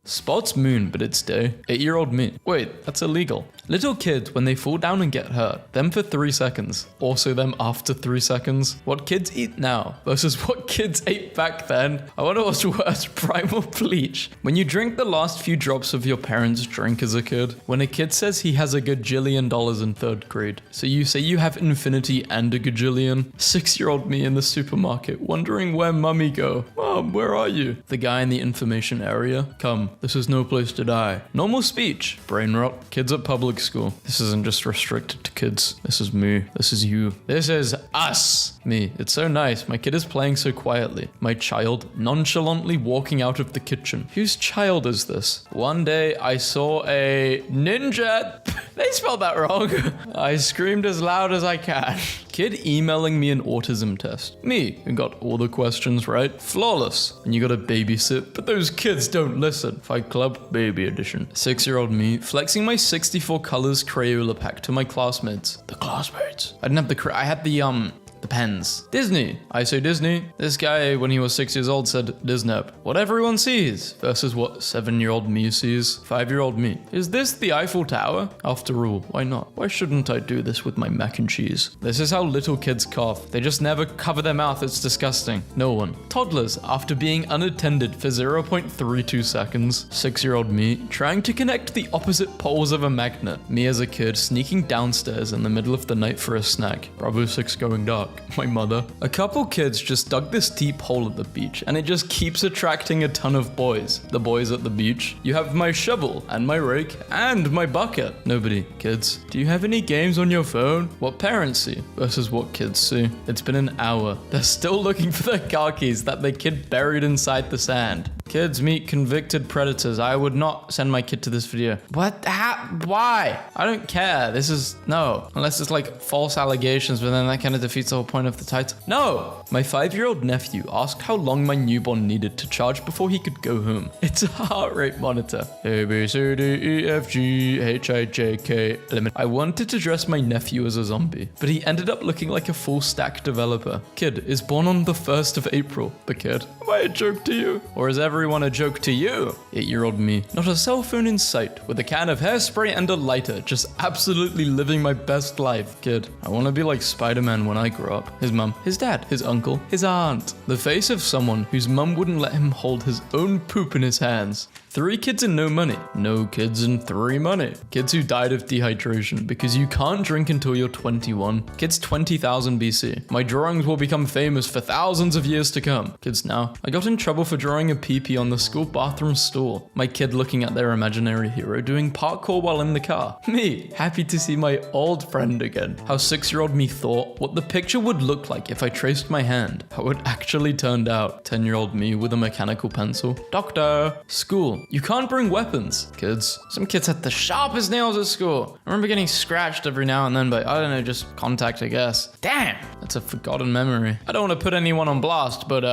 Spot's moon, but it's day. 8-year-old me. Wait, that's illegal. Little kids, when they fall down and get hurt, them for 3 seconds. Also them after 3 seconds. What kids eat now versus what kids ate back then. I wonder what's worse, Prime or Bleach. When you drink the last few drops of your parents' drink as a kid. When a kid says he has a gajillion dollars in 3rd grade. So you say you have infinity and a gajillion. 6-year-old me in the supermarket, wondering where mummy go. Mom, where are you? The guy in the information area. Come, this is no place to die. Normal speech. Brain rot. Kids at public school. This isn't just restricted to kids. This is me. This is you. This is us. Me. It's so nice. My kid is playing so quietly. My child nonchalantly walking out of the kitchen. Whose child is this? One day I saw a ninja. They spelled that wrong. I screamed as loud as I can. Kid emailing me an autism test. Me, who got all the questions right. Flawless. And you gotta babysit, but those kids don't listen. Fight Club, baby edition. 6-year-old me, flexing my 64 colors Crayola pack to my classmates. The classmates. I didn't have I had the pens. Disney. I say Disney. This guy, when he was 6 years old, said Disney. What everyone sees versus what 7-year-old me sees. 5-year-old me. Is this the Eiffel Tower? After all, why not? Why shouldn't I do this with my mac and cheese? This is how little kids cough. They just never cover their mouth. It's disgusting. No one. Toddlers, after being unattended for 0.32 seconds. 6-year-old me, trying to connect the opposite poles of a magnet. Me as a kid, sneaking downstairs in the middle of the night for a snack. Bravo 6 going dark. My mother. A couple kids just dug this deep hole at the beach and it just keeps attracting a ton of boys. The boys at the beach. You have my shovel and my rake and my bucket. Nobody. Kids. Do you have any games on your phone? What parents see versus what kids see. It's been an hour. They're still looking for their car keys that the kid buried inside the sand. Kids meet convicted predators. I would not send my kid to this video. What? How? Why? I don't care. This is no. Unless it's like false allegations, but then that kind of defeats the whole point of the title. No. My 5-year-old nephew asked how long my newborn needed to charge before he could go home. It's a heart rate monitor. A, B, C, D, E, F, G, H, I, J, K, limit. I wanted to dress my nephew as a zombie, but he ended up looking like a full stack developer. Kid is born on the 1st of April. The kid. Am I a joke to you? Or is everyone a joke to you? 8-year-old me. Not a cell phone in sight, with a can of hairspray and a lighter, just absolutely living my best life. Kid. I want to be like Spider-Man when I grow up. His mum, his dad, his uncle, his aunt. The face of someone whose mum wouldn't let him hold his own poop in his hands. 3 kids and no money. No kids and 3 money. Kids who died of dehydration because you can't drink until you're 21. Kids 20,000 BC. My drawings will become famous for thousands of years to come. Kids now. I got in trouble for drawing a pee-pee on the school bathroom stool. My kid looking at their imaginary hero doing parkour while in the car. Me, happy to see my old friend again. How 6-year-old me thought what the picture would look like if I traced my hand. How it actually turned out. 10-year-old me with a mechanical pencil. Doctor. School. You can't bring weapons. Kids. Some kids had the sharpest nails at school. I remember getting scratched every now and then by, I don't know, just contact, I guess. Damn. That's a forgotten memory. I don't want to put anyone on blast, but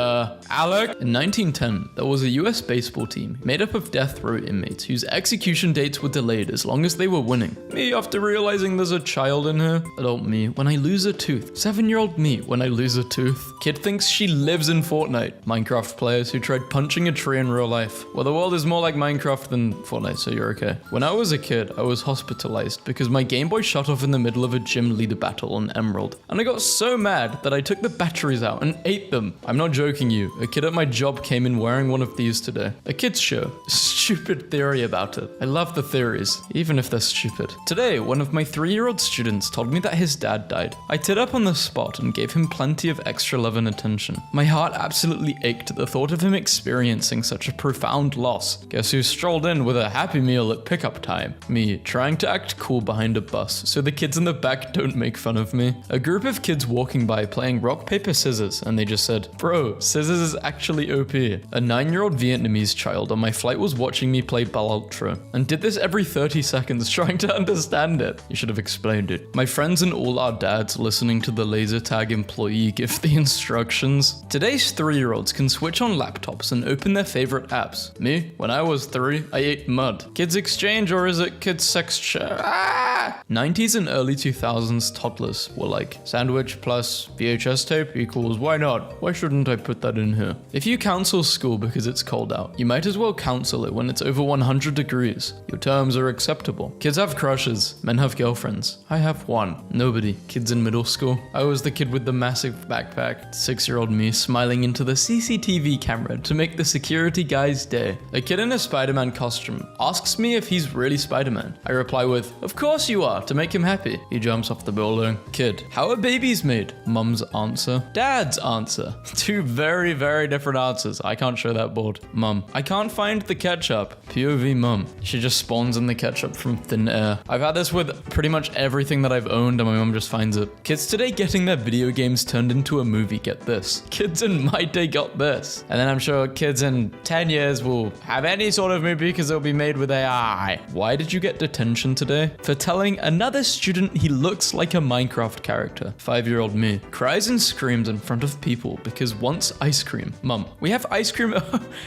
Alec. In 1910, there was a US baseball team made up of death row inmates whose execution dates were delayed as long as they were winning. Me, after realizing there's a child in here. Adult me, when I lose a tooth. 7-year-old me, when I lose a tooth. Kid thinks she lives in Fortnite. Minecraft players who tried punching a tree in real life. Well, the world is more like Minecraft than Fortnite, so you're okay. When I was a kid, I was hospitalized because my Game Boy shut off in the middle of a gym leader battle on Emerald. And I got so mad that I took the batteries out and ate them. I'm not joking you. A kid at my job came in wearing one of these today. A kid's show. Stupid theory about it. I love the theories, even if they're stupid. Today, one of my 3-year-old students told me that his dad died. I teared up on the spot and gave him plenty of extra love and attention. My heart absolutely ached at the thought of him experiencing such a profound loss. Guess who strolled in with a Happy Meal at pickup time? Me, trying to act cool behind a bus so the kids in the back don't make fun of me. A group of kids walking by playing rock, paper, scissors, and they just said, bro, scissors is actually OP. A 9-year-old Vietnamese child on my flight was watching me play Ball Ultra and did this every 30 seconds trying to understand it. You should have explained it. My friends and all our dads listening to the laser tag employee give the instructions. Today's 3-year-olds can switch on laptops and open their favorite apps. Me, when I I was 3, I ate mud. Kids exchange, or is it kids sex 90s and early 2000s toddlers were like, sandwich plus VHS tape equals why not? Why shouldn't I put that in here? If you counsel school because it's cold out, you might as well counsel it when it's over 100 degrees. Your terms are acceptable. Kids have crushes, men have girlfriends. I have one. Nobody. Kids in middle school. I was the kid with the massive backpack. 6-year-old me smiling into the CCTV camera to make the security guy's day. A kid in a Spider-Man costume asks me if he's really Spider-Man. I reply with, of course you are, to make him happy. He jumps off the building. Kid, how are babies made? Mum's answer. Dad's answer. Two very, very different answers. I can't show that board. Mum, I can't find the ketchup. POV mum. She just spawns in the ketchup from thin air. I've had this with pretty much everything that I've owned and my mum just finds it. Kids today getting their video games turned into a movie, get this. Kids in my day got this. And then I'm sure kids in 10 years will have any sort of movie because it'll be made with AI. Why did you get detention today? For telling another student he looks like a Minecraft character. 5-year-old me cries and screams in front of people because wants ice cream. Mum, we have ice cream.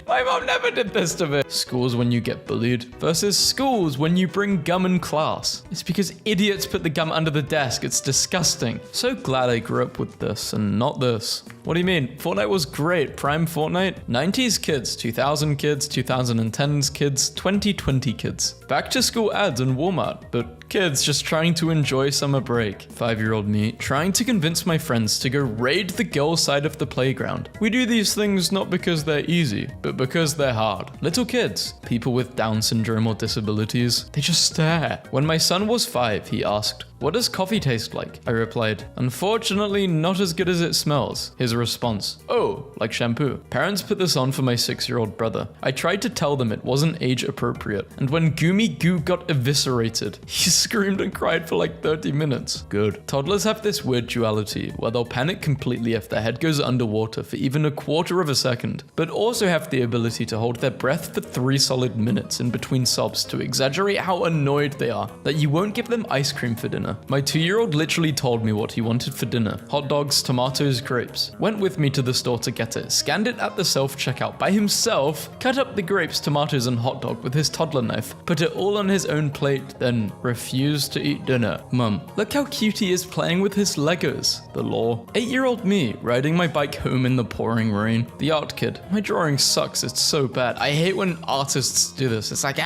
My mom never did this to me. Schools when you get bullied versus schools when you bring gum in class. It's because idiots put the gum under the desk. It's disgusting. So glad I grew up with this and not this. What do you mean? Fortnite was great. Prime Fortnite? 90s kids, 2000 kids, 2010s kids, 2020 kids. Back to school ads in Walmart, but kids just trying to enjoy summer break. 5-year-old me trying to convince my friends to go raid the girls' side of the playground. We do these things not because they're easy, but because they're hard. Little kids, people with Down syndrome or disabilities, they just stare. When my son was 5, he asked, what does coffee taste like? I replied, unfortunately not as good as it smells. His response, oh, like shampoo. Parents put this on for my 6-year-old brother. I tried to tell them it wasn't age appropriate, and when Goomy Goo got eviscerated, he screamed and cried for like 30 minutes. Good. Toddlers have this weird duality where they'll panic completely if their head goes underwater for even a quarter of a second, but also have the ability to hold their breath for 3 solid minutes in between sobs to exaggerate how annoyed they are that you won't give them ice cream for dinner. My 2-year-old literally told me what he wanted for dinner. Hot dogs, tomatoes, grapes. Went with me to the store to get it, scanned it at the self-checkout by himself, cut up the grapes, tomatoes, and hot dog with his toddler knife, put it all on his own plate, then refused to eat dinner. Mum, look how cute he is playing with his Legos. The law. 8-year-old me, riding my bike home in the pouring rain. The art kid. My drawing sucks, it's so bad. I hate when artists do this. It's like,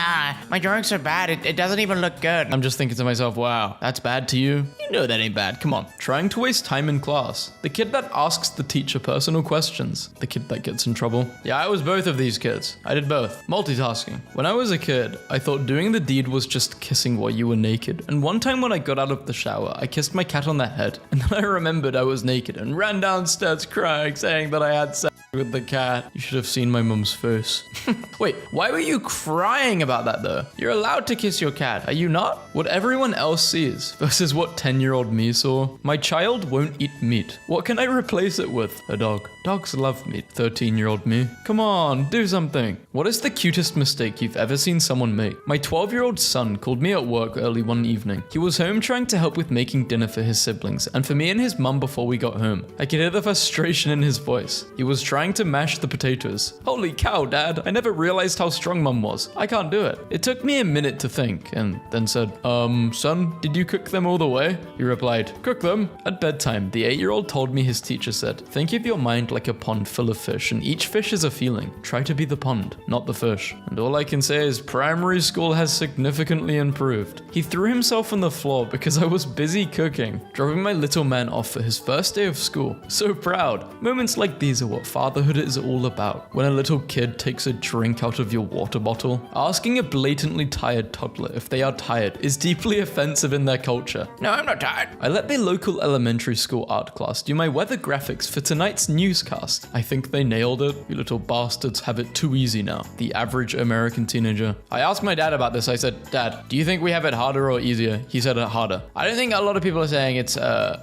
my drawing's so bad, it doesn't even look good. I'm just thinking to myself, wow, that's bad to you? You know that ain't bad, come on. Trying to waste time in class. The kid that asks the teacher personal questions. The kid that gets in trouble. Yeah, I was both of these kids. I did both. Multitasking. When I was a kid, I thought doing the deed was just kissing while you were naked. And one time when I got out of the shower, I kissed my cat on the head. And then I remembered I was naked and ran downstairs crying, saying that I had sex with the cat. You should have seen my mum's face. Wait, why were you crying about that though? You're allowed to kiss your cat, are you not? What everyone else sees versus what 10-year-old me saw. My child won't eat meat. What can I replace it with? A dog. Dogs love meat. 13-year-old me. Come on, do something. What is the cutest mistake you've ever seen someone make? My 12-year-old son called me at work early one evening. He was home trying to help with making dinner for his siblings and for me and his mum before we got home. I could hear the frustration in his voice. He was trying to mash the potatoes. Holy cow, Dad. I never realized how strong Mum was. I can't do it. It took me a minute to think and then said, son, did you cook them all the way? He replied, cook them. At bedtime, the 8-year-old told me his teacher said, think of your mind like a pond full of fish and each fish is a feeling. Try to be the pond, not the fish. And all I can say is primary school has significantly improved. He threw himself on the floor because I was busy cooking, dropping my little man off for his first day of school. So proud. Moments like these are what fatherhood is all about. When a little kid takes a drink out of your water bottle, asking a blatantly tired toddler if they are tired is deeply offensive in their culture. No, I'm not tired. I let the local elementary school art class do my weather graphics for tonight's newscast. I think they nailed it. You little bastards have it too easy now. The average American teenager. I asked my dad about this. I said, Dad, do you think we have it harder or easier? He said harder. I don't think a lot of people are saying it's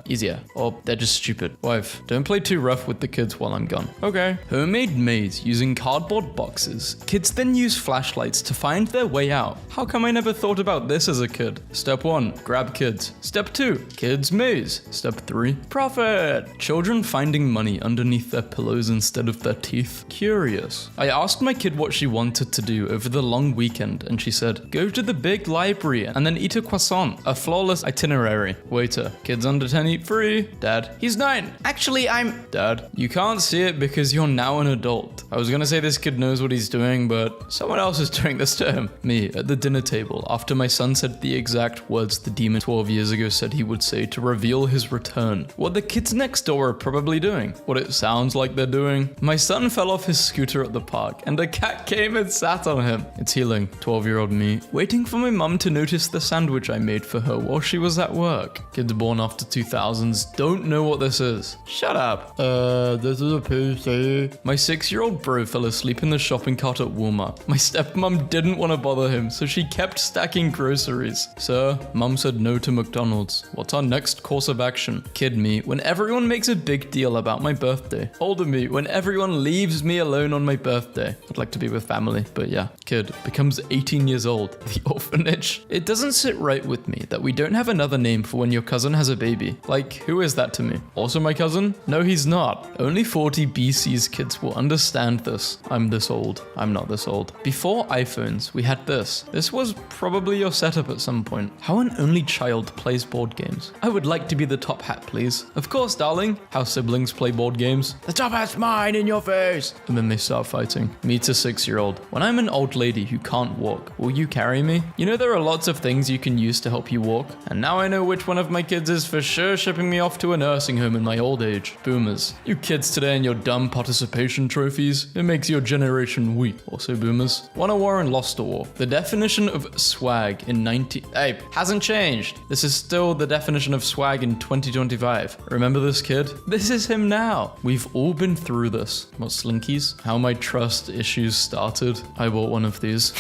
easier or they're just stupid. Wife, don't play too rough with the kids while I'm gone. Okay. Okay. Homemade maze using cardboard boxes. Kids then use flashlights to find their way out. How come I never thought about this as a kid? Step 1, grab kids. Step 2, kids maze. Step 3, profit. Children finding money underneath their pillows instead of their teeth. Curious. I asked my kid what she wanted to do over the long weekend, and she said, go to the big library and then eat a croissant. A flawless itinerary. Waiter, kids under 10 eat free. Dad, he's 9. Actually, Dad, you can't see it because you're now an adult. I was gonna say this kid knows what he's doing, but someone else is doing this to him. Me, at the dinner table, after my son said the exact words the demon 12 years ago said he would say to reveal his return. What the kids next door are probably doing. What it sounds like they're doing. My son fell off his scooter at the park, and a cat came and sat on him. It's healing. 12-year-old me, waiting for my mum to notice the sandwich I made for her while she was at work. Kids born after 2000s don't know what this is. Shut up. This is a PC. My 6-year-old bro fell asleep in the shopping cart at Walmart. My stepmom didn't want to bother him, so she kept stacking groceries. Sir, mum said no to McDonald's. What's our next course of action? Kid me, when everyone makes a big deal about my birthday. Older me, when everyone leaves me alone on my birthday. I'd like to be with family, but yeah. Kid becomes 18 years old. The orphanage. It doesn't sit right with me that we don't have another name for when your cousin has a baby. Like, who is that to me? Also my cousin? No, he's not. Only 40 BC's kids will understand this. I'm this old. I'm not this old. Before iPhones, we had this. This was probably your setup at some point. How an only child plays board games. I would like to be the top hat, please. Of course, darling. How siblings play board games. The top hat's mine, in your face. And then they start fighting. Me to 6-year-old. When I'm an old lady who can't walk, will you carry me? You know there are lots of things you can use to help you walk. And now I know which one of my kids is for sure shipping me off to a nursing home in my old age. Boomers. You kids today and your dumb participation trophies. It makes your generation weak. Also boomers. Won a war and lost a war. The definition of swag in hasn't changed. This is still the definition of swag in 2025. Remember this kid? This is him now. We've all been through this. What, slinkies? How my trust issues started. I bought one of these.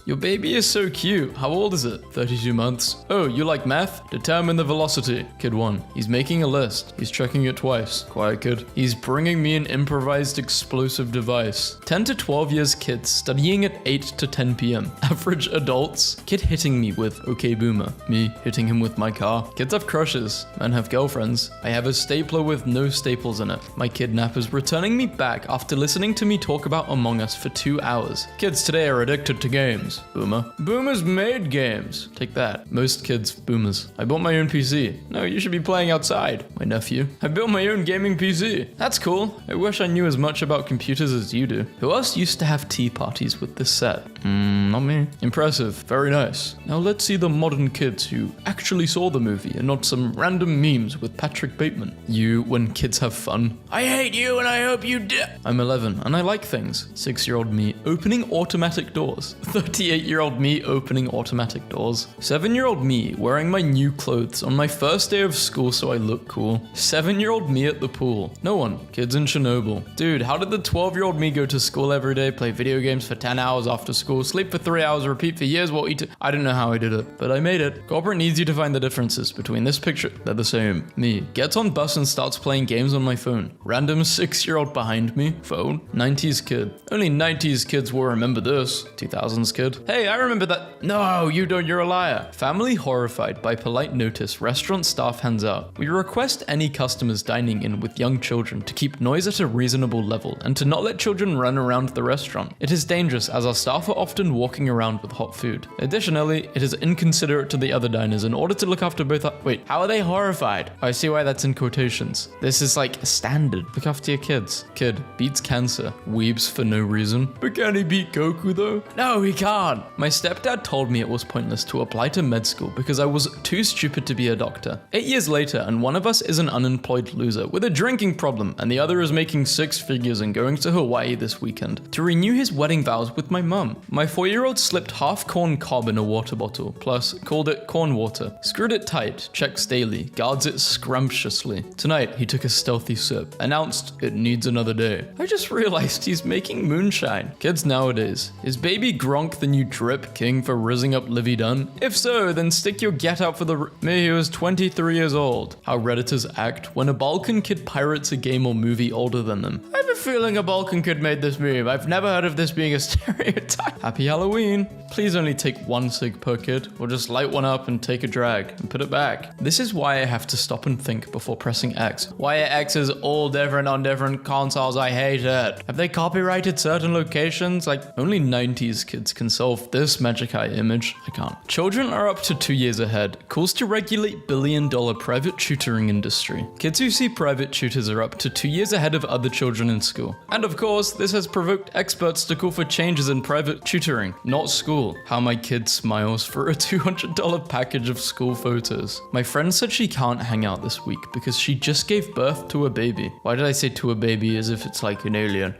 Your baby is so cute. How old is it? 32 months. Oh, you like math? Determine the velocity. Kid 1. He's making a list. He's checking it twice. Quiet kid. He's bringing me an improvised explosive device. 10 to 12 years kids studying at 8 to 10 p.m. Average adults. Kid hitting me with okay boomer. Me hitting him with my car. Kids have crushes. Men have girlfriends. I have a stapler with no staples in it. My kidnapper's returning me back after listening to me talk about Among Us for 2 hours. Kids today are addicted to games. Boomer. Boomers made games. Take that. Most kids, boomers. I bought my own PC. No, you should be playing outside. My nephew. I built my own gaming PC. That's cool. I wish I knew as much about computers as you do. Who else used to have tea parties with this set? Not me. Impressive. Very nice. Now let's see the modern kids who actually saw the movie and not some random memes with Patrick Bateman. You, when kids have fun. I hate you and I hope you die. I'm 11 and I like things. 6-year-old me opening automatic doors. 38-year-old me opening automatic doors. 7-year-old me wearing my new clothes on my first day of school so I look cool. 7-year-old me at the pool. No one. Kids in Chernobyl. Dude, how did the 12-year-old me go to school every day, play video games for 10 hours after school, sleep for 3 hours, repeat for years while eating? I don't know how I did it, but I made it. Corporate needs you to find the differences between this picture. They're the same. Me gets on bus and starts playing games on my phone. Random 6-year-old behind me. Phone. 90s kid. Only 90s kids will remember this. 2000s kid. Hey, I remember that. No, you don't. You're a liar. Family horrified by polite notice. Restaurant staff hands out. We request any customers dining in with young children to keep noise at a reasonable level and to not let children run around the restaurant. It is dangerous as our staff are often walking around with hot food. Additionally, it is inconsiderate to the other diners in order to look after both. Wait, how are they horrified? I see why that's in quotations. This is like standard. Look after your kids. Kid beats cancer. Weeps for no reason. But can he beat Goku though? No, he can't. My stepdad told me it was pointless to apply to med school because I was too stupid to be a doctor. 8 years later, and one of us is an unemployed loser with a drinking problem, and the other is making 6 figures and going to Hawaii this weekend to renew his wedding vows with my mum. My 4-year-old slipped half corn cob in a water bottle, plus called it corn water. Screwed it tight, checks daily, guards it scrumptiously. Tonight, he took a stealthy sip, announced it needs another day. I just realized he's making moonshine. Kids nowadays, is baby Gronk the new drip king for rizzing up Livy Dunn? If so, then stick your get out for the me who is 23 years old. How Redditors act when a Balkan kid pirates a game or movie older than them. I have a feeling a Balkan kid made this meme. I've never heard of this being a stereotype. Happy Halloween. Please only take 1 cig per kid, or just light one up and take a drag and put it back. This is why I have to stop and think before pressing X. Why are X's all different on different consoles? I hate it. Have they copyrighted certain locations? Like, only 90s kids can solve this Magic Eye image. I can't. Children are up to 2 years ahead. Calls to regulate billion-dollar private tutoring industry. Kids who see private tutors are up to 2 years ahead of other children in school. And of course, this has provoked experts to call for changes in private tutoring, not school. How my kid smiles for a $200 package of school photos. My friend said she can't hang out this week because she just gave birth to a baby. Why did I say to a baby as if it's like an alien?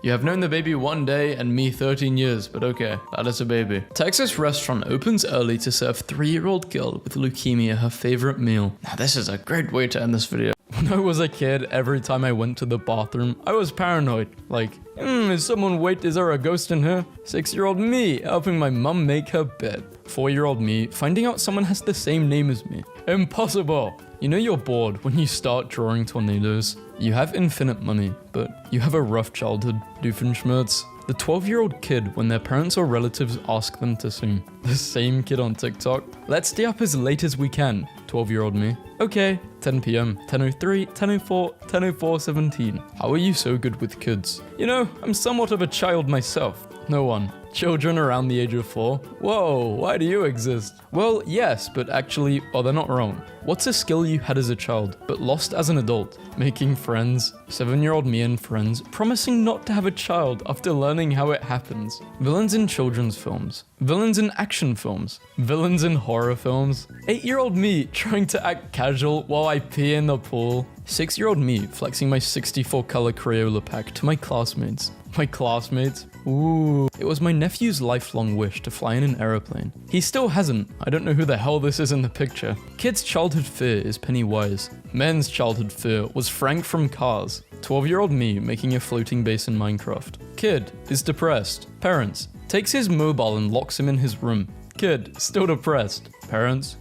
You have known the baby 1 day and me 13 years, but okay, that is a baby. Texas restaurant opens early to serve 3-year-old girl with leukemia her favorite meal. Now this is a great way to end this video. When I was a kid, every time I went to the bathroom, I was paranoid. Like, is there a ghost in here? 6-year-old me helping my mum make her bed. 4-year-old me finding out someone has the same name as me. Impossible! You know you're bored when you start drawing tornadoes. You have infinite money, but you have a rough childhood, Doofenshmirtz. The 12-year-old kid when their parents or relatives ask them to sing. The same kid on TikTok. Let's stay up as late as we can, 12-year-old me. Okay, 10 p.m, 10:03, 10:04, 10:04, 17. How are you so good with kids? You know, I'm somewhat of a child myself. No one. Children around the age of 4? Whoa, why do you exist? Well, yes, but actually, they're not wrong. What's a skill you had as a child, but lost as an adult? Making friends. 7-year-old me and friends, promising not to have a child after learning how it happens. Villains in children's films. Villains in action films. Villains in horror films. 8-year-old me trying to act casual while I pee in the pool. 6-year-old me flexing my 64 color Crayola pack to my classmates. My classmates? Ooh. It was my nephew's lifelong wish to fly in an aeroplane. He still hasn't. I don't know who the hell this is in the picture. Kid's childhood fear is Pennywise. Men's childhood fear was Frank from Cars. 12-year-old me making a floating base in Minecraft. Kid is depressed. Parents takes his mobile and locks him in his room. Kid still depressed. Parents,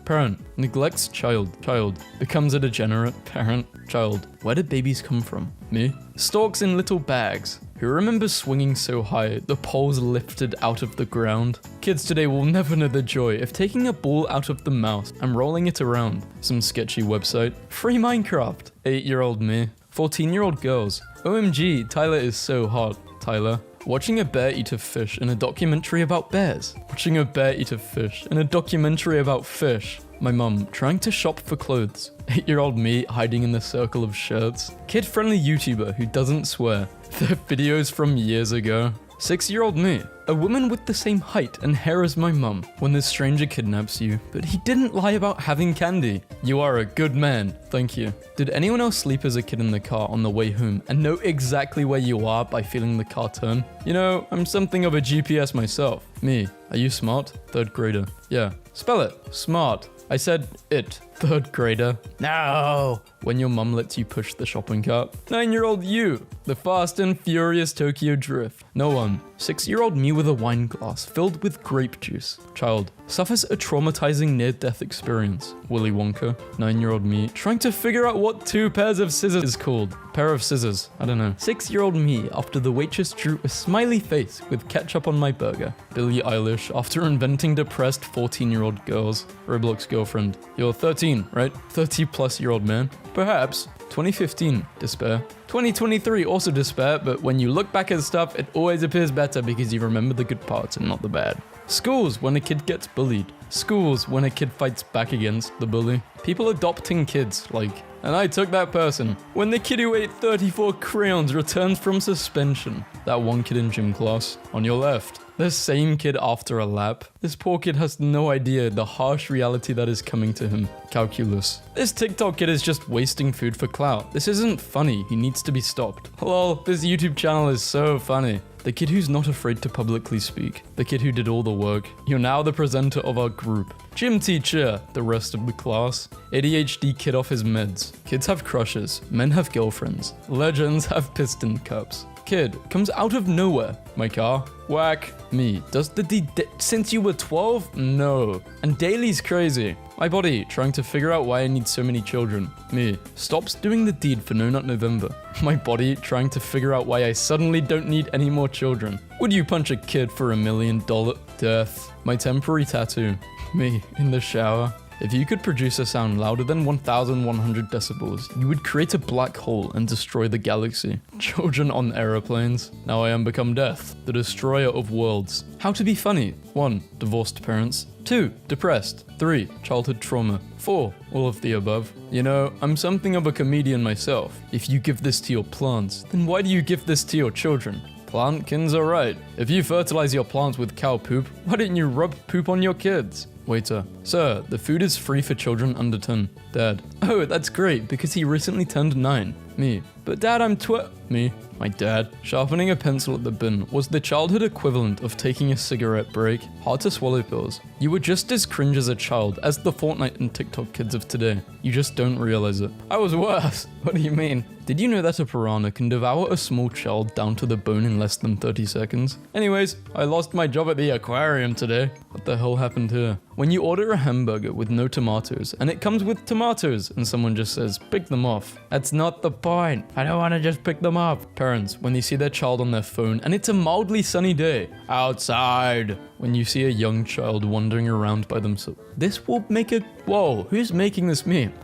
parent neglects child. Becomes a degenerate. Parent, child. Where did babies come from? Me? Storks in little bags. Who remembers swinging so high, the poles lifted out of the ground? Kids today will never know the joy of taking a ball out of the mouth and rolling it around. Some sketchy website. Free Minecraft. 8-year-old me. 14-year-old girls. OMG, Tyler is so hot. Tyler. Watching a bear eat a fish in a documentary about bears. Watching a bear eat a fish in a documentary about fish. My mum trying to shop for clothes. 8-year-old me hiding in the circle of shirts. Kid-friendly YouTuber who doesn't swear. Their videos from years ago. 6-year-old me. A woman with the same height and hair as my mum. When this stranger kidnaps you, but he didn't lie about having candy. You are a good man. Thank you. Did anyone else sleep as a kid in the car on the way home and know exactly where you are by feeling the car turn? You know, I'm something of a GPS myself. Me. Are you smart? 3rd grader. Yeah. Spell it. Smart. I said it. 3rd grader. No! When your mum lets you push the shopping cart. 9-year-old you. The Fast and Furious Tokyo Drift. No one. 6-year-old me with a wine glass filled with grape juice. Child. Suffers a traumatizing near-death experience. Willy Wonka. 9-year-old me trying to figure out what 2 pairs of scissors is called. Pair of scissors. I don't know. 6-year-old me after the waitress drew a smiley face with ketchup on my burger. Billie Eilish after inventing depressed 14-year-old girls. Roblox girlfriend. You're 13, right? 30-plus-year-old man. Perhaps. 2015, despair. 2023, also despair, but when you look back at stuff, it always appears better because you remember the good parts and not the bad. Schools, when a kid gets bullied. Schools, when a kid fights back against the bully. People adopting kids, like, and I took that person. When the kid who ate 34 crayons returns from suspension. That one kid in gym class, on your left. The same kid after a lap. This poor kid has no idea the harsh reality that is coming to him. Calculus. This TikTok kid is just wasting food for clout. This isn't funny, he needs to be stopped. Lol, this YouTube channel is so funny. The kid who's not afraid to publicly speak. The kid who did all the work. You're now the presenter of our group. Gym teacher, the rest of the class. ADHD kid off his meds. Kids have crushes. Men have girlfriends. Legends have piston cups. Kid, comes out of nowhere. My car. Whack. Me, does the deed since you were 12? No. And Daly's crazy. My body, trying to figure out why I need so many children. Me, stops doing the deed for No Nut November. My body, trying to figure out why I suddenly don't need any more children. Would you punch a kid for $1 million? Death. My temporary tattoo. Me, in the shower. If you could produce a sound louder than 1,100 decibels, you would create a black hole and destroy the galaxy. Children on aeroplanes. Now I am become death, the destroyer of worlds. How to be funny. 1. Divorced parents. 2. Depressed. 3. Childhood trauma. 4. All of the above. You know, I'm something of a comedian myself. If you give this to your plants, then why do you give this to your children? Plantkins are right. If you fertilize your plants with cow poop, why didn't you rub poop on your kids? Waiter. Sir, the food is free for children under 10. Dad. Oh, that's great, because he recently turned 9. Me. But Dad, I'm Me. My dad. Sharpening a pencil at the bin was the childhood equivalent of taking a cigarette break. Hard to swallow pills. You were just as cringe as a child as the Fortnite and TikTok kids of today. You just don't realize it. I was worse. What do you mean? Did you know that a piranha can devour a small child down to the bone in less than 30 seconds? Anyways, I lost my job at the aquarium today. What the hell happened here? When you order a hamburger with no tomatoes, and it comes with tomatoes, and someone just says, pick them off. That's not the point. I don't want to just pick them off. Parents, when they see their child on their phone, and it's a mildly sunny day. Outside. When you see a young child wandering around by themselves. This will make a... Whoa, who's making this meme?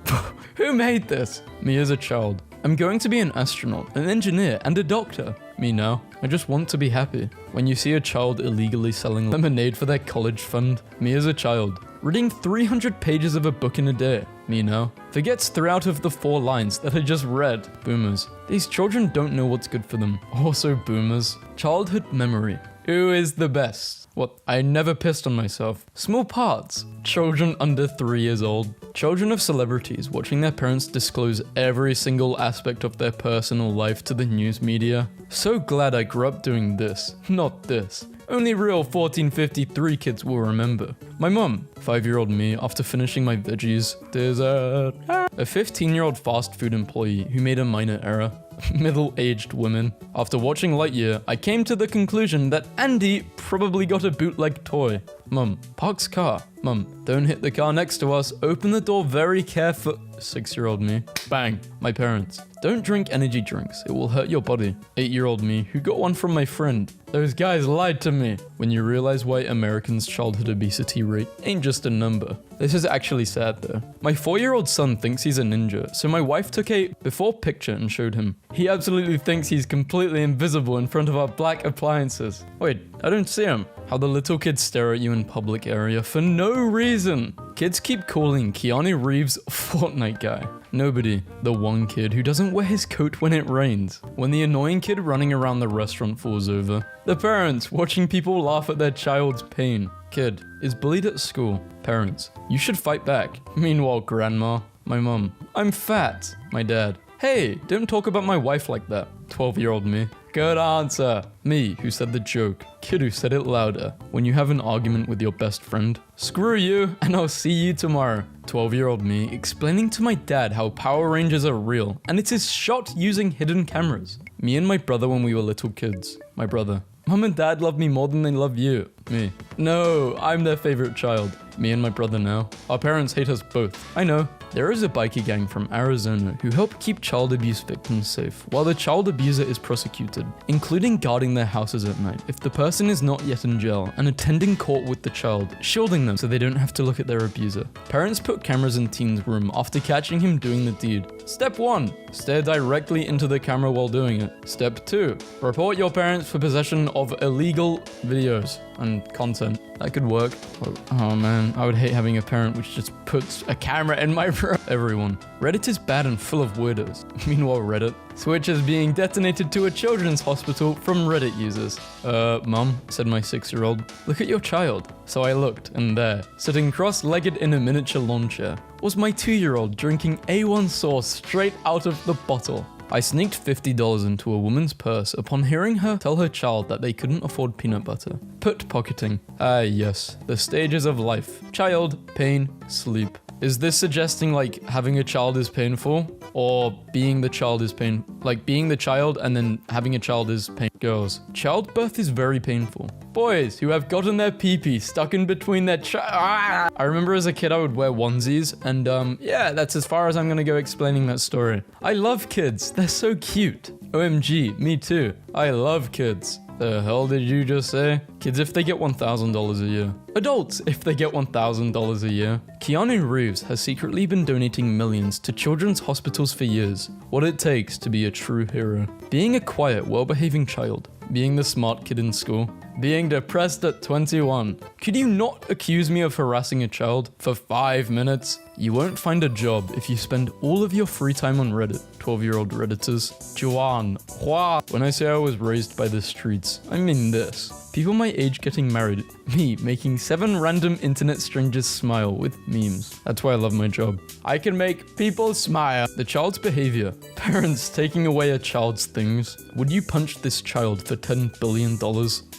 Who made this? Me as a child. I'm going to be an astronaut, an engineer, and a doctor. Me now. I just want to be happy. When you see a child illegally selling lemonade for their college fund. Me as a child. Reading 300 pages of a book in a day. Me now. Forgets 3 out of the 4 lines that I just read. Boomers. These children don't know what's good for them. Also boomers. Childhood memory. Who is the best? What? I never pissed on myself. Small parts. Children under 3 years old. Children of celebrities watching their parents disclose every single aspect of their personal life to the news media. So glad I grew up doing this, not this. Only real 1453 kids will remember. My mum, 5-year-old me after finishing my veggies, dessert. A 15-year-old fast food employee who made a minor error. Middle-aged women. After watching Lightyear, I came to the conclusion that Andy probably got a bootleg toy. Mum, parks car. Mum, don't hit the car next to us. Open the door very careful. 6-year-old me. Bang. My parents. Don't drink energy drinks. It will hurt your body. 8-year-old me, who got one from my friend. Those guys lied to me. When you realize why Americans' childhood obesity rate ain't just a number. This is actually sad though. My 4-year-old son thinks he's a ninja, so my wife took a before picture and showed him. He absolutely thinks he's completely invisible in front of our black appliances. Wait, I don't see him. How the little kids stare at you in public area for no reason. Kids keep calling Keanu Reeves Fortnite guy. Nobody. The one kid who doesn't wear his coat when it rains. When the annoying kid running around the restaurant falls over. The parents watching people laugh at their child's pain. Kid is bullied at school. Parents, you should fight back. Meanwhile, grandma. My mum, I'm fat. My dad, hey, don't talk about my wife like that. 12-year-old me. Good answer. Me, who said the joke. Kid who said it louder. When you have an argument with your best friend. Screw you, and I'll see you tomorrow. 12-year-old me explaining to my dad how Power Rangers are real, and it is shot using hidden cameras. Me and my brother when we were little kids. My brother. Mom and dad love me more than they love you. Me. No, I'm their favorite child. Me and my brother now. Our parents hate us both. I know. There is a bikie gang from Arizona who help keep child abuse victims safe while the child abuser is prosecuted, including guarding their houses at night if the person is not yet in jail and attending court with the child, shielding them so they don't have to look at their abuser. Parents put cameras in teen's room after catching him doing the deed. Step 1. Stare directly into the camera while doing it. Step 2. Report your parents for possession of illegal videos and content. That could work. Oh man, I would hate having a parent which just puts a camera in my room. Everyone. Reddit is bad and full of weirdos. Meanwhile, Reddit. Switch is being detonated to a children's hospital from Reddit users. Mom, said my 6-year-old, look at your child. So I looked, and there, sitting cross-legged in a miniature lawn chair, was my 2-year-old drinking A1 sauce straight out of the bottle. I sneaked $50 into a woman's purse upon hearing her tell her child that they couldn't afford peanut butter. Put pocketing. Ah yes, the stages of life. Child, pain, sleep. Is this suggesting like having a child is painful? Or being the child is pain. Like being the child and then having a child is pain. Girls, childbirth is very painful. Boys who have gotten their pee-pee stuck in between their I remember as a kid I would wear onesies and yeah, that's as far as I'm gonna go explaining that story. I love kids. They're so cute. OMG, me too. I love kids. The hell did you just say? Kids if they get $1,000 a year. Adults if they get $1,000 a year. Keanu Reeves has secretly been donating millions to children's hospitals for years. What it takes to be a true hero. Being a quiet, well-behaving child. Being the smart kid in school. Being depressed at 21. Could you not accuse me of harassing a child for 5 minutes? You won't find a job if you spend all of your free time on Reddit. 12-year-old Redditors. Juan. Hua. When I say I was raised by the streets, I mean this. People my age getting married. Me making 7 random internet strangers smile with memes. That's why I love my job. I can make people smile. The child's behavior. Parents taking away a child's things. Would you punch this child for $10 billion?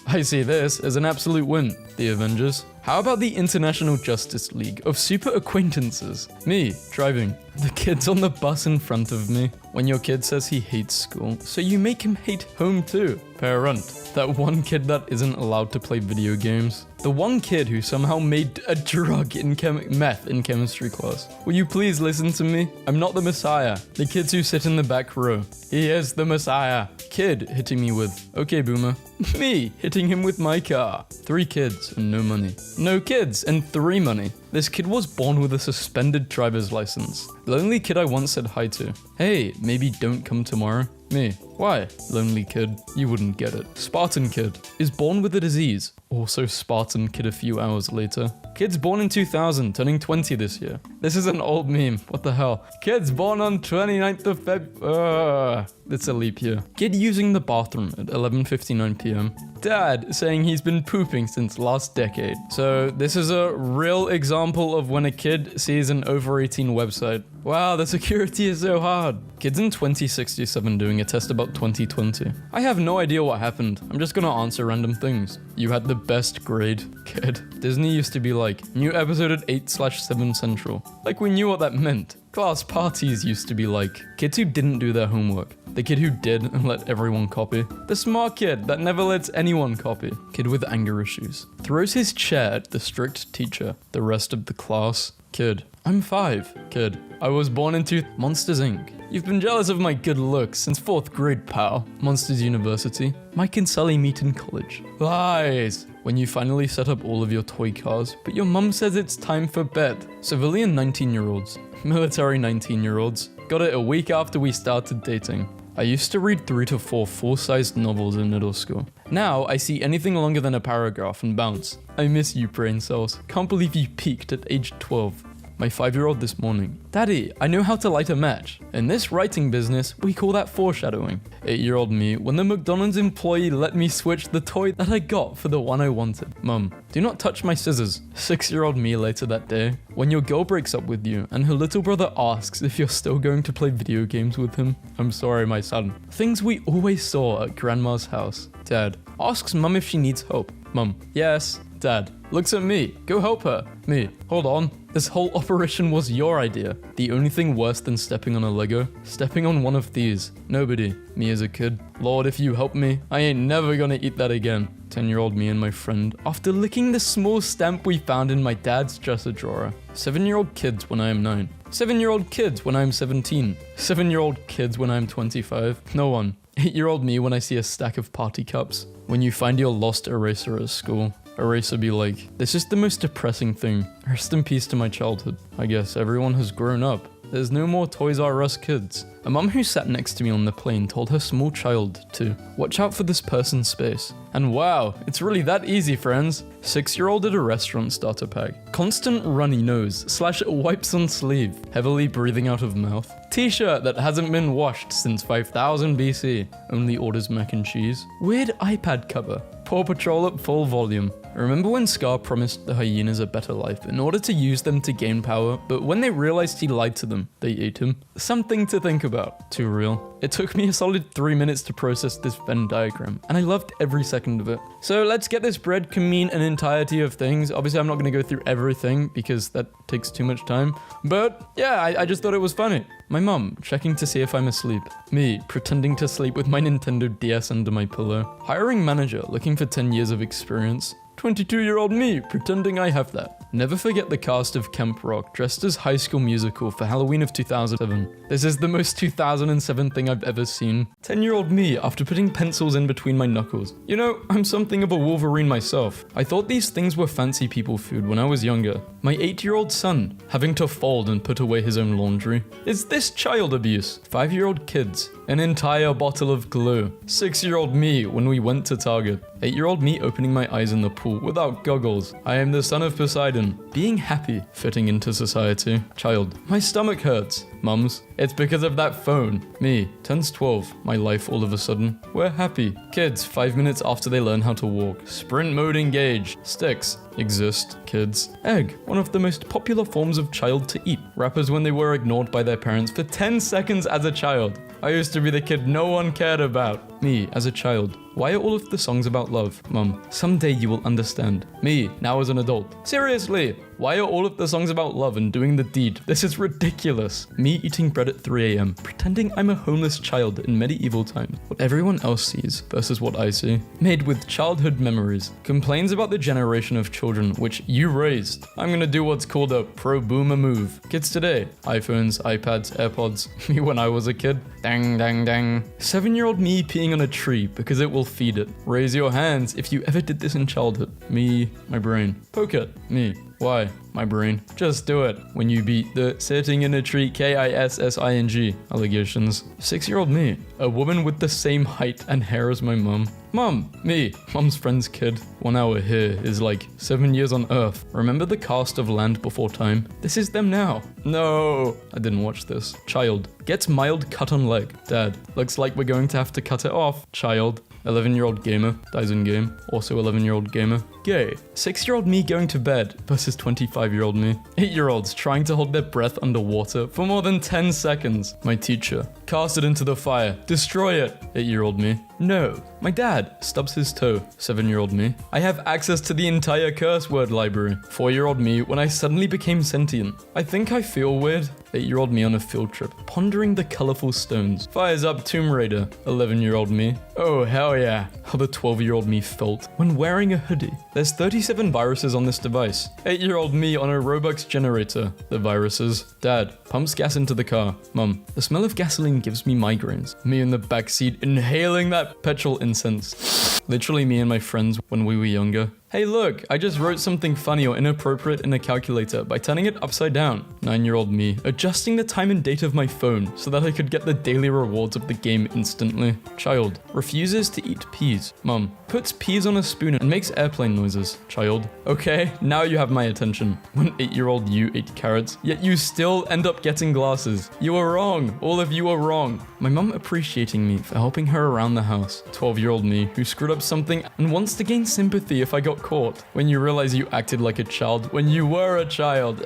I see this as an absolute win. The Avengers. How about the International Justice League of super acquaintances? Me, driving. The kids on the bus in front of me. When your kid says he hates school, so you make him hate home too. Parent. That one kid that isn't allowed to play video games. The one kid who somehow made a drug in meth in chemistry class. Will you please listen to me? I'm not the Messiah. The kids who sit in the back row. He is the Messiah. Kid hitting me with, okay boomer. Me hitting him with my car. 3 kids and no money. No kids and 3 money. This kid was born with a suspended driver's license. Lonely kid I once said hi to. Hey, maybe don't come tomorrow. Me. Why? Lonely kid. You wouldn't get it. Spartan kid. Is born with a disease. Also Spartan kid a few hours later. Kids born in 2000, turning 20 this year. This is an old meme. What the hell? Kids born on 29th of Feb. It's a leap year. Kid using the bathroom at 11:59 p.m. Dad saying he's been pooping since last decade. So this is a real example of when a kid sees an over 18 website. Wow, the security is so hard. Kids in 2067 doing a test about 2020. I have no idea what happened. I'm just gonna answer random things. You had the best grade, kid. Disney used to be like, new episode at 8/7 Central. Like we knew what that meant. Class parties used to be like, kids who didn't do their homework. The kid who did and let everyone copy. The smart kid that never lets anyone copy. Kid with anger issues. Throws his chair at the strict teacher. The rest of the class. Kid. I'm 5. Kid. I was born into Monsters Inc. You've been jealous of my good looks since 4th grade, pal. Monsters University. Mike and Sully meet in college. Lies. When you finally set up all of your toy cars, but your mum says it's time for bed. Civilian 19-year-olds. Military 19-year-olds. Got it a week after we started dating. I used to read 3 to 4 full-sized novels in middle school. Now, I see anything longer than a paragraph and bounce. I miss you, brain cells. Can't believe you peaked at age 12. My 5-year-old this morning. Daddy, I know how to light a match. In this writing business, we call that foreshadowing. 8-year-old me, when the McDonald's employee let me switch the toy that I got for the one I wanted. Mum, do not touch my scissors. 6-year-old me later that day. When your girl breaks up with you and her little brother asks if you're still going to play video games with him. I'm sorry, my son. Things we always saw at grandma's house. Dad, asks mum if she needs help. Mum, yes. Dad, looks at me. Go help her. Me, hold on. This whole operation was your idea. The only thing worse than stepping on a Lego? Stepping on one of these. Nobody. Me as a kid. Lord, if you help me, I ain't never gonna eat that again. 10-year-old me and my friend, after licking the small stamp we found in my dad's dresser drawer. 7-year-old kids when I am 9. 7-year-old kids when I am 17. 7-year-old kids when I am 25. No one. 8-year-old me when I see a stack of party cups. When you find your lost eraser at school. Eraser be like, this is the most depressing thing. Rest in peace to my childhood. I guess everyone has grown up. There's no more Toys R Us kids. A mum who sat next to me on the plane told her small child to watch out for this person's space. And wow, it's really that easy, friends. 6-year-old at a restaurant starter pack. Constant runny nose / wipes on sleeve. Heavily breathing out of mouth. T-shirt that hasn't been washed since 5000 BC. Only orders mac and cheese. Weird iPad cover. Paw Patrol at full volume. Remember when Scar promised the hyenas a better life in order to use them to gain power, but when they realized he lied to them, they ate him? Something to think about. Too real. It took me a solid 3 minutes to process this Venn diagram, and I loved every second of it. So let's get this bread can mean an entirety of things. Obviously, I'm not going to go through everything because that takes too much time. But yeah, I just thought it was funny. My mum checking to see if I'm asleep. Me pretending to sleep with my Nintendo DS under my pillow. Hiring manager looking for 10 years of experience. 22-year-old me pretending I have that. Never forget the cast of Camp Rock dressed as High School Musical for Halloween of 2007. This is the most 2007 thing I've ever seen. 10-year-old me after putting pencils in between my knuckles. You know, I'm something of a Wolverine myself. I thought these things were fancy people food when I was younger. My 8-year-old son having to fold and put away his own laundry. Is this child abuse? 5-year-old kids. An entire bottle of glue. 6-year-old me when we went to Target. 8-year-old me opening my eyes in the pool without goggles. I am the son of Poseidon. Being happy, fitting into society. Child. My stomach hurts. Mums. It's because of that phone. Me. Turns 12. My life all of a sudden. We're happy. Kids. 5 minutes after they learn how to walk. Sprint mode engaged. Sticks. Exist. Kids. Egg. One of the most popular forms of child to eat. Rappers when they were ignored by their parents for 10 seconds as a child. I used to be the kid no one cared about. Me, as a child. Why are all of the songs about love? Mum, someday you will understand. Me, now as an adult. Seriously, why are all of the songs about love and doing the deed? This is ridiculous. Me eating bread at 3 a.m, pretending I'm a homeless child in medieval times. What everyone else sees versus what I see. Made with childhood memories. Complains about the generation of children which you raised. I'm gonna do what's called a pro-boomer move. Kids today, iPhones, iPads, AirPods. Me when I was a kid. Dang, dang, dang. 7-year-old me peeing on a tree because it will feed it. Raise your hands if you ever did this in childhood. Me, my brain. Poke it. Me. Why? My brain. Just do it. When you beat the sitting in a tree KISSING allegations. 6-year-old me. A woman with the same height and hair as my mum. Mum. Me. Mum's friend's kid. 1 hour here is like 7 years on Earth. Remember the cast of Land Before Time? This is them now. No. I didn't watch this. Child. Gets mild cut on leg. Dad. Looks like we're going to have to cut it off. Child. 11-year-old gamer, dies in game, also 11-year-old gamer. Gay. 6-year-old me going to bed versus 25-year-old me. 8-year-olds trying to hold their breath underwater for more than 10 seconds. My teacher. Cast it into the fire. Destroy it. 8-year-old me. No. My dad stubs his toe. 7-year-old me. I have access to the entire curse word library. 4-year-old me when I suddenly became sentient. I think I feel weird. 8-year-old me on a field trip, pondering the colorful stones. Fires up Tomb Raider. 11-year-old me. Oh, hell yeah. How the 12-year-old me felt when wearing a hoodie. There's 37 viruses on this device. 8-year-old me on a Robux generator. The viruses. Dad pumps gas into the car. Mum, the smell of gasoline gives me migraines. Me in the backseat inhaling that petrol incense. Literally me and my friends when we were younger. Hey look, I just wrote something funny or inappropriate in a calculator by turning it upside down. 9-year-old me, adjusting the time and date of my phone so that I could get the daily rewards of the game instantly. Child, refuses to eat peas. Mum, puts peas on a spoon and makes airplane noises. Child, okay, now you have my attention. When 8-year-old you ate carrots, yet you still end up getting glasses. You were wrong, all of you are wrong. My mum appreciating me for helping her around the house. 12-year-old me, who screwed up something and wants to gain sympathy if I got caught. When you realize you acted like a child when you were a child.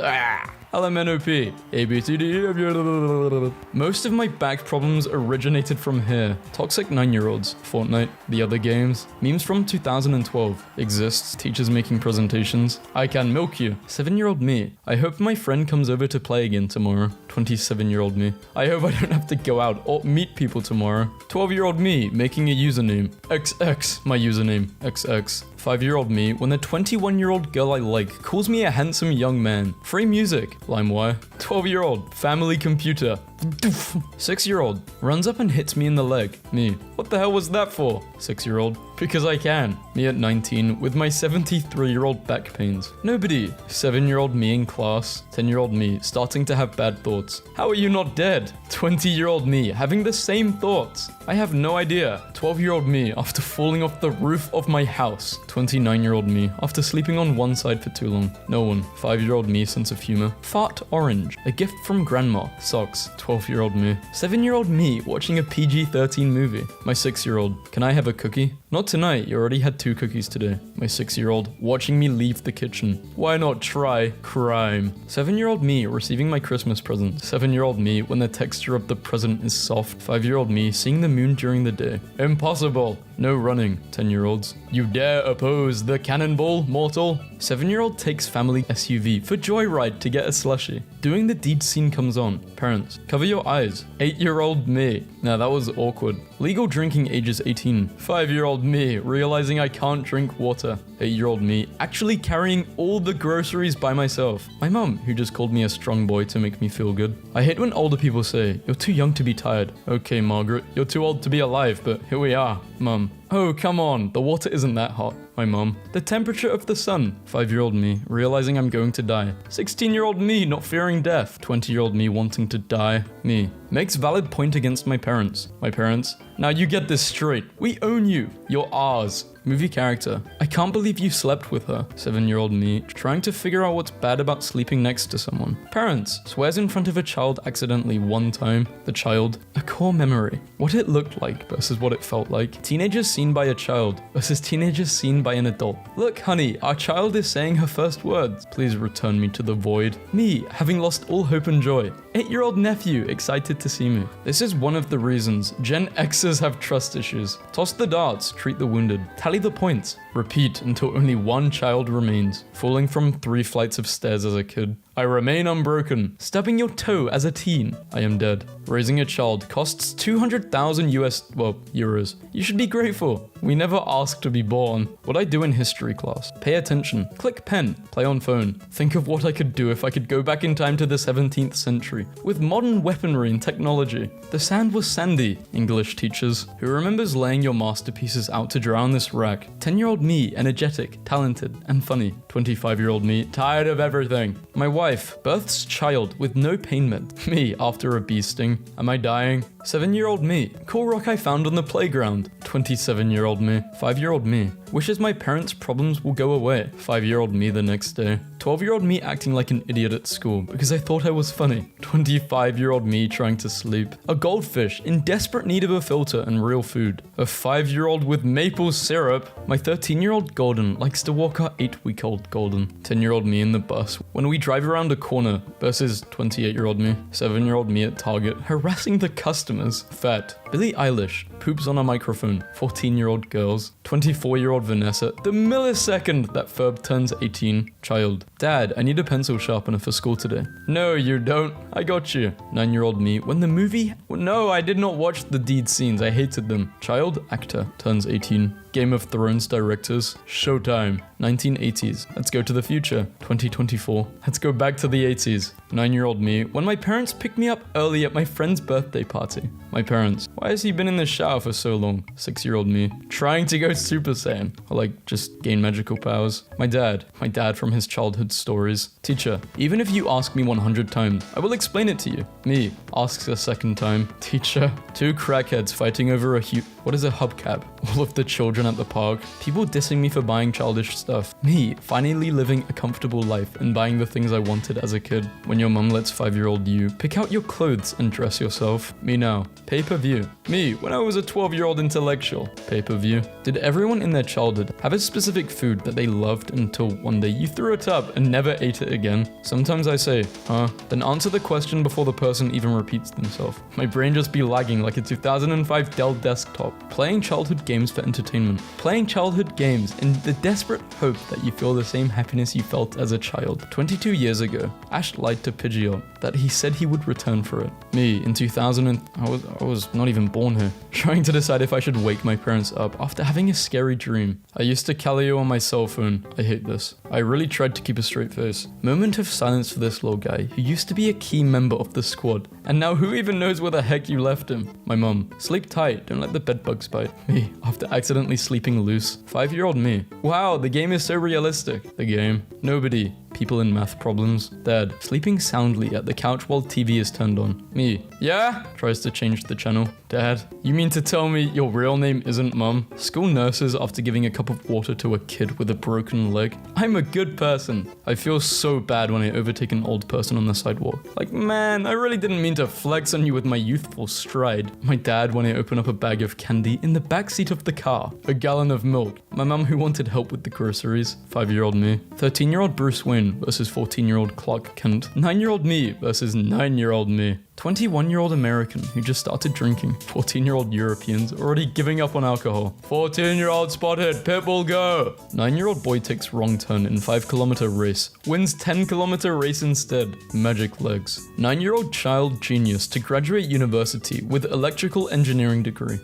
LMNOP. ABCD. Most of my back problems originated from here. Toxic 9-year-olds. Fortnite. The other games. Memes from 2012. Exists. Teachers making presentations. I can milk you. 7-year-old me. I hope my friend comes over to play again tomorrow. 27-year-old me. I hope I don't have to go out or meet people tomorrow. 12-year-old me making a username. XX. My username. XX. 5-year-old me when the 21-year-old girl I like calls me a handsome young man. Free music. LimeWire. 12-year-old. Family computer. 6-year-old. Runs up and hits me in the leg. Me. What the hell was that for? 6-year-old. Because I can. Me at 19 with my 73-year-old back pains. Nobody. 7-year-old me in class. 10-year-old me starting to have bad thoughts. How are you not dead? 20-year-old me having the same thoughts. I have no idea. 12-year-old me after falling off the roof of my house. 29-year-old me after sleeping on one side for too long. No one. 5-year-old me sense of humor. Fart orange. A gift from grandma. Socks. 12-year-old me. 7-year-old me watching a PG-13 movie. My 6-year-old, can I have a cookie? Not tonight, you already had 2 cookies today. My 6-year-old, watching me leave the kitchen. Why not try crime? 7-year-old me receiving my Christmas present. 7-year-old me when the texture of the present is soft. 5-year-old me seeing the moon during the day. Impossible. No running. 10-year-olds. You dare oppose the cannonball, mortal? 7-year-old takes family SUV for joyride to get a slushie. Doing the deed scene comes on. Parents, cover your eyes. 8-year-old me. Nah, that was awkward. Legal drinking ages 18. 5-year-old me realizing I can't drink water. 8-year-old me actually carrying all the groceries by myself. My mum, who just called me a strong boy to make me feel good. I hate when older people say, you're too young to be tired. Okay, Margaret, you're too old to be alive, but here we are. Mum. Oh, come on, the water isn't that hot. My mum. The temperature of the sun. 5-year-old me, realizing I'm going to die. 16-year-old me, not fearing death. 20-year-old me, wanting to die. Me. Makes valid point against my parents. My parents. Now you get this straight. We own you. You're ours. Movie character. I can't believe you slept with her. 7-year-old me, trying to figure out what's bad about sleeping next to someone. Parents. Swears in front of a child accidentally one time. The child. A core memory. What it looked like versus what it felt like. Teenagers seen by a child versus teenagers seen by an adult. Look, honey, our child is saying her first words. Please return me to the void. Me, having lost all hope and joy. 8-year-old nephew, excited to see me. This is one of the reasons Gen Xers have trust issues. Toss the darts, treat the wounded. Tally the points. Repeat until only one child remains. Falling from 3 flights of stairs as a kid. I remain unbroken. Stubbing your toe as a teen. I am dead. Raising a child costs 200,000 euros. You should be grateful. We never asked to be born. What I do in history class. Pay attention. Click pen. Play on phone. Think of what I could do if I could go back in time to the 17th century. With modern weaponry and technology. The sand was sandy. English teachers. Who remembers laying your masterpieces out to dry on this rack? 10-year-old me, energetic, talented, and funny. 25-year-old me, tired of everything. My wife, births child with no pain med. Me, after a bee sting. Am I dying? 7-year-old me, cool rock I found on the playground. 27-year-old me, 5-year-old me, wishes my parents' problems will go away. 5-year-old me the next day. 12-year-old me acting like an idiot at school because I thought I was funny. 25-year-old me trying to sleep. A goldfish in desperate need of a filter and real food. A 5-year-old with maple syrup. My 13-year-old Golden likes to walk our 8-week-old Golden. 10-year-old me in the bus when we drive around a corner versus 28-year-old me. 7-year-old me at Target harassing the customers. Fat. Billie Eilish poops on a microphone. 14-year-old girls. 24-year-old Vanessa. The millisecond that Ferb turns 18. Child. Dad, I need a pencil sharpener for school today. No, you don't. I got you. 9-year-old me when the movie... No, I did not watch the deed scenes. I hated them. Child actor turns 18. Game of Thrones directors. Showtime. 1980s. Let's go to the future. 2024. Let's go back to the 80s. 9-year-old me when my parents picked me up early at my friend's birthday party. My parents. Why has he been in the shower for so long? 6-year-old me. Trying to go Super Saiyan. Or like just gain magical powers. My dad. My dad from his childhood stories. Teacher. Even if you ask me 100 times, I will explain it to you. Me. Asks a second time. Teacher. 2 crackheads fighting over a what is a hubcap? All of the children at the park. People dissing me for buying childish stuff. Me. Finally living a comfortable life and buying the things I wanted as a kid. When your mum lets 5-year-old you pick out your clothes and dress yourself. Me now. Pay-per-view. Me, when I was a 12-year-old intellectual. Pay-per-view. Did everyone in their childhood have a specific food that they loved until one day you threw it up and never ate it again? Sometimes I say, huh? Then answer the question before the person even repeats themselves. My brain just be lagging like a 2005 Dell desktop. Playing childhood games for entertainment. Playing childhood games in the desperate hope that you feel the same happiness you felt as a child. 22 years ago, Ash lied to Pidgeot that he said he would return for it. Me, in 2000 I was not even born here. Trying to decide if I should wake my parents up after having a scary dream. I used to Calio on my cell phone. I hate this. I really tried to keep a straight face. Moment of silence for this little guy who used to be a key member of the squad. And now who even knows where the heck you left him? My mum. Sleep tight, don't let the bed bugs bite. Me, after accidentally sleeping loose. 5-year-old me. Wow, the game is so realistic. The game. Nobody. People in math problems. Dad. Sleeping soundly at the couch while TV is turned on. Me. Yeah? Tries to change the channel. Dad, you mean to tell me your real name isn't Mum? School nurses after giving a cup of water to a kid with a broken leg. I'm a good person. I feel so bad when I overtake an old person on the sidewalk. Like, man, I really didn't mean to flex on you with my youthful stride. My dad when I open up a bag of candy in the backseat of the car. A gallon of milk. My mum who wanted help with the groceries. 5-year-old me. 13-year-old Bruce Wayne versus 14-year-old Clark Kent. 9-year-old me versus 9-year-old me. 21-year-old American who just started drinking. 14-year-old Europeans already giving up on alcohol. 14-year-old spotted, pitbull go. 9-year-old boy takes wrong turn in 5-kilometer race. Wins 10-kilometer race instead. Magic legs. 9-year-old child genius to graduate university with electrical engineering degree.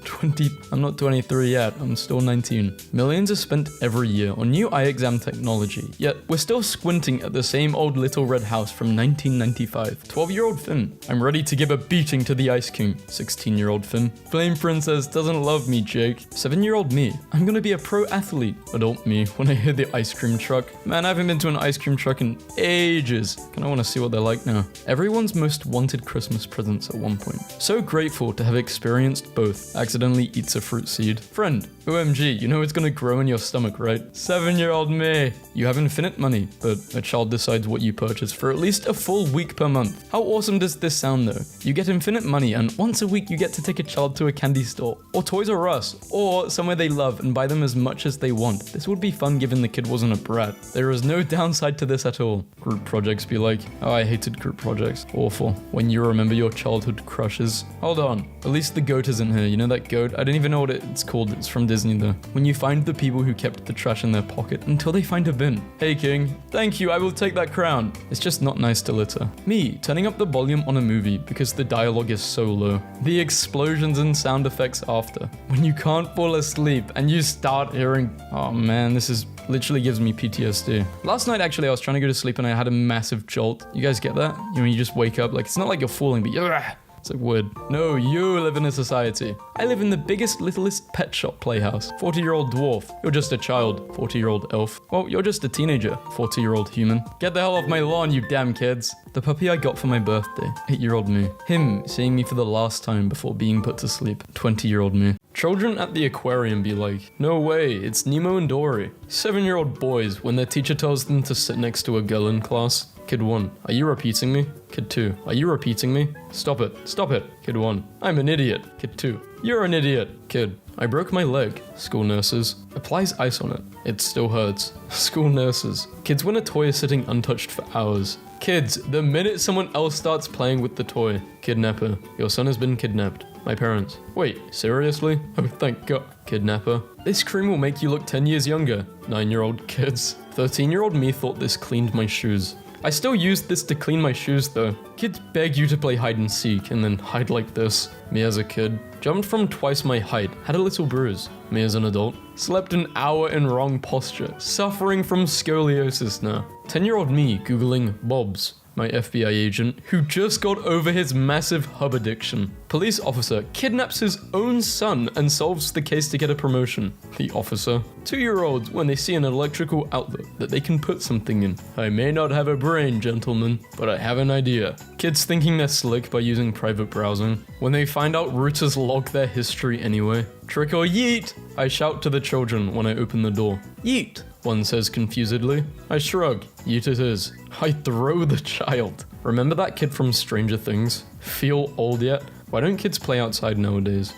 I'm not 23 yet, I'm still 19. Millions are spent every year on new eye exam technology, yet we're still squinting at the same old little red house from 1995. 12-year-old Finn. I'm ready to give a beating to the Ice King. 16-year-old Finn. Flame Princess doesn't love me, Jake. 7-year-old me. I'm gonna be a pro athlete. Adult me when I hear the ice cream truck. Man, I haven't been to an ice cream truck in ages. Kinda wanna see what they're like now. Everyone's most wanted Christmas presents at one point. So grateful to have experienced both. Accidentally eats a fruit seed. Friend, OMG, you know it's gonna grow in your stomach, right? 7-year-old me. You have infinite money, but a child decides what you purchase for at least a full week per month. How awesome does this sound though? You get infinite money and once a week you get to take a child to a candy store, or Toys R Us, or somewhere they love and buy them as much as they want. This would be fun given the kid wasn't a brat. There is no downside to this at all. Group projects be like, oh, I hated group projects. Awful. When you remember your childhood crushes. Hold on, at least the goat isn't here. You know that goat? I don't even know what it's called. It's from Disney though. When you find the people who kept the trash in their pocket until they find a bin. Hey king, thank you, I will take that crown. It's just not nice to litter. Me, turning up the volume on a movie because the dialogue is so low. The explosions and sound effects after. When you can't fall asleep and you start hearing, oh man, this is literally gives me PTSD. Last night actually I was trying to go to sleep and I had a massive jolt. You guys get that? You know, you just wake up, like it's not like you're falling, but you're it's like weird. No, you live in a society. I live in the biggest, littlest pet shop playhouse. 40-year-old dwarf. You're just a child. 40-year-old elf. Well, you're just a teenager. 40-year-old human. Get the hell off my lawn, you damn kids. The puppy I got for my birthday. 8-year-old me. Him seeing me for the last time before being put to sleep. 20-year-old me. Children at the aquarium be like, no way, it's Nemo and Dory. 7-year-old boys when their teacher tells them to sit next to a girl in class. Kid 1, are you repeating me? Kid 2, are you repeating me? Stop it, stop it. Kid 1, I'm an idiot. Kid 2, you're an idiot. Kid, I broke my leg. School nurses, applies ice on it. It still hurts. School nurses, kids when a toy is sitting untouched for hours. Kids, the minute someone else starts playing with the toy. Kidnapper, your son has been kidnapped. My parents, wait, seriously? Oh, thank God. Kidnapper, this cream will make you look 10 years younger. 9-year-old kids. 13-year-old me thought this cleaned my shoes. I still used this to clean my shoes though. Kids beg you to play hide and seek and then hide like this. Me as a kid. Jumped from twice my height, had a little bruise. Me as an adult. Slept an hour in wrong posture, suffering from scoliosis now. 10-year-old me googling Bobs. My FBI agent, who just got over his massive hub addiction. Police officer kidnaps his own son and solves the case to get a promotion. The officer. 2-year-olds when they see an electrical outlet that they can put something in. I may not have a brain, gentlemen, but I have an idea. Kids thinking they're slick by using private browsing. When they find out routers log their history anyway. Trick or yeet! I shout to the children when I open the door. Yeet! One says confusedly. I shrug. Yeet it is. I throw the child. Remember that kid from Stranger Things? Feel old yet? Why don't kids play outside nowadays?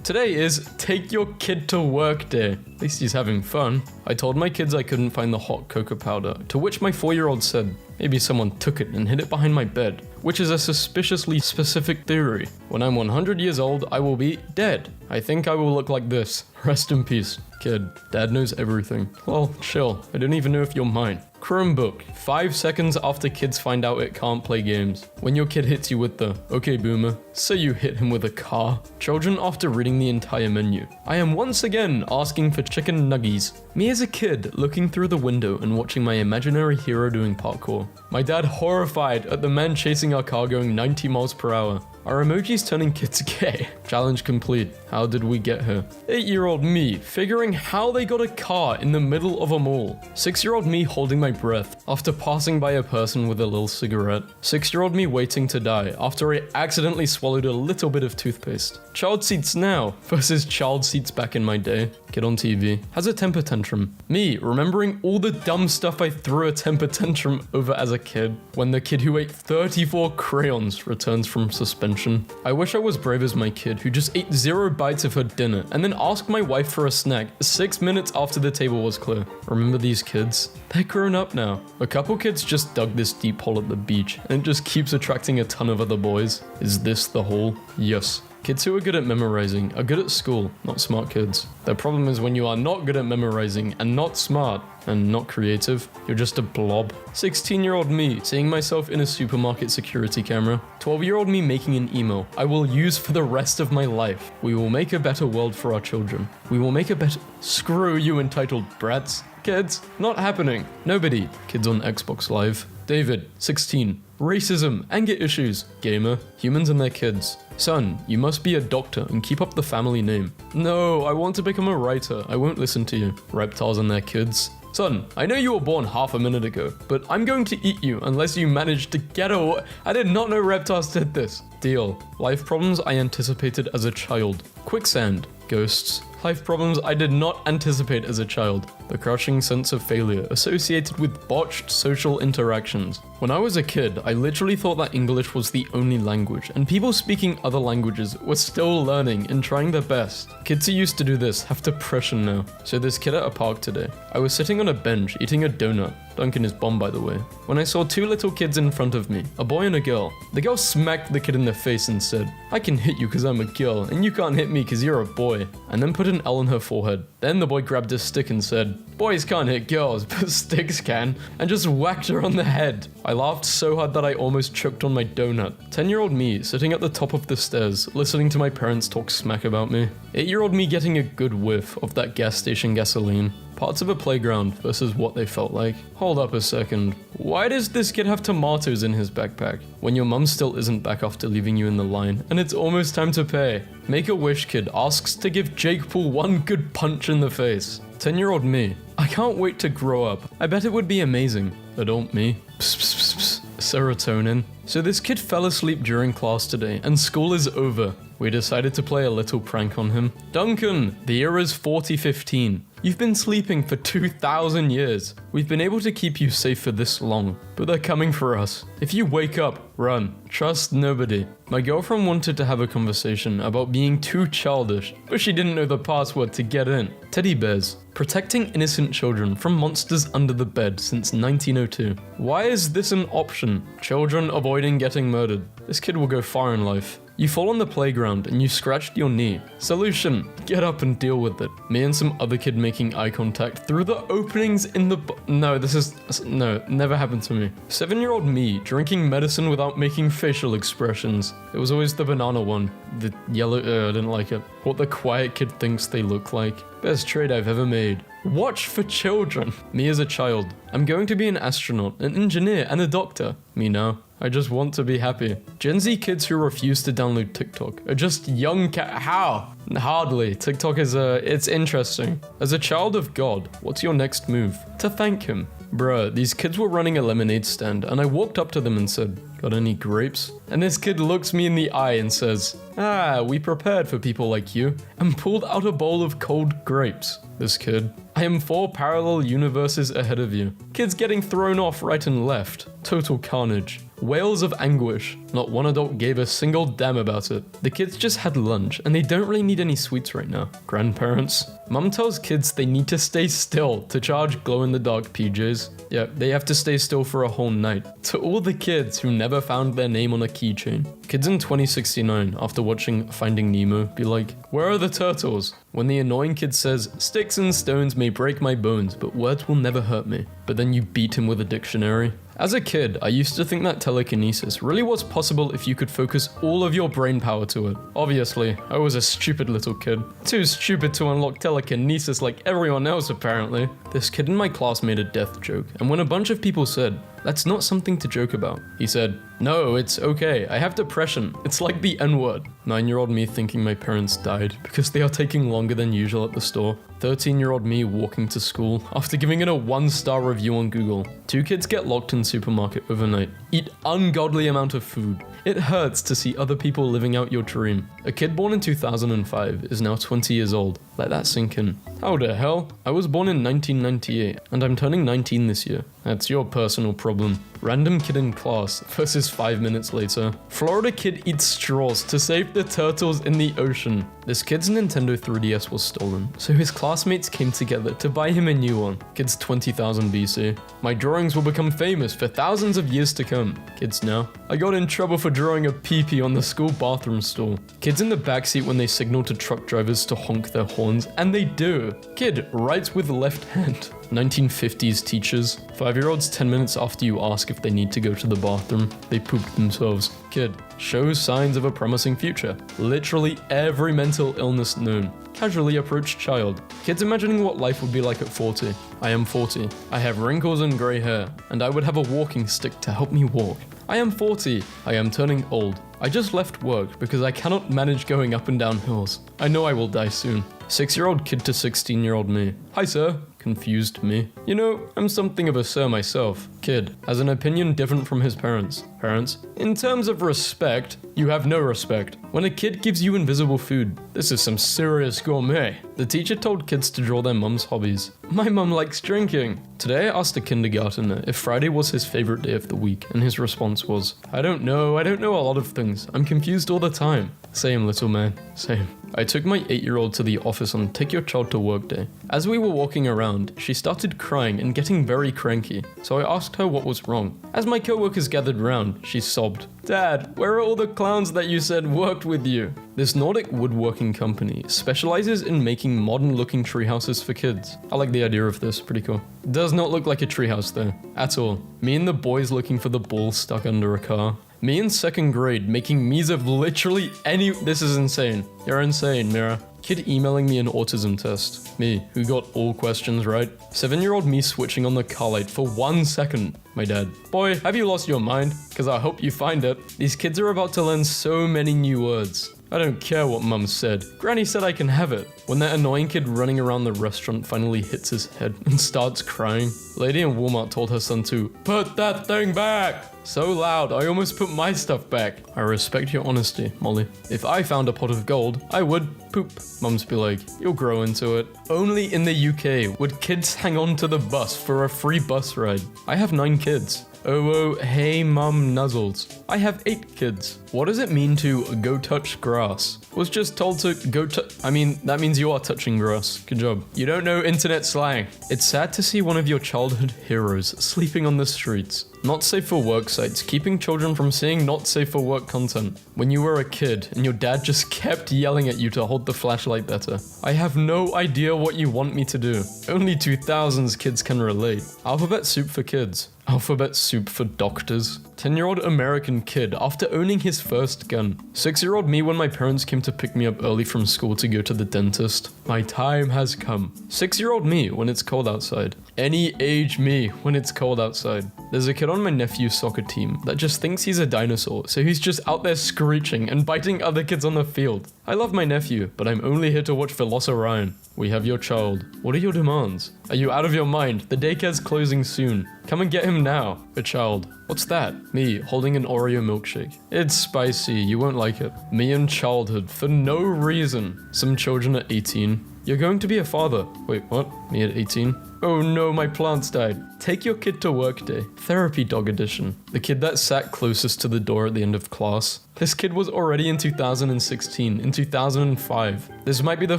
Today is take your kid to work day. At least he's having fun. I told my kids I couldn't find the hot cocoa powder, to which my 4-year-old said, maybe someone took it and hid it behind my bed, which is a suspiciously specific theory. When I'm 100 years old, I will be dead. I think I will look like this. Rest in peace. Kid, dad knows everything. Well, chill. I don't even know if you're mine. Chromebook. 5 seconds after kids find out it can't play games. When your kid hits you with the, okay boomer, so you hit him with a car. Children after reading the entire menu. I am once again asking for chicken nuggies. Me as a kid looking through the window and watching my imaginary hero doing parkour. My dad horrified at the man chasing our car going 90 miles per hour. Are emojis turning kids gay? Challenge complete. How did we get here? 8-year-old me figuring how they got a car in the middle of a mall. 6-year-old me holding my breath after passing by a person with a little cigarette. 6-year-old me waiting to die after I accidentally swallowed a little bit of toothpaste. Child seats now versus child seats back in my day. Kid on TV has a temper tantrum. Me remembering all the dumb stuff I threw a temper tantrum over as a kid. When the kid who ate 34 crayons returns from suspension. I wish I was brave as my kid who just ate 0 bites of her dinner and then asked my wife for a snack 6 minutes after the table was clear. Remember these kids? They're grown up now. A couple kids just dug this deep hole at the beach and it just keeps attracting a ton of other boys. Is this the hole? Yes. Kids who are good at memorizing are good at school, not smart kids. The problem is when you are not good at memorizing and not smart and not creative, you're just a blob. 16-year-old me seeing myself in a supermarket security camera. 12-year-old me making an email I will use for the rest of my life. We will make a better world for our children. We will make a better... Screw you entitled brats. Kids, not happening. Nobody. Kids on Xbox Live. David, 16. Racism, anger issues. Gamer, humans and their kids. Son, you must be a doctor and keep up the family name. No, I want to become a writer. I won't listen to you. Reptiles and their kids. Son, I know you were born half a minute ago, but I'm going to eat you unless you manage to get away. I did not know reptiles did this. Deal. Life problems I anticipated as a child. Quicksand. Ghosts. Life problems I did not anticipate as a child. The crushing sense of failure associated with botched social interactions. When I was a kid, I literally thought that English was the only language, and people speaking other languages were still learning and trying their best. Kids who used to do this have depression now. So this kid at a park today. I was sitting on a bench eating a donut. Duncan is bomb, by the way. When I saw 2 little kids in front of me, a boy and a girl. The girl smacked the kid in the face and said, "I can hit you because I'm a girl, and you can't hit me because you're a boy," and then put an L on her forehead. Then the boy grabbed a stick and said, "Boys can't hit girls, but sticks can," and just whacked her on the head. I laughed so hard that I almost choked on my donut. 10-year-old me sitting at the top of the stairs, listening to my parents talk smack about me. 8-year-old me getting a good whiff of that gas station gasoline. Parts of a playground versus what they felt like. Hold up a second. Why does this kid have tomatoes in his backpack? When your mum still isn't back after leaving you in the line, and it's almost time to pay. Make-A-Wish kid asks to give Jake Paul one good punch in the face. 10-year-old me. I can't wait to grow up. I bet it would be amazing. Adult me. Psst, psst, psst, psst. Serotonin. So this kid fell asleep during class today, and school is over. We decided to play a little prank on him. Duncan, the year is 4015. You've been sleeping for 2,000 years. We've been able to keep you safe for this long, but they're coming for us. If you wake up, run. Trust nobody. My girlfriend wanted to have a conversation about being too childish, but she didn't know the password to get in. Teddy bears. Protecting innocent children from monsters under the bed since 1902. Why is this an option? Children avoiding getting murdered. This kid will go far in life. You fall on the playground and you scratched your knee. Solution, get up and deal with it. Me and some other kid making eye contact through the openings in the no, never happened to me. 7-year-old me drinking medicine without making facial expressions. It was always the banana one. The yellow, I didn't like it. What the quiet kid thinks they look like. Best trade I've ever made. Watch for children. Me as a child. I'm going to be an astronaut, an engineer, and a doctor. Me now. I just want to be happy. Gen Z kids who refuse to download TikTok are just young How? Hardly. TikTok is it's interesting. As a child of God, what's your next move? To thank him. Bruh, these kids were running a lemonade stand and I walked up to them and said, "Got any grapes?" And this kid looks me in the eye and says, "Ah, we prepared for people like you," and pulled out a bowl of cold grapes. This kid. I am 4 parallel universes ahead of you. Kids getting thrown off right and left. Total carnage. Wails of anguish. Not one adult gave a single damn about it. The kids just had lunch and they don't really need any sweets right now. Grandparents. Mum tells kids they need to stay still to charge glow-in-the-dark PJs. Yeah, they have to stay still for a whole night. To all the kids who never found their name on a keychain. Kids in 2069, after watching Finding Nemo, be like, "Where are the turtles?" When the annoying kid says, "Sticks and stones may break my bones, but words will never hurt me." but then you beat him with a dictionary. As a kid, I used to think that telekinesis really was possible if you could focus all of your brain power to it. Obviously, I was a stupid little kid. Too stupid to unlock telekinesis like everyone else apparently. This kid in my class made a death joke, and when a bunch of people said, "That's not something to joke about," he said, "No, it's okay, I have depression. It's like the N-word." 9-year-old me thinking my parents died because they are taking longer than usual at the store. 13-year-old me walking to school after giving it a 1-star review on Google. 2 kids get locked in supermarket overnight. Eat ungodly amount of food. It hurts to see other people living out your dream. A kid born in 2005 is now 20 years old. Let that sink in. How the hell? I was born in 1998 and I'm turning 19 this year. That's your personal problem. Random kid in class versus 5 minutes later. Florida kid eats straws to save the turtles in the ocean. This kid's Nintendo 3DS was stolen, so his classmates came together to buy him a new one. Kid's 20,000 BC. My drawings will become famous for thousands of years to come. Kids now. I got in trouble for drawing a pee-pee on the school bathroom stall. Kids in the backseat when they signal to truck drivers to honk their horns, and they do. Kid writes with left hand. 1950s teachers. 5-year-olds 10 minutes after you ask if they need to go to the bathroom, they pooped themselves. Kid shows signs of a promising future. Literally every mental illness known. Casually approached child. Kids imagining what life would be like at 40. I am 40. I have wrinkles and grey hair, and I would have a walking stick to help me walk. I am 40. I am turning old. I just left work because I cannot manage going up and down hills. I know I will die soon. 6-year-old kid to 16-year-old me. Hi sir. Confused me. You know, I'm something of a sir myself. Kid has an opinion different from his parents. Parents, in terms of respect, you have no respect. When a kid gives you invisible food, this is some serious gourmet. The teacher told kids to draw their mum's hobbies. My mum likes drinking. Today I asked a kindergartner if Friday was his favorite day of the week, and his response was, I don't know a lot of things. I'm confused all the time. Same, little man, same. I took my 8-year-old to the office on Take Your Child to Work Day. As we were walking around, she started crying and getting very cranky, so I asked her what was wrong. As my co-workers gathered round, she sobbed, Dad, where are all the clowns that you said worked with you? This Nordic woodworking company specializes in making modern-looking treehouses for kids. I like the idea of this, pretty cool. Does not look like a treehouse though, at all. Me and the boys looking for the ball stuck under a car. Me in 2nd grade making me's of literally any- This is insane. You're insane, Mira. Kid emailing me an autism test. Me, who got all questions right. 7-year-old me switching on the car light for 1 second. My dad. Boy, have you lost your mind? Cause I hope you find it. These kids are about to learn so many new words. I don't care what mum said. Granny said I can have it. When that annoying kid running around the restaurant finally hits his head and starts crying. Lady in Walmart told her son to put that thing back. So loud, I almost put my stuff back. I respect your honesty, Molly. If I found a pot of gold, I would poop. Mums be like, you'll grow into it. Only in the UK would kids hang on to the bus for a free bus ride. I have 9 kids. Oh, hey mum nuzzles. I have 8 kids. What does it mean to go touch grass? Was just told to go that means you are touching grass. Good job. You don't know internet slang. It's sad to see one of your childhood heroes sleeping on the streets. Not safe for work sites, keeping children from seeing not safe for work content. When you were a kid and your dad just kept yelling at you to hold the flashlight better. I have no idea what you want me to do. Only 2000s kids can relate. Alphabet soup for kids. Alphabet soup for doctors. 10-year-old American kid after owning his first gun. 6-year-old me when my parents came to pick me up early from school to go to the dentist. My time has come. 6-year-old me when it's cold outside. Any age me when it's cold outside. There's a kid on my nephew's soccer team that just thinks he's a dinosaur, so he's just out there screeching and biting other kids on the field. I love my nephew, but I'm only here to watch Velociraptor. We have your child. What are your demands? Are you out of your mind? The daycare's closing soon. Come and get him now. A child. What's that? Me, holding an Oreo milkshake. It's spicy, you won't like it. Me in childhood, for no reason. Some children at 18. You're going to be a father. Wait, what? Me at 18? Oh no, my plants died. Take your kid to work day. Therapy dog edition. The kid that sat closest to the door at the end of class. This kid was already in 2016, in 2005. This might be the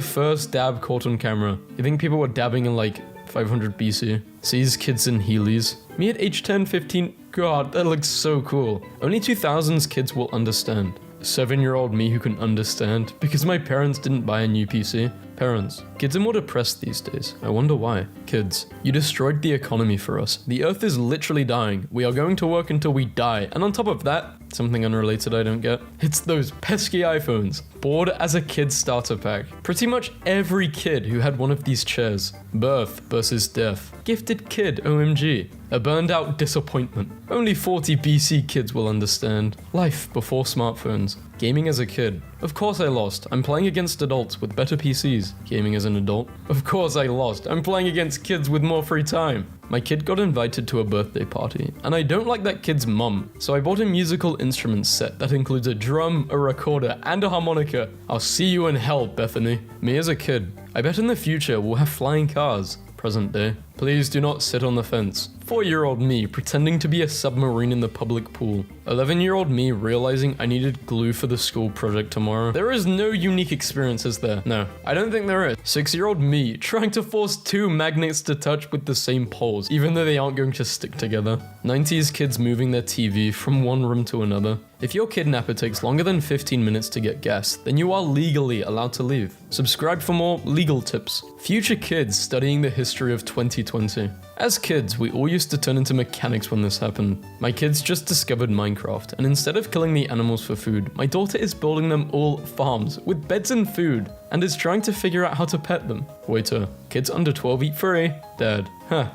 first dab caught on camera. You think people were dabbing in like 500 BC? Sees kids in Heelys. Me at age 10, 15. God, that looks so cool. Only 2000s kids will understand. 7-year-old me who can understand because my parents didn't buy a new PC. Parents, kids are more depressed these days. I wonder why. Kids, you destroyed the economy for us. The earth is literally dying. We are going to work until we die. And on top of that, something unrelated I don't get. It's those pesky iPhones. Bored as a kid starter pack. Pretty much every kid who had one of these chairs. Birth versus death. Gifted kid, OMG. A burned out disappointment. Only 40 BC kids will understand. Life before smartphones. Gaming as a kid. Of course I lost. I'm playing against adults with better PCs. Gaming as an adult. Of course I lost. I'm playing against kids with more free time. My kid got invited to a birthday party, and I don't like that kid's mum, so I bought a musical instruments set that includes a drum, a recorder, and a harmonica. I'll see you in hell, Bethany. Me as a kid. I bet in the future we'll have flying cars. Present day. Please do not sit on the fence. 4-year-old me pretending to be a submarine in the public pool. 11-year-old me realizing I needed glue for the school project tomorrow. There is no unique experiences there. No, I don't think there is. 6-year-old me trying to force 2 magnets to touch with the same poles, even though they aren't going to stick together. 90s kids moving their TV from one room to another. If your kidnapper takes longer than 15 minutes to get gas, then you are legally allowed to leave. Subscribe for more legal tips. Future kids studying the history of 2020. As kids, we all used to turn into mechanics when this happened. My kids just discovered Minecraft, and instead of killing the animals for food, my daughter is building them all farms with beds and food, and is trying to figure out how to pet them. Waiter, kids under 12 eat free. Dad,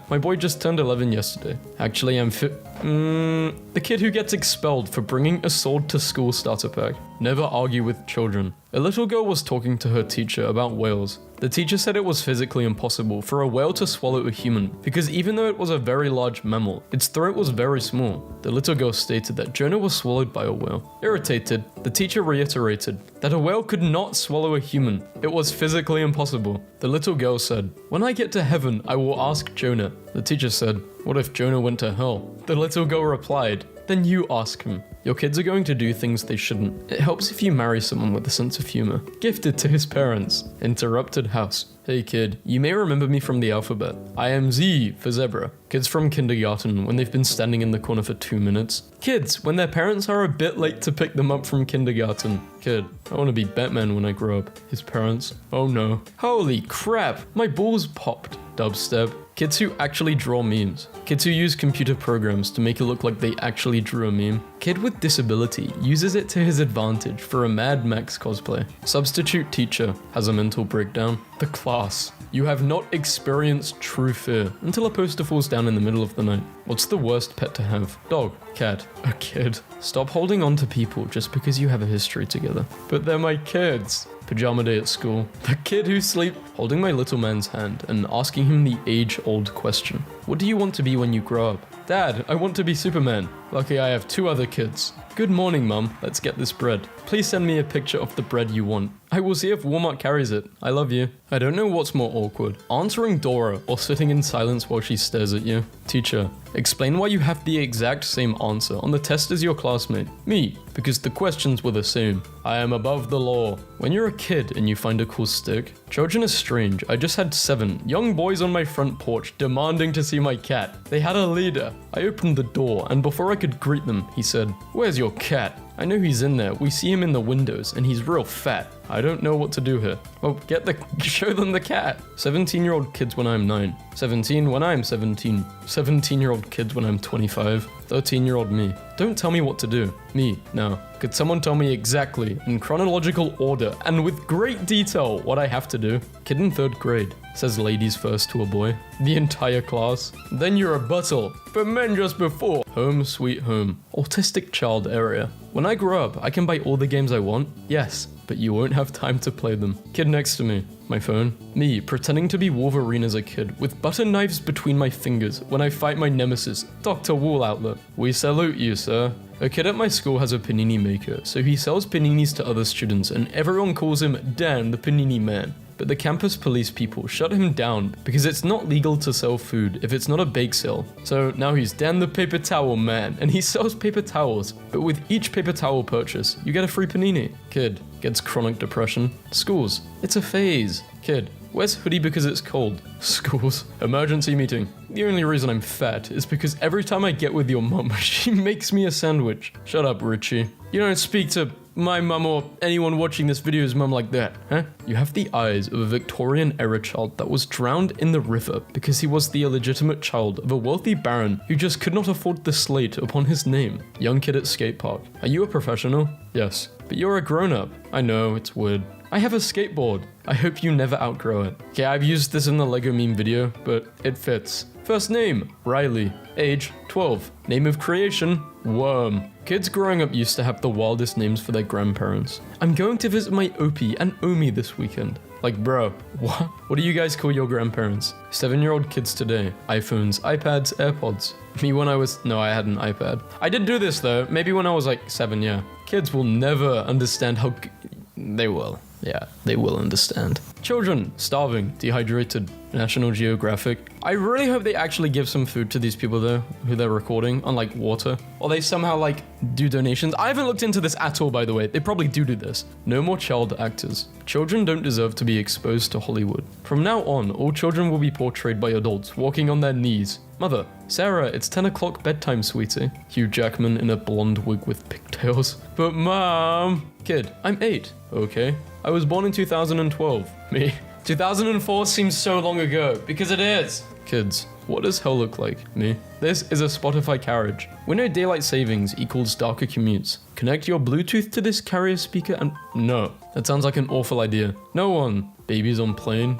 my boy just turned 11 yesterday. Actually, I'm the kid who gets expelled for bringing a sword to school starter pack. Never argue with children. A little girl was talking to her teacher about whales. The teacher said it was physically impossible for a whale to swallow a human, because even though it was a very large mammal, its throat was very small. The little girl stated that Jonah was swallowed by a whale. Irritated, the teacher reiterated that a whale could not swallow a human. It was physically impossible. The little girl said, "When I get to heaven, I will ask Jonah." The teacher said, "What if Jonah went to hell?" The little girl replied, "Then you ask him." Your kids are going to do things they shouldn't. It helps if you marry someone with a sense of humor. Gifted to his parents. Interrupted house. Hey kid, you may remember me from the alphabet. I am Z for zebra. Kids from kindergarten when they've been standing in the corner for 2 minutes. Kids when their parents are a bit late to pick them up from kindergarten. Kid, I want to be Batman when I grow up. His parents, oh no. Holy crap, my balls popped. Dubstep. Kids who actually draw memes. Kids who use computer programs to make it look like they actually drew a meme. Kid with disability uses it to his advantage for a Mad Max cosplay. Substitute teacher has a mental breakdown. The class. You have not experienced true fear until a poster falls down in the middle of the night. What's the worst pet to have? Dog. Cat. A kid. Stop holding on to people just because you have a history together. But they're my kids. Pajama day at school. The kid who sleep holding my little man's hand and asking him the age-old question. What do you want to be when you grow up? Dad, I want to be Superman. Lucky I have 2 other kids. Good morning, Mum. Let's get this bread. Please send me a picture of the bread you want. I will see if Walmart carries it. I love you. I don't know what's more awkward, answering Dora or sitting in silence while she stares at you. Teacher, explain why you have the exact same answer on the test as your classmate. Me, because the questions were the same. I am above the law. When you're a kid and you find a cool stick. Children are strange. I just had 7 young boys on my front porch demanding to see my cat. They had a leader. I opened the door and before I could greet them, he said, "Where's your cat?" I know he's in there. We see him in the windows and he's real fat. I don't know what to do here. Well, show them the cat. 17-year-old kids when I'm 9. 17 when I'm 17. 17-year-old kids when I'm 25. 13-year-old me. Don't tell me what to do. Me, no. Could someone tell me exactly, in chronological order, and with great detail, what I have to do? Kid in 3rd grade. Says ladies first to a boy. The entire class. Then you're a buttle. For men just before. Home sweet home. Autistic child area. When I grow up, I can buy all the games I want. Yes, but you won't have time to play them. Kid next to me. My phone. Me, pretending to be Wolverine as a kid, with butter knives between my fingers when I fight my nemesis, Dr. Wool Outlet. We salute you, sir. A kid at my school has a panini maker, so he sells paninis to other students and everyone calls him Dan the Panini Man. But the campus police people shut him down because it's not legal to sell food if it's not a bake sale. So now he's Dan the Paper Towel Man and he sells paper towels, but with each paper towel purchase, you get a free panini. Kid gets chronic depression. Schools, it's a phase. Kid, wears hoodie because it's cold. Schools, emergency meeting. The only reason I'm fat is because every time I get with your mom, she makes me a sandwich. Shut up, Richie. You don't speak to my mum or anyone watching this video's mum like that, huh? You have the eyes of a Victorian-era child that was drowned in the river because he was the illegitimate child of a wealthy baron who just could not afford the slate upon his name. Young kid at skate park. Are you a professional? Yes. But you're a grown-up. I know, it's weird. I have a skateboard. I hope you never outgrow it. Okay, I've used this in the Lego meme video, but it fits. First name, Riley. Age, 12. Name of creation, Worm. Kids growing up used to have the wildest names for their grandparents. I'm going to visit my Opie and Omi this weekend. Like, bro, what? What do you guys call your grandparents? 7-year-old kids today. iPhones, iPads, AirPods. Me when I was... No, I had an iPad. I did do this though. Maybe when I was like 7, yeah. Kids will never understand how... They will. Yeah, they will understand. Children, starving, dehydrated, National Geographic. I really hope they actually give some food to these people though, who they're recording, unlike water. Or they somehow like do donations. I haven't looked into this at all, by the way. They probably do this. No more child actors. Children don't deserve to be exposed to Hollywood. From now on, all children will be portrayed by adults walking on their knees. Mother, Sarah, it's 10 o'clock bedtime, sweetie. Hugh Jackman in a blonde wig with pigtails. But mom... Kid, I'm 8. Okay. I was born in 2012. Me. 2004 seems so long ago, because it is. Kids, what does hell look like? Me. This is a Spotify carriage. We know daylight savings equals darker commutes. Connect your Bluetooth to this carrier speaker and... No. That sounds like an awful idea. No one. Babies on plane.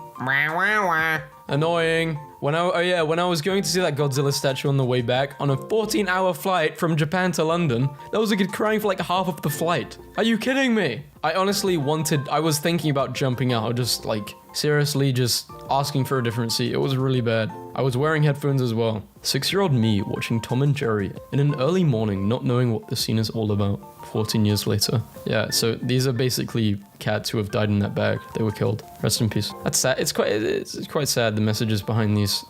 Annoying. When I was going to see that Godzilla statue on the way back on a 14-hour flight from Japan to London, there was a kid crying for like half of the flight. Are you kidding me? I was thinking about jumping out, just like seriously just asking for a different seat. It was really bad. I was wearing headphones as well. 6-year-old me watching Tom and Jerry in an early morning, not knowing what the scene is all about. 14 years later. Yeah, so these are basically cats who have died in that bag. They were killed. Rest in peace. That's sad. It's quite sad, the messages behind these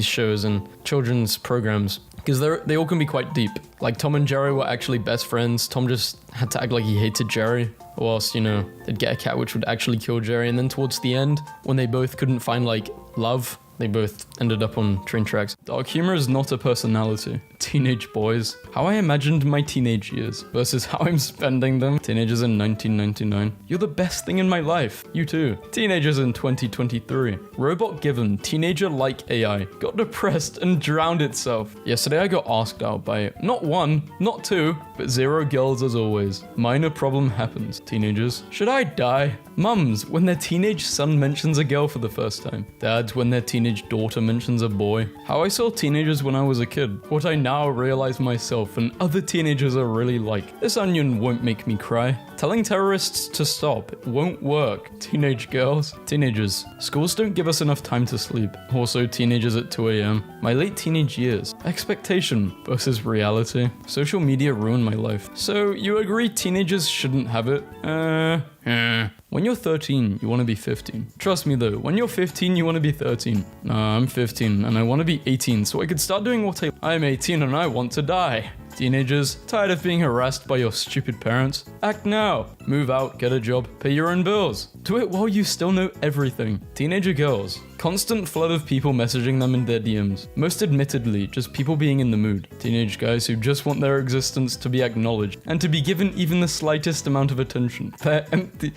shows and children's programs, because they all can be quite deep. Like Tom and Jerry were actually best friends. Tom just had to act like he hated Jerry, or else, you know, they'd get a cat which would actually kill Jerry. And then towards the end, when they both couldn't find like love, they both ended up on train tracks. Dark humor is not a personality. Teenage boys. How I imagined my teenage years versus how I'm spending them. Teenagers in 1999. You're the best thing in my life. You too. Teenagers in 2023. Robot given teenager-like AI got depressed and drowned itself. Yesterday I got asked out by not 1, not 2, but 0 girls as always. Minor problem happens. Teenagers. Should I die? Mums, when their teenage son mentions a girl for the first time. Dads, when their teenage daughter mentions a boy. How I saw teenagers when I was a kid. What I now realize myself and other teenagers are really like. This onion won't make me cry. Telling terrorists to stop won't work. Teenage girls. Teenagers. Schools don't give us enough time to sleep. Also teenagers at 2 a.m. My late teenage years. Expectation versus reality. Social media ruined my life. So you agree teenagers shouldn't have it? When you're 13, you want to be 15. Trust me though, when you're 15, you want to be 13. Nah, I'm 15 and I want to be 18 so I could start doing what I'm 18 and I want to die. Teenagers, tired of being harassed by your stupid parents? Act now. Move out, get a job, pay your own bills. Do it while you still know everything. Teenager girls. Constant flood of people messaging them in their DMs. Most admittedly, just people being in the mood. Teenage guys who just want their existence to be acknowledged and to be given even the slightest amount of attention. They're empty.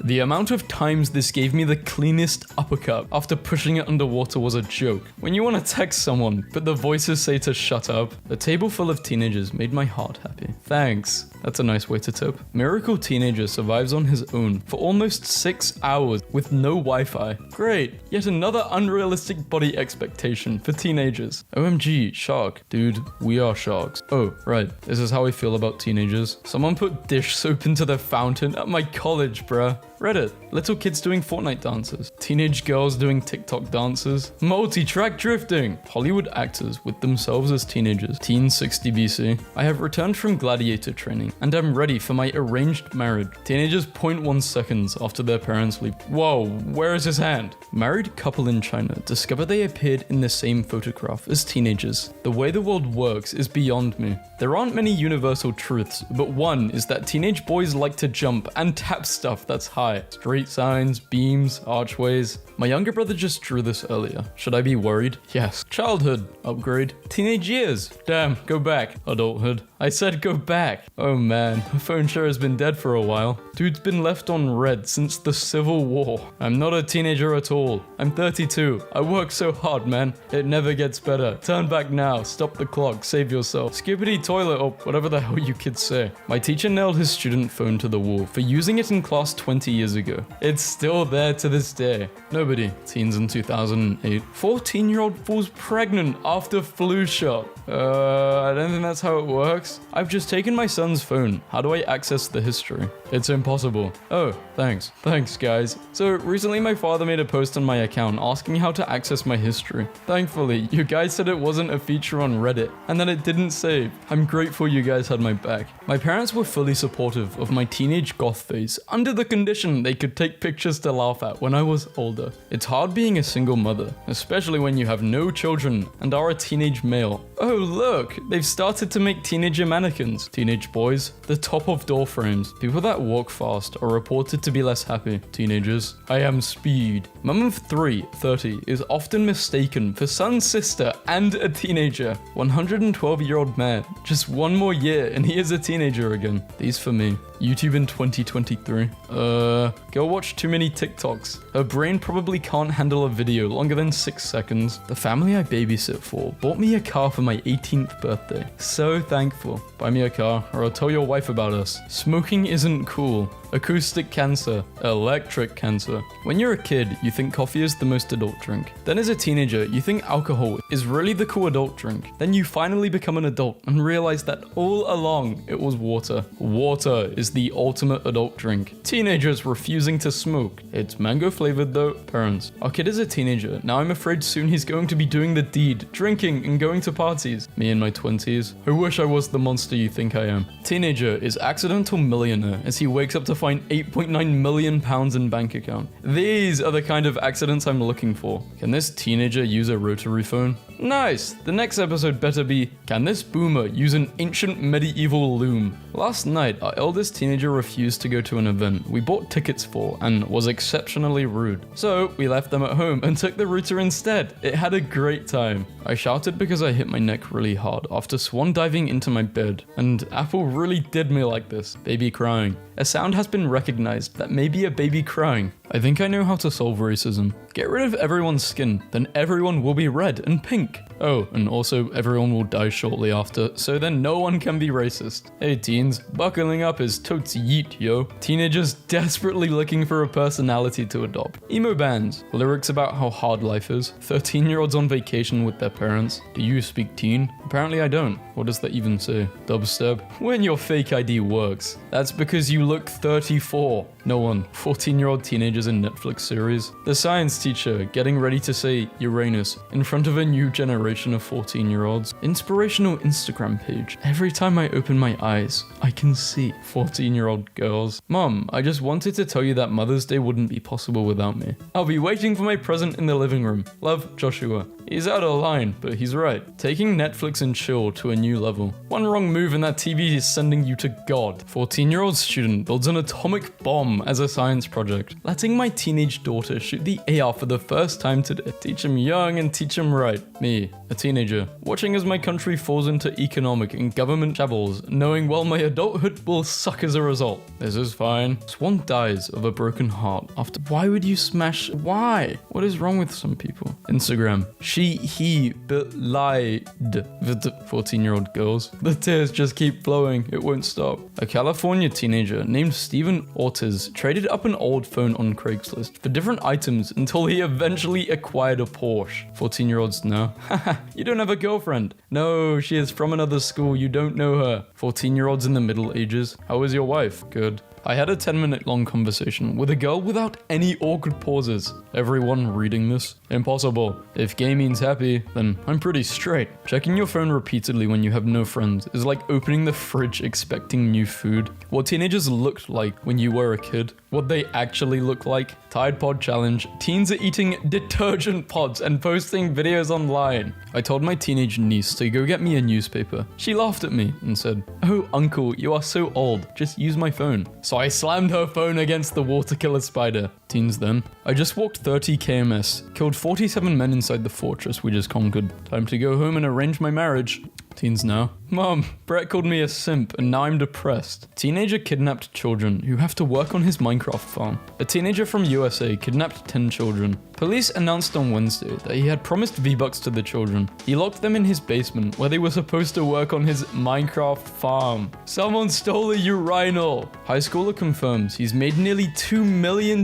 The amount of times this gave me the cleanest uppercut after pushing it underwater was a joke. When you want to text someone, but the voices say to shut up. The table full of teenagers made my heart happy. Thanks. That's a nice way to tip. Miracle teenager survives on his own for almost 6 hours with no Wi-Fi. Great. Yet another unrealistic body expectation for teenagers. OMG, shark. Dude, we are sharks. Oh, right. This is how I feel about teenagers. Someone put dish soap into their fountain at my college, bruh. Reddit. Little kids doing Fortnite dances. Teenage girls doing TikTok dances. Multi-track drifting. Hollywood actors with themselves as teenagers. Teen 60 BC. I have returned from gladiator training and I'm ready for my arranged marriage. Teenagers 0.1 seconds after their parents leave. Whoa, where is his hand? Married couple in China discover they appeared in the same photograph as teenagers. The way the world works is beyond me. There aren't many universal truths, but one is that teenage boys like to jump and tap stuff that's hard. sky. Street signs, beams, archways. My younger brother just drew this earlier. Should I be worried? Yes. Childhood. Upgrade. Teenage years. Damn, go back. Adulthood. I said go back. Oh man, the phone sure has been dead for a while. Dude's been left on red since the Civil War. I'm not a teenager at all. I'm 32. I work so hard, man. It never gets better. Turn back now. Stop the clock. Save yourself. Skippity toilet or whatever the hell you kids say. My teacher nailed his student phone to the wall for using it in class 20 years ago. It's still there to this day. Nobody. Teens in 2008. 14-year-old falls pregnant after flu shot. I don't think that's how it works. I've just taken my son's phone. How do I access the history? It's impossible. Oh, thanks. Thanks, guys. So recently my father made a post on my account asking how to access my history. Thankfully, you guys said it wasn't a feature on Reddit and that it didn't save. I'm grateful you guys had my back. My parents were fully supportive of my teenage goth phase under the condition they could take pictures to laugh at when I was older. It's hard being a single mother, especially when you have no children and are a teenage male. Oh look, they've started to make teenager mannequins. Teenage boys, the top of door frames. People that walk fast are reported to be less happy. Teenagers, I am speed. Mum of 3, 30, is often mistaken for son's sister and a teenager. 112-year-old man, just one more year and he is a teenager again. These for me. YouTube in 2023. Girl watched too many TikToks. Her brain probably can't handle a video longer than 6 seconds. The family I babysit for bought me a car for my 18th birthday. So thankful. Buy me a car or I'll tell your wife about us. Smoking isn't cool. Acoustic cancer. Electric cancer. When you're a kid, you think coffee is the most adult drink. Then as a teenager, you think alcohol is really the cool adult drink. Then you finally become an adult and realize that all along it was water. Water is the ultimate adult drink. Teenagers refusing to smoke. It's mango flavored though. Parents. Our kid is a teenager. Now I'm afraid soon he's going to be doing the deed. Drinking and going to parties. Me in my 20s. I wish I was the monster you think I am. Teenager is accidental millionaire as he wakes up to find £8.9 million in bank account. These are the kind of accidents I'm looking for. Can this teenager use a rotary phone? Nice! The next episode better be, can this boomer use an ancient medieval loom? Last night, our eldest teenager refused to go to an event we bought tickets for and was exceptionally rude. So we left them at home and took the router instead. It had a great time. I shouted because I hit my neck really hard after swan diving into my bed, and Apple really did me like this. Baby crying. A sound has been recognized that may be a baby crying. I think I know how to solve racism. Get rid of everyone's skin, then everyone will be red and pink. Oh, and also everyone will die shortly after, so then no one can be racist. Hey teens, buckling up is totes yeet, yo. Teenagers desperately looking for a personality to adopt. Emo bands, lyrics about how hard life is. 13-year-olds on vacation with their parents. Do you speak teen? Apparently I don't. What does that even say? Dubstep? When your fake ID works. That's because you look 34. No one. 14-year-old teenagers in Netflix series. The science teacher getting ready to say Uranus in front of a new generation of 14-year-olds. Inspirational Instagram page. Every time I open my eyes, I can see 14-year-old girls. Mom, I just wanted to tell you that Mother's Day wouldn't be possible without me. I'll be waiting for my present in the living room. Love, Joshua. He's out of line, but he's right. Taking Netflix and chill to a new level. One wrong move and that TV is sending you to God. 14-year-old student builds an atomic bomb as a science project. Letting my teenage daughter shoot the AR for the first time today. Teach him young and teach him right. Me, a teenager, watching as my country falls into economic and government shambles, knowing well my adulthood will suck as a result. This is fine. Swan dies of a broken heart after. Why would you smash? Why? What is wrong with some people? Instagram. He belied with the 14-year-old girls. The tears just keep flowing. It won't stop. A California teenager named Steven Ortiz traded up an old phone on Craigslist for different items until he eventually acquired a Porsche. 14-year-olds now. Haha, you don't have a girlfriend. No, she is from another school. You don't know her. 14-year-olds in the Middle Ages. How is your wife? Good. I had a 10-minute long conversation with a girl without any awkward pauses. Everyone reading this? Impossible. If gay means happy, then I'm pretty straight. Checking your phone repeatedly when you have no friends is like opening the fridge expecting new food. What teenagers looked like when you were a kid. What they actually look like. Tide Pod Challenge. Teens are eating detergent pods and posting videos online. I told my teenage niece to go get me a newspaper. She laughed at me and said, "Oh, uncle, you are so old. Just use my phone." so I slammed her phone against the water killer spider. Teens then. I just walked 30 kms, killed 47 men inside the fortress we just conquered. Time to go home and arrange my marriage. Teens now. Mom, Brett called me a simp and now I'm depressed. Teenager kidnapped children who have to work on his Minecraft farm. A teenager from USA kidnapped 10 children. Police announced on Wednesday that he had promised V-Bucks to the children. He locked them in his basement where they were supposed to work on his Minecraft farm. Someone stole a urinal. High schooler confirms he's made nearly $2 million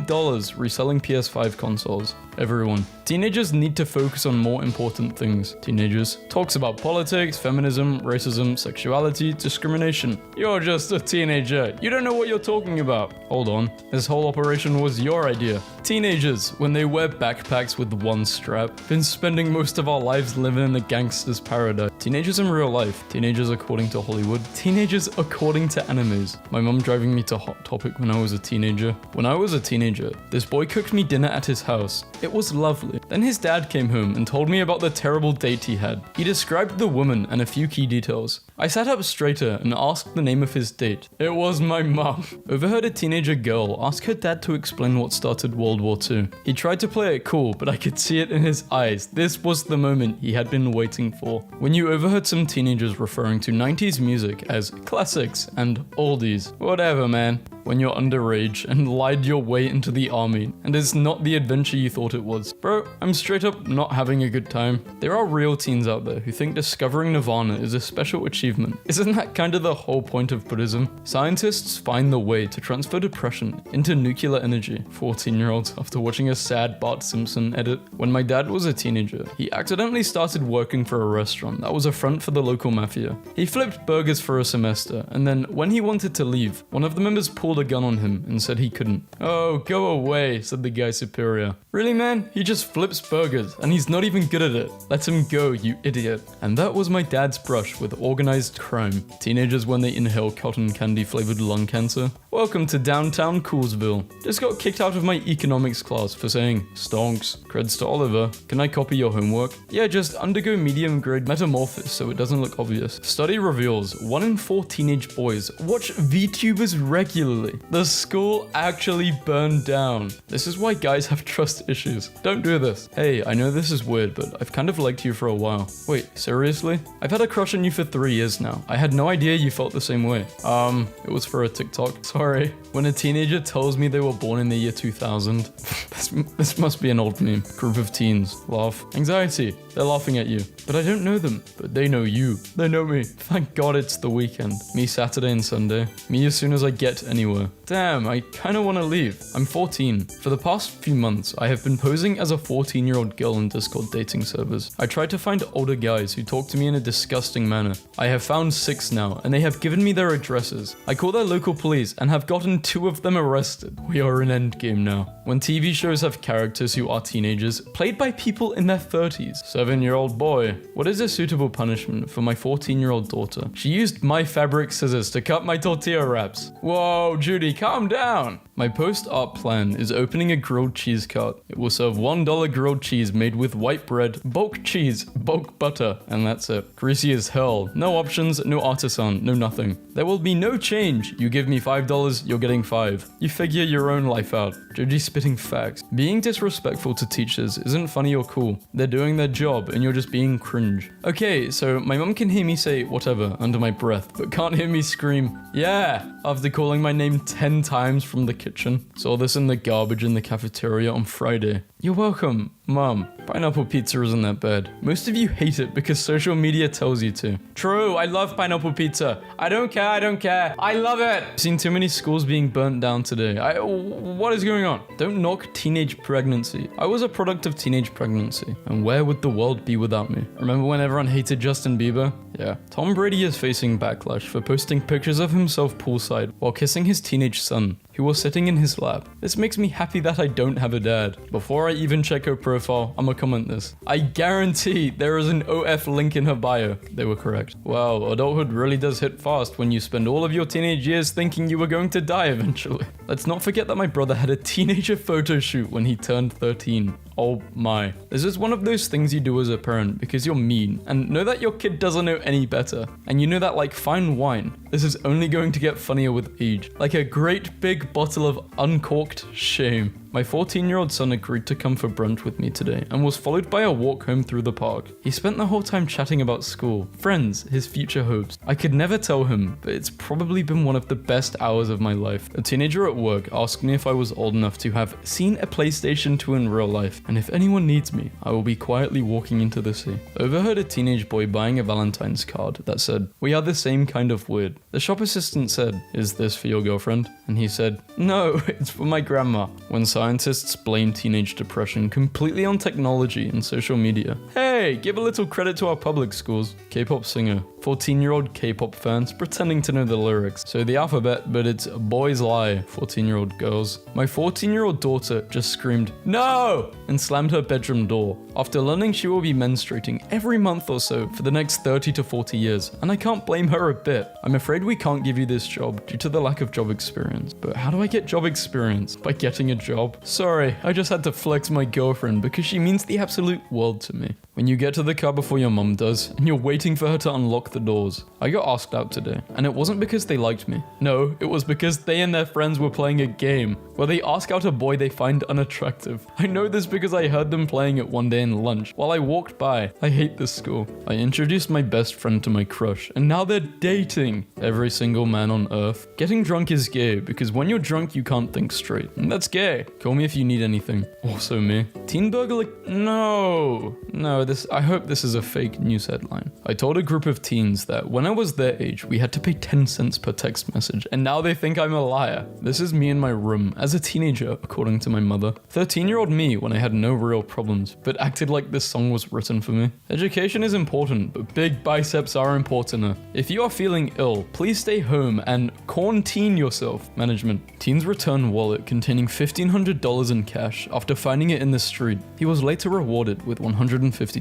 reselling PS5 consoles. Everyone. Teenagers need to focus on more important things. Teenagers. Talks about politics, feminism, racism, sexuality, discrimination. You're just a teenager. You don't know what you're talking about. Hold on. This whole operation was your idea. Teenagers, when they wear backpacks with one strap, been spending most of our lives living in the gangster's paradise. Teenagers in real life. Teenagers according to Hollywood. Teenagers according to animes. My mom driving me to Hot Topic when I was a teenager. When I was a teenager, this boy cooked me dinner at his house. It was lovely. Then his dad came home and told me about the terrible date he had. He described the woman and a few key details. I sat up straighter and asked the name of his date. It was my mom. Overheard a teenager girl ask her dad to explain what started World War II. He tried to play it cool, but I could see it in his eyes. This was the moment he had been waiting for. When you overheard some teenagers referring to 90s music as classics and oldies. Whatever, man. When you're underage and lied your way into the army and it's not the adventure you thought it was. Bro, I'm straight up not having a good time. There are real teens out there who think discovering Nirvana is a special achievement. Isn't that kind of the whole point of Buddhism? Scientists find the way to transfer depression into nuclear energy. 14-year-olds after watching a sad Bart Simpson edit. When my dad was a teenager, he accidentally started working for a restaurant that was a front for the local mafia. He flipped burgers for a semester, and then when he wanted to leave, one of the members pulled a gun on him and said he couldn't. Oh, go away, said the guy superior. Really, man? He just flips burgers and he's not even good at it. Let him go, you idiot. And that was my dad's brush with organized crime. Teenagers when they inhale cotton candy flavored lung cancer. Welcome to downtown Coolsville. Just got kicked out of my economics class for saying stonks. Creds to Oliver. Can I copy your homework? Yeah, just undergo medium grade metamorphosis so it doesn't look obvious. Study reveals 1 in 4 teenage boys watch VTubers regularly. The school actually burned down. This is why guys have trust issues. Don't do this. Hey, I know this is weird, but I've kind of liked you for a while. Wait, seriously? I've had a crush on you for 3 years now. I had no idea you felt the same way. It was for a TikTok. Sorry. When a teenager tells me they were born in the year 2000, this must be an old meme. Group of teens. Laugh. Anxiety. They're laughing at you. But I don't know them. But they know you. They know me. Thank God it's the weekend. Me Saturday and Sunday. Me as soon as I get anywhere. Damn, I kinda wanna leave. I'm 14. For the past few months, I have been posing as a 14-year-old girl in Discord dating servers. I tried to find older guys who talk to me in a disgusting manner. I have found 6 now, and they have given me their addresses. I called their local police and have gotten 2 of them arrested. We are in endgame now. When TV shows have characters who are teenagers, played by people in their 30s. 7-year-old boy. What is a suitable punishment for my 14-year-old daughter? She used my fabric scissors to cut my tortilla wraps. Whoa, Judy, calm down. My post-op plan is opening a grilled cheese cart. It will serve $1 grilled cheese made with white bread, bulk cheese, bulk butter, and that's it. Greasy as hell. No options, no artisan, no nothing. There will be no change. You give me $5, you're getting 5. You figure your own life out. Joji spitting facts. Being disrespectful to teachers isn't funny or cool. They're doing their job and you're just being cringe. Okay, so my mum can hear me say whatever under my breath, but can't hear me scream, yeah, after calling my name 10 times from the kitchen. Saw this in the garbage in the cafeteria on Friday. You're welcome, Mom. Pineapple pizza isn't that bad. Most of you hate it because social media tells you to. True, I love pineapple pizza. I don't care. I love it. I've seen too many schools being burnt down today. What is going on? Don't knock teenage pregnancy. I was a product of teenage pregnancy. And where would the world be without me? Remember when everyone hated Justin Bieber? Yeah. Tom Brady is facing backlash for posting pictures of himself poolside while kissing his teenage son, who was sitting in his lap. This makes me happy that I don't have a dad. Before I even check her profile, I'ma comment this. I guarantee there is an OF link in her bio. They were correct. Wow, adulthood really does hit fast when you spend all of your teenage years thinking you were going to die eventually. Let's not forget that my brother had a teenager photo shoot when he turned 13. Oh my. This is one of those things you do as a parent because you're mean and know that your kid doesn't know any better. And you know that like fine wine, this is only going to get funnier with age. Like a great big bottle of uncorked shame. My 14-year-old son agreed to come for brunch with me today and was followed by a walk home through the park. He spent the whole time chatting about school, friends, his future hopes. I could never tell him, but it's probably been one of the best hours of my life. A teenager at work asked me if I was old enough to have seen a PlayStation 2 in real life, and if anyone needs me, I will be quietly walking into the sea. Overheard a teenage boy buying a Valentine's card that said, "We are the same kind of weird." The shop assistant said, "Is this for your girlfriend?" And he said, "No, it's for my grandma." When scientists blame teenage depression completely on technology and social media. Hey, give a little credit to our public schools. K-pop singer. 14-year-old K-pop fans pretending to know the lyrics. So the alphabet, but it's boys lie, 14-year-old girls. My 14-year-old daughter just screamed, "No!" and slammed her bedroom door after learning she will be menstruating every month or so for the next 30 to 40 years. And I can't blame her a bit. I'm afraid we can't give you this job due to the lack of job experience. But how do I get job experience? By getting a job? Sorry, I just had to flex my girlfriend because she means the absolute world to me. When you get to the car before your mum does, and you're waiting for her to unlock the doors. I got asked out today, and it wasn't because they liked me. No, it was because they and their friends were playing a game where they ask out a boy they find unattractive. I know this because I heard them playing it one day in lunch while I walked by. I hate this school. I introduced my best friend to my crush, and now they're dating. Every single man on earth. Getting drunk is gay because when you're drunk you can't think straight, and that's gay. Call me if you need anything. Also me. Teen burglar? No, I hope this is a fake news headline. I told a group of teens that when I was their age, we had to pay 10 cents per text message, and now they think I'm a liar. This is me in my room as a teenager, according to my mother. 13-year-old me when I had no real problems, but acted like this song was written for me. Education is important, but big biceps are importanter. If you are feeling ill, please stay home and quarantine yourself. Management. Teen's return wallet containing $1,500 in cash after finding it in the street. He was later rewarded with $150.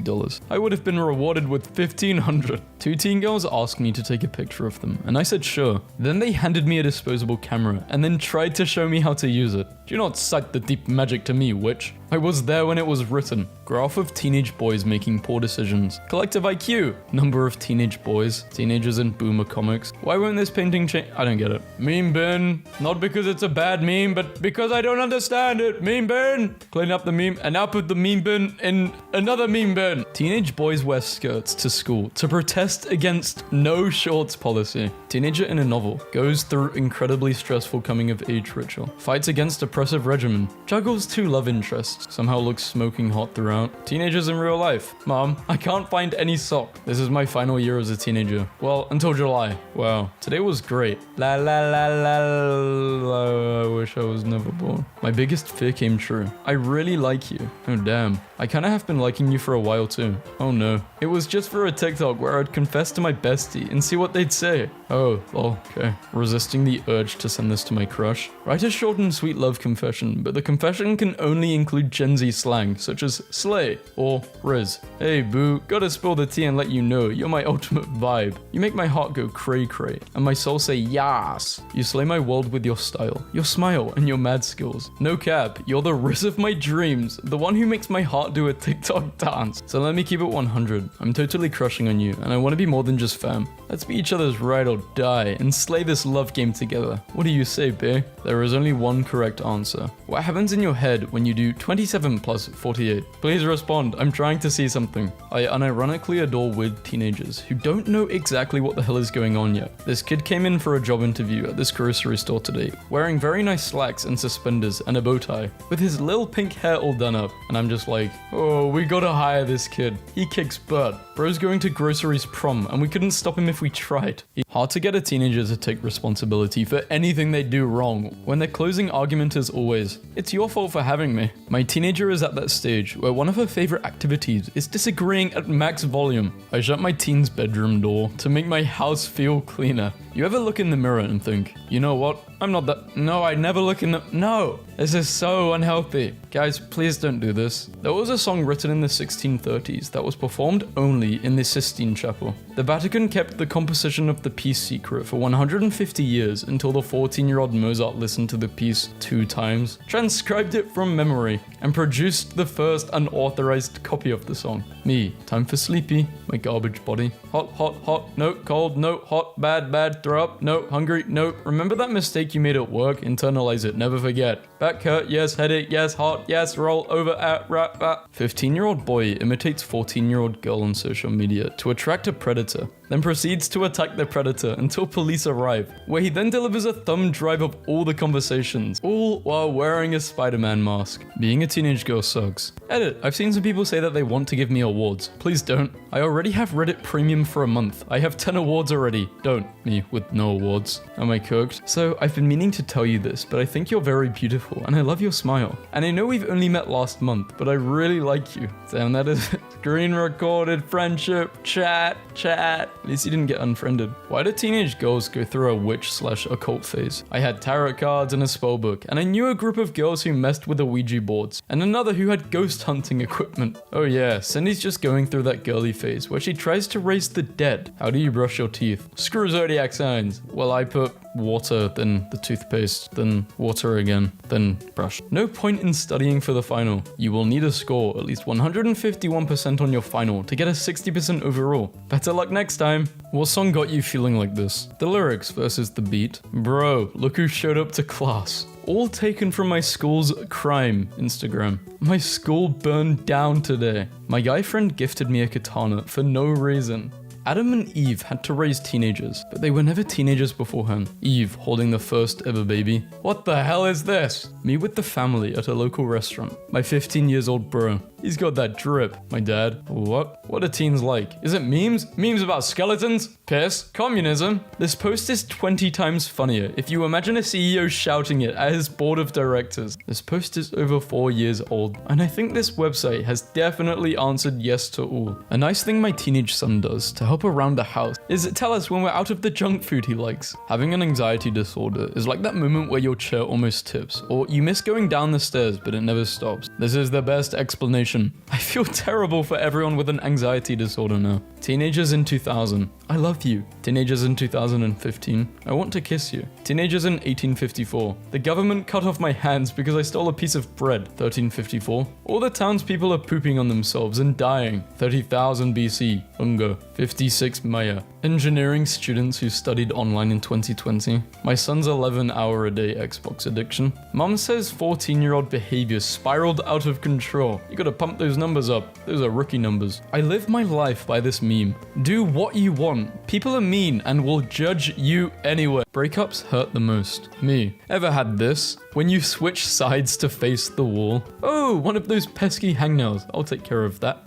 I would have been rewarded with $1,500. Two teen girls asked me to take a picture of them, and I said sure. Then they handed me a disposable camera, and then tried to show me how to use it. Do not cite the deep magic to me, witch. I was there when it was written. Graph of teenage boys making poor decisions. Collective IQ. Number of teenage boys. Teenagers in boomer comics. Why won't this painting change? I don't get it. Meme bin. Not because it's a bad meme, but because I don't understand it. Meme bin. Clean up the meme and now put the meme bin in another meme bin. Teenage boys wear skirts to school to protest against no shorts policy. Teenager in a novel goes through incredibly stressful coming of age ritual. Fights against oppressive regimen. Juggles two love interests. Somehow looks smoking hot throughout. Teenagers in real life. Mom, I can't find any sock. This is my final year as a teenager. Well, until July. Wow. Today was great. La la la la la. I wish I was never born. My biggest fear came true. I really like you. Oh damn. I kinda have been liking you for a while too. Oh no. It was just for a TikTok where I'd confess to my bestie and see what they'd say. Oh, lol, okay. Resisting the urge to send this to my crush. Write a short and sweet love confession, but the confession can only include Gen Z slang, such as slay or riz. Hey boo, gotta spill the tea and let you know you're my ultimate vibe. You make my heart go cray cray, and my soul say yas. You slay my world with your style, your smile, and your mad skills. No cap, you're the riz of my dreams, the one who makes my heart do a TikTok dance. So let me keep it 100. I'm totally crushing on you, and I want to be more than just fam. Let's be each other's ride or die, and slay this love game together. What do you say, bae? There is only one correct answer. What happens in your head when you do 27 plus 48? Please respond, I'm trying to see something. I unironically adore weird teenagers who don't know exactly what the hell is going on yet. This kid came in for a job interview at this grocery store today, wearing very nice slacks and suspenders and a bow tie, with his little pink hair all done up, and I'm just like, oh, we gotta hire this kid. He kicks butt. Bro's going to groceries prom, and we couldn't stop him if we tried. Hard to get a teenager to take responsibility for anything they do wrong, when their closing argument is always, it's your fault for having me. My teenager is at that stage where one of her favorite activities is disagreeing at max volume. I shut my teen's bedroom door to make my house feel cleaner. You ever look in the mirror and think, you know what? I'm not that. No, I never look in the. No, this is so unhealthy. Guys, please don't do this. There was a song written in the 1630s that was performed only in the Sistine Chapel. The Vatican kept the composition of the piece secret for 150 years until the 14-year-old Mozart listened to the piece 2 times, transcribed it from memory, and produced the first unauthorized copy of the song. Me, time for sleepy, my garbage body. Hot, hot, hot, no, cold, no, hot, bad, bad, throw up, no, hungry, no. Remember that mistake you made at work? Internalize it, never forget. Back hurt, yes, headache, yes, hot, yes, roll over at, rap, 15-year-old boy imitates 14-year-old girl on social media to attract a predator, then proceeds to attack the predator until police arrive, where he then delivers a thumb drive of all the conversations, all while wearing a Spider-Man mask. Being a teenage girl sucks. Edit, I've seen some people say that they want to give me awards. Please don't. I already have Reddit Premium for a month. I have 10 awards already. Don't. Me with no awards. Am I cooked? So, I've been meaning to tell you this, but I think you're very beautiful, and I love your smile. And I know we've only met last month, but I really like you. Damn, that is screen recorded friendship, chat. At least you didn't get unfriended. Why do teenage girls go through a witch/occult phase? I had tarot cards and a spell book, and I knew a group of girls who messed with the Ouija boards, and another who had ghost hunting equipment. Oh yeah, Cindy's just going through that girly phase where she tries to raise the dead. How do you brush your teeth? Screw zodiac signs. Well, I put water, then the toothpaste, then water again, then brush. No point in studying for the final. You will need a score, at least 151% on your final to get a 60% overall. Better luck next time. What song got you feeling like this? The lyrics versus the beat? Bro, look who showed up to class. All taken from my school's crime Instagram. My school burned down today. My guy friend gifted me a katana for no reason. Adam and Eve had to raise teenagers, but they were never teenagers beforehand. Eve holding the first ever baby. What the hell is this? Me with the family at a local restaurant. My 15 years old bro. He's got that drip. My dad. What? What are teens like? Is it memes? Memes about skeletons? Piss? Communism? This post is 20 times funnier if you imagine a CEO shouting it at his board of directors. This post is over 4 years old, and I think this website has definitely answered yes to all. A nice thing my teenage son does to help around the house is tell us when we're out of the junk food he likes. Having an anxiety disorder is like that moment where your chair almost tips, or you miss going down the stairs but it never stops. This is the best explanation. I feel terrible for everyone with an anxiety disorder now. Teenagers in 2000, I love you. Teenagers in 2015, I want to kiss you. Teenagers in 1854, the government cut off my hands because I stole a piece of bread. 1354, all the townspeople are pooping on themselves and dying. 30,000 BC, Ungo. 56 Maya. Engineering students who studied online in 2020. My son's 11-hour-a-day Xbox addiction. Mom says 14-year-old behavior spiraled out of control. You gotta pump those numbers up. Those are rookie numbers. I live my life by this meme. Do what you want. People are mean and will judge you anyway. Breakups hurt the most. Me. Ever had this? When you switch sides to face the wall. Oh, one of those pesky hangnails. I'll take care of that.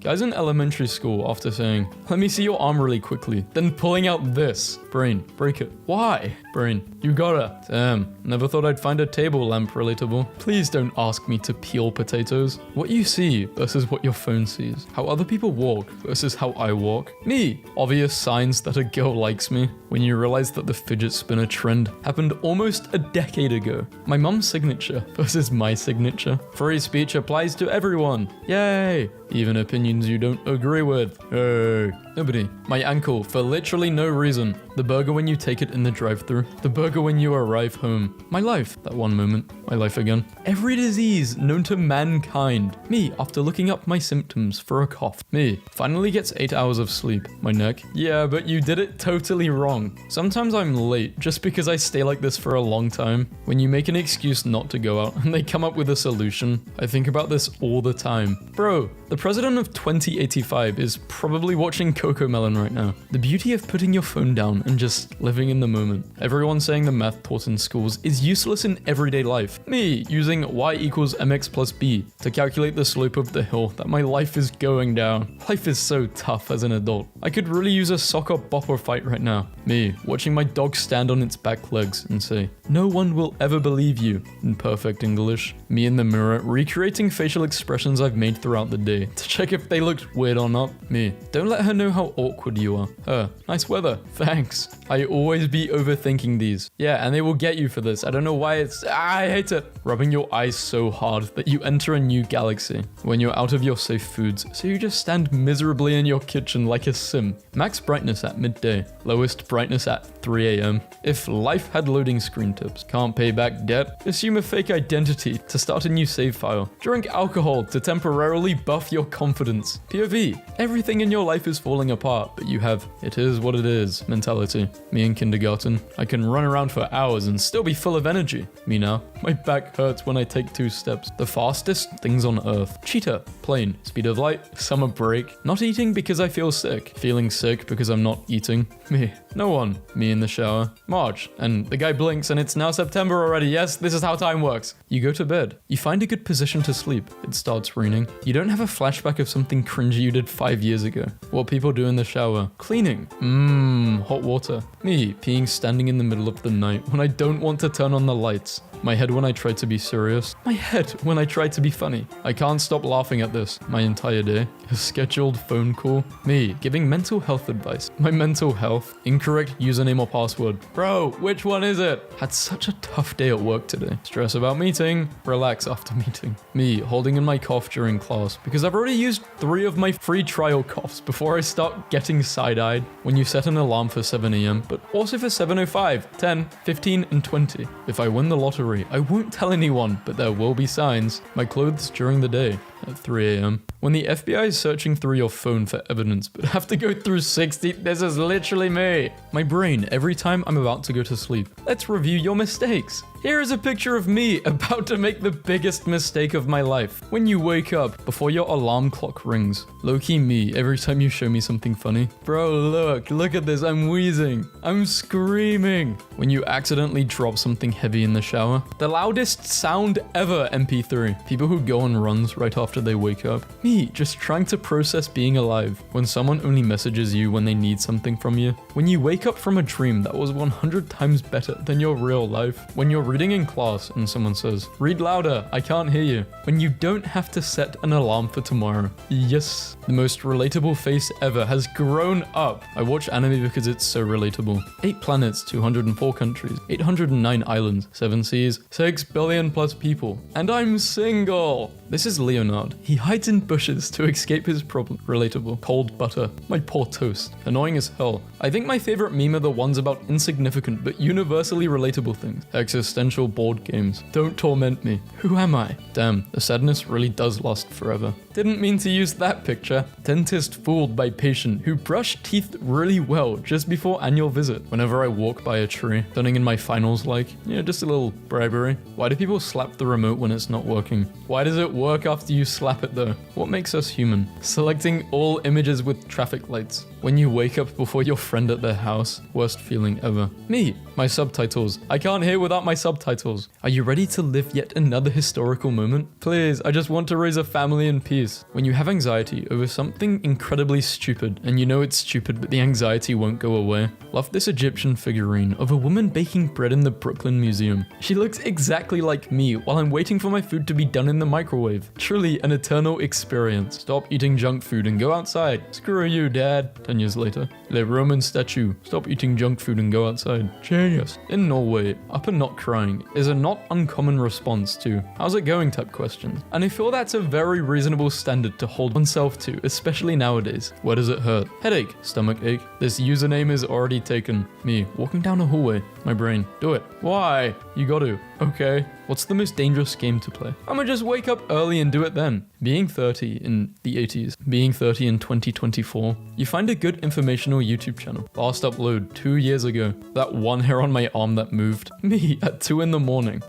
Guys in elementary school after saying, let me see your arm really quickly, then pulling out this. Brain, break it. Why? Brain, you gotta. Damn, never thought I'd find a table lamp relatable. Please don't ask me to peel potatoes. What you see versus what your phone sees. How other people walk versus how I walk. Me. Obvious signs that a girl likes me. When you realize that the fidget spinner trend happened almost a decade ago. My mum's signature versus my signature. Free speech applies to everyone. Yay. Even opinions you don't agree with. Hey. Nobody. My ankle for literally no reason. The burger when you take it in the drive-thru. The burger when you arrive home. My life. That one moment. My life again. Every disease known to mankind. Me after looking up my symptoms for a cough. Me finally gets 8 hours of sleep. My neck. Yeah, but you did it totally wrong. Sometimes I'm late just because I stay like this for a long time. When you make an excuse not to go out and they come up with a solution. I think about this all the time. Bro, the president of 2085 is probably watching Cocomelon right now. The beauty of putting your phone down and just living in the moment. Everyone saying the math taught in schools is useless in everyday life. Me using y equals mx plus b to calculate the slope of the hill that my life is going down. Life is so tough as an adult. I could really use a soccer bopper fight right now. Me watching my dog stand on its back legs and say, no one will ever believe you, in perfect English. Me in the mirror recreating facial expressions I've made throughout the day to check if they looked weird or not. Me, don't let her know know how awkward you are. Nice weather. Thanks. I always be overthinking these. Yeah, and they will get you for this. I don't know why I hate it. Rubbing your eyes so hard that you enter a new galaxy when you're out of your safe foods, so you just stand miserably in your kitchen like a sim. Max brightness at midday. Lowest brightness at 3 a.m. If life had loading screen tips. Can't pay back debt. Assume a fake identity to start a new save file. Drink alcohol to temporarily buff your confidence. POV. Everything in your life is falling apart, but you have it is what it is mentality. Me in kindergarten. I can run around for hours and still be full of energy. Me now. My back hurts when I take 2 steps. The fastest things on earth. Cheetah. Plane. Speed of light. Summer break. Not eating because I feel sick. Feeling sick because I'm not eating. Me. No one. Me in the shower. March. And the guy blinks and it's now September already. Yes, this is how time works. You go to bed. You find a good position to sleep. It starts raining. You don't have a flashback of something cringy you did 5 years ago. What people do in the shower. Cleaning. Hot water. Me, peeing standing in the middle of the night when I don't want to turn on the lights. My head when I try to be serious. My head when I try to be funny. I can't stop laughing at this. My entire day. A scheduled phone call. Me, giving mental health advice. My mental health. Incorrect username or password. Bro, which one is it? Had such a tough day at work today. Stress about meeting. Relax after meeting. Me, holding in my cough during class because I've already used 3 of my free trial coughs before I start getting side-eyed. When you set an alarm for 7 a.m, but also for 7:05, 10, 15, and 20. If I win the lottery, I won't tell anyone, but there will be signs. My clothes during the day. At 3 a.m. When the FBI is searching through your phone for evidence, but have to go through 60, this is literally me. My brain every time I'm about to go to sleep. Let's review your mistakes. Here is a picture of me about to make the biggest mistake of my life. When you wake up before your alarm clock rings. Low-key me every time you show me something funny. Bro, look at this, I'm wheezing. I'm screaming. When you accidentally drop something heavy in the shower. The loudest sound ever, MP3. People who go on runs right after they wake up. Me, just trying to process being alive. When someone only messages you when they need something from you. When you wake up from a dream that was 100 times better than your real life. When you're reading in class and someone says, read louder, I can't hear you. When you don't have to set an alarm for tomorrow. Yes, the most relatable face ever has grown up. I watch anime because it's so relatable. 8 planets, 204 countries, 809 islands, 7 seas, 6 billion plus people. And I'm single. This is Leonard. He hides in bushes to escape his problem. Relatable. Cold butter. My poor toast. Annoying as hell. I think my favorite meme are the ones about insignificant but universally relatable things. Existential board games. Don't torment me. Who am I? Damn, the sadness really does last forever. Didn't mean to use that picture. Dentist fooled by patient who brushed teeth really well just before annual visit. Whenever I walk by a tree, turning in my finals like, just a little bribery. Why do people slap the remote when it's not working? Why does it work after you slap it though? What makes us human? Selecting all images with traffic lights. When you wake up before your friend at their house. Worst feeling ever. Me. My subtitles. I can't hear without my subtitles. Are you ready to live yet another historical moment? Please, I just want to raise a family in peace. When you have anxiety over something incredibly stupid, and you know it's stupid but the anxiety won't go away. Love this Egyptian figurine of a woman baking bread in the Brooklyn Museum. She looks exactly like me while I'm waiting for my food to be done in the microwave. Truly an eternal experience. Stop eating junk food and go outside. Screw you, Dad. 10 years later. Le Roman statue. Stop eating junk food and go outside. Genius. In Norway, up and not crying is a not uncommon response to how's it going type questions. And I feel that's a very reasonable standard to hold oneself to, especially nowadays. Where does it hurt? Headache. Stomach ache. This username is already taken. Me. Walking down a hallway. My brain. Do it. Why? You got to. Okay. What's the most dangerous game to play? I'ma just wake up early and do it then. Being 30 in the 80s, being 30 in 2024, you find a good informational YouTube channel. Last upload 2 years ago. That one hair on my arm that moved. Me at 2 in the morning.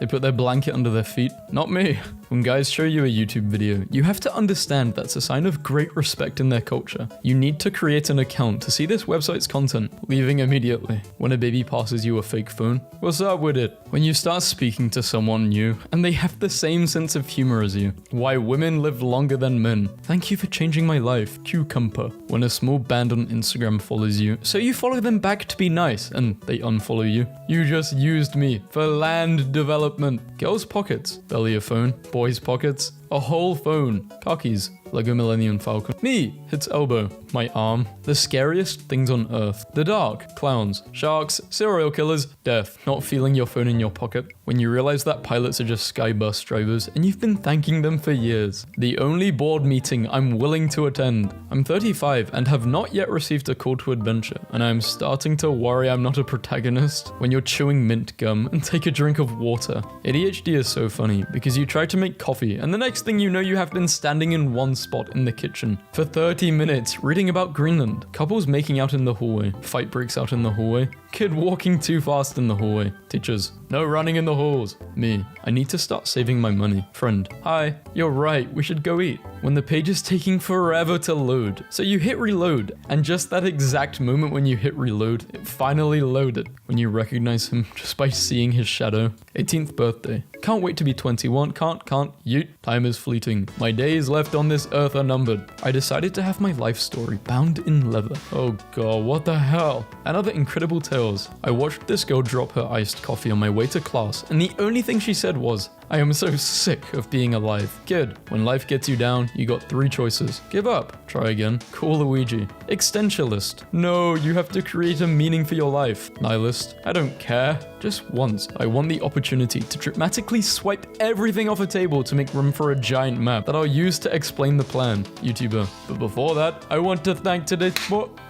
They put their blanket under their feet. Not me. When guys show you a YouTube video, you have to understand that's a sign of great respect in their culture. You need to create an account to see this website's content, leaving immediately. When a baby passes you a fake phone, what's up with it? When you start speaking to someone new, and they have the same sense of humor as you. Why women live longer than men. Thank you for changing my life, Cucumber. When a small band on Instagram follows you, so you follow them back to be nice, and they unfollow you. You just used me for land development. Girls' pockets, barely a phone. Boys' pockets. A whole phone. Car keys. Lego Millennium Falcon. Me. Hits elbow. My arm. The scariest things on earth. The dark. Clowns. Sharks. Serial killers. Death. Not feeling your phone in your pocket. When you realize that pilots are just sky bus drivers and you've been thanking them for years. The only board meeting I'm willing to attend. I'm 35 and have not yet received a call to adventure, and I'm starting to worry I'm not a protagonist when you're chewing mint gum and take a drink of water. ADHD is so funny because you try to make coffee and the next thing you know you have been standing in one spot in the kitchen for 30 minutes reading about Greenland. Couples making out in the hallway. Fight breaks out in the hallway. Kid walking too fast in the hallway. Teachers, no running in the halls. Me, I need to start saving my money. Friend, hi, you're right, we should go eat. When the page is taking forever to load. So you hit reload, and just that exact moment when you hit reload, it finally loaded. When you recognize him just by seeing his shadow. 18th birthday. Can't wait to be 21, can't, yeet. Time is fleeting. My days left on this earth are numbered. I decided to have my life story bound in leather. Oh god, what the hell? And other incredible tales. I watched this girl drop her iced coffee on my way to class, and the only thing she said was, I am so sick of being alive. Kid, when life gets you down, you got 3 choices. Give up, try again, call Luigi. Existentialist, no, you have to create a meaning for your life. Nihilist, I don't care. Just once, I want the opportunity to dramatically swipe everything off a table to make room for a giant map that I'll use to explain the plan. YouTuber. But before that, I want to thank today's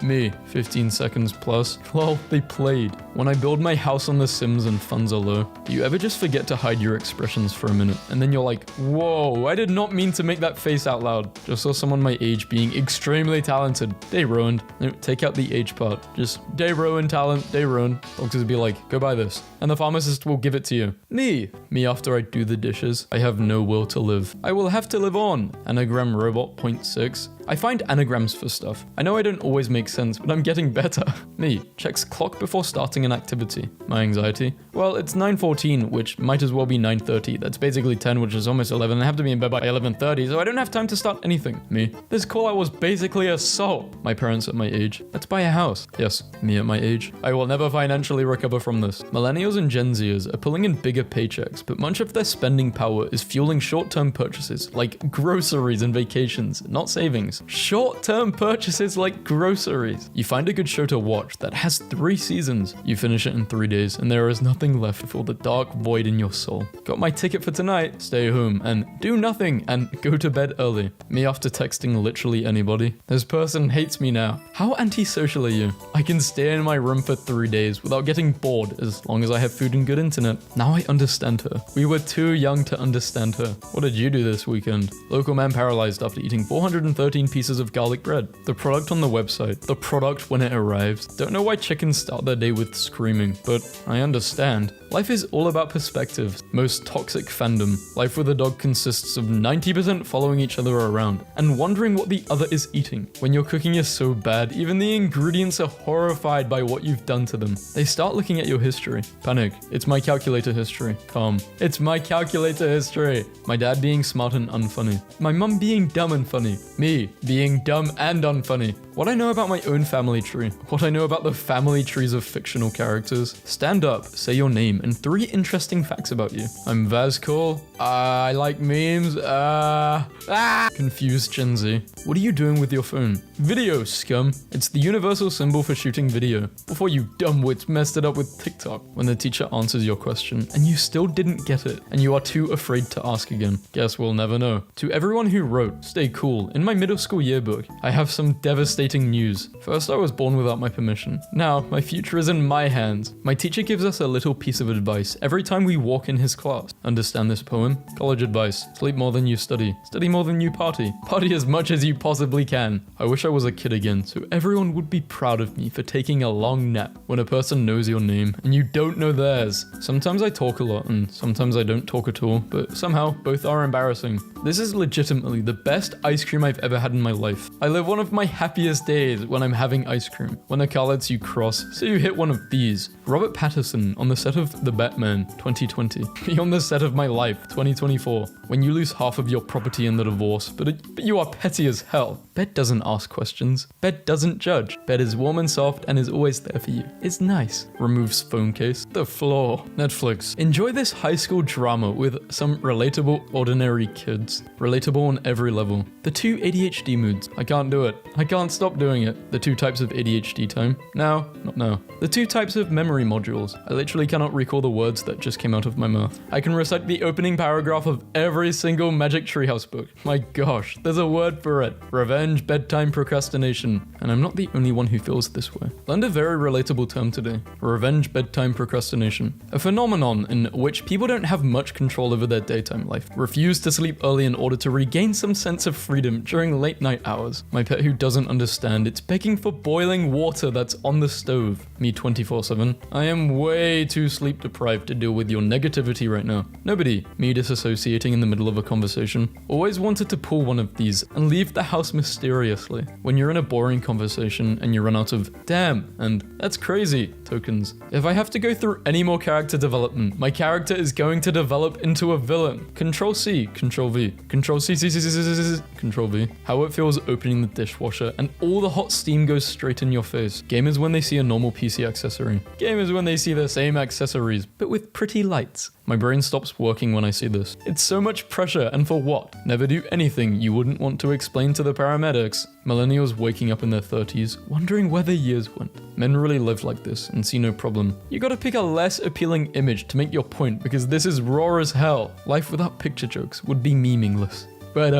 me. 15 seconds plus. Well, they played. When I build my house on The Sims and funds are low, do you ever just forget to hide your expressions for a minute? And then you're like, whoa, I did not mean to make that face out loud. Just saw someone my age being extremely talented. They ruined. No, take out the age part. Just, they ruined talent, they ruined. Doctors would be like, go buy this. And the pharmacist will give it to you. Me after I do the dishes. I have no will to live. I will have to live on. Anagram Robot 0.6. I find anagrams for stuff. I know I don't always make sense, but I'm getting better. Me, checks clock before starting an activity. My anxiety? Well, it's 9:14, which might as well be 9:30. That's basically 10, which is almost 11. I have to be in bed by 11:30, so I don't have time to start anything. Me, this call out was basically assault. My parents at my age. Let's buy a house. Yes, me at my age. I will never financially recover from this. Millennials and Gen Zers are pulling in bigger paychecks, but much of their spending power is fueling short-term purchases, like groceries and vacations, not savings. Short-term purchases like groceries. You find a good show to watch that has 3 seasons. You finish it in 3 days, and there is nothing left to fill the dark void in your soul. Got my ticket for tonight. Stay home and do nothing and go to bed early. Me after texting literally anybody. This person hates me now. How antisocial are you? I can stay in my room for 3 days without getting bored as long as I have food and good internet. Now I understand her. We were too young to understand her. What did you do this weekend? Local man paralyzed after eating 413 pieces of garlic bread. The product on the website. The product when it arrives. Don't know why chickens start their day with screaming, but I understand. Life is all about perspective. Most toxic fandom. Life with a dog consists of 90% following each other around and wondering what the other is eating. When your cooking is so bad, even the ingredients are horrified by what you've done to them. They start looking at your history. Panic. It's my calculator history. Calm. It's my calculator history. My dad being smart and unfunny. My mum being dumb and funny. Me being dumb and unfunny. What I know about my own family tree. What I know about the family trees of fictional characters. Stand up, say your name, and 3 interesting facts about you. I'm Vazcol. I like memes. Confused Gen Z. What are you doing with your phone? Video, scum. It's the universal symbol for shooting video. Before you dumbwits messed it up with TikTok. When the teacher answers your question and you still didn't get it and you are too afraid to ask again. Guess we'll never know. To everyone who wrote, stay cool. In my middle school yearbook, I have some devastating news. First, I was born without my permission. Now, my future is in my hands. My teacher gives us a little piece of advice every time we walk in his class. Understand this poem? College advice. Sleep more than you study. Study more than you party. Party as much as you possibly can. I wish I was a kid again, so everyone would be proud of me for taking a long nap. When a person knows your name and you don't know theirs. Sometimes I talk a lot and sometimes I don't talk at all, but somehow both are embarrassing. This is legitimately the best ice cream I've ever had in my life. I live one of my happiest happiest days when I'm having ice cream. When a car lets you cross, so you hit one of these. Robert Pattinson on the set of The Batman 2020. Me on the set of My Life 2024. When you lose half of your property in the divorce, but you are petty as hell. Bed doesn't ask questions. Bed doesn't judge. Bed is warm and soft and is always there for you. It's nice. Removes phone case. The floor. Netflix. Enjoy this high school drama with some relatable, ordinary kids. Relatable on every level. The 2 ADHD moods. I can't do it. I can't stop doing it. The 2 types of ADHD time. Now, not now. The 2 types of memory modules. I literally cannot recall the words that just came out of my mouth. I can recite the opening paragraph of every single Magic Treehouse book. My gosh, there's a word for it. Revenge bedtime procrastination. And I'm not the only one who feels this way. Learned a very relatable term today. Revenge bedtime procrastination. A phenomenon in which people don't have much control over their daytime life. Refuse to sleep early in order to regain some sense of freedom during late night hours. My pet who doesn't understand, it's begging for boiling water that's on the stove. Me 24/7. I am way too sleep deprived to deal with your negativity right now. Nobody. Me disassociating in the middle of a conversation. Always wanted to pull one of these and leave the house mysteriously. When you're in a boring conversation and you run out of damn and that's crazy tokens. If I have to go through any more character development, my character is going to develop into a villain. Control C, Control V, Control C, Control V. How it feels opening the dishwasher and all the hot steam goes straight in your face. Gamers when they see a normal PC accessory. Gamers when they see the same accessories, but with pretty lights. My brain stops working when I see this. It's so much pressure, and for what? Never do anything you wouldn't want to explain to the paramedics. Millennials waking up in their 30s, wondering where their years went. Men really live like this and see no problem. You gotta pick a less appealing image to make your point because this is raw as hell. Life without picture jokes would be meaningless. But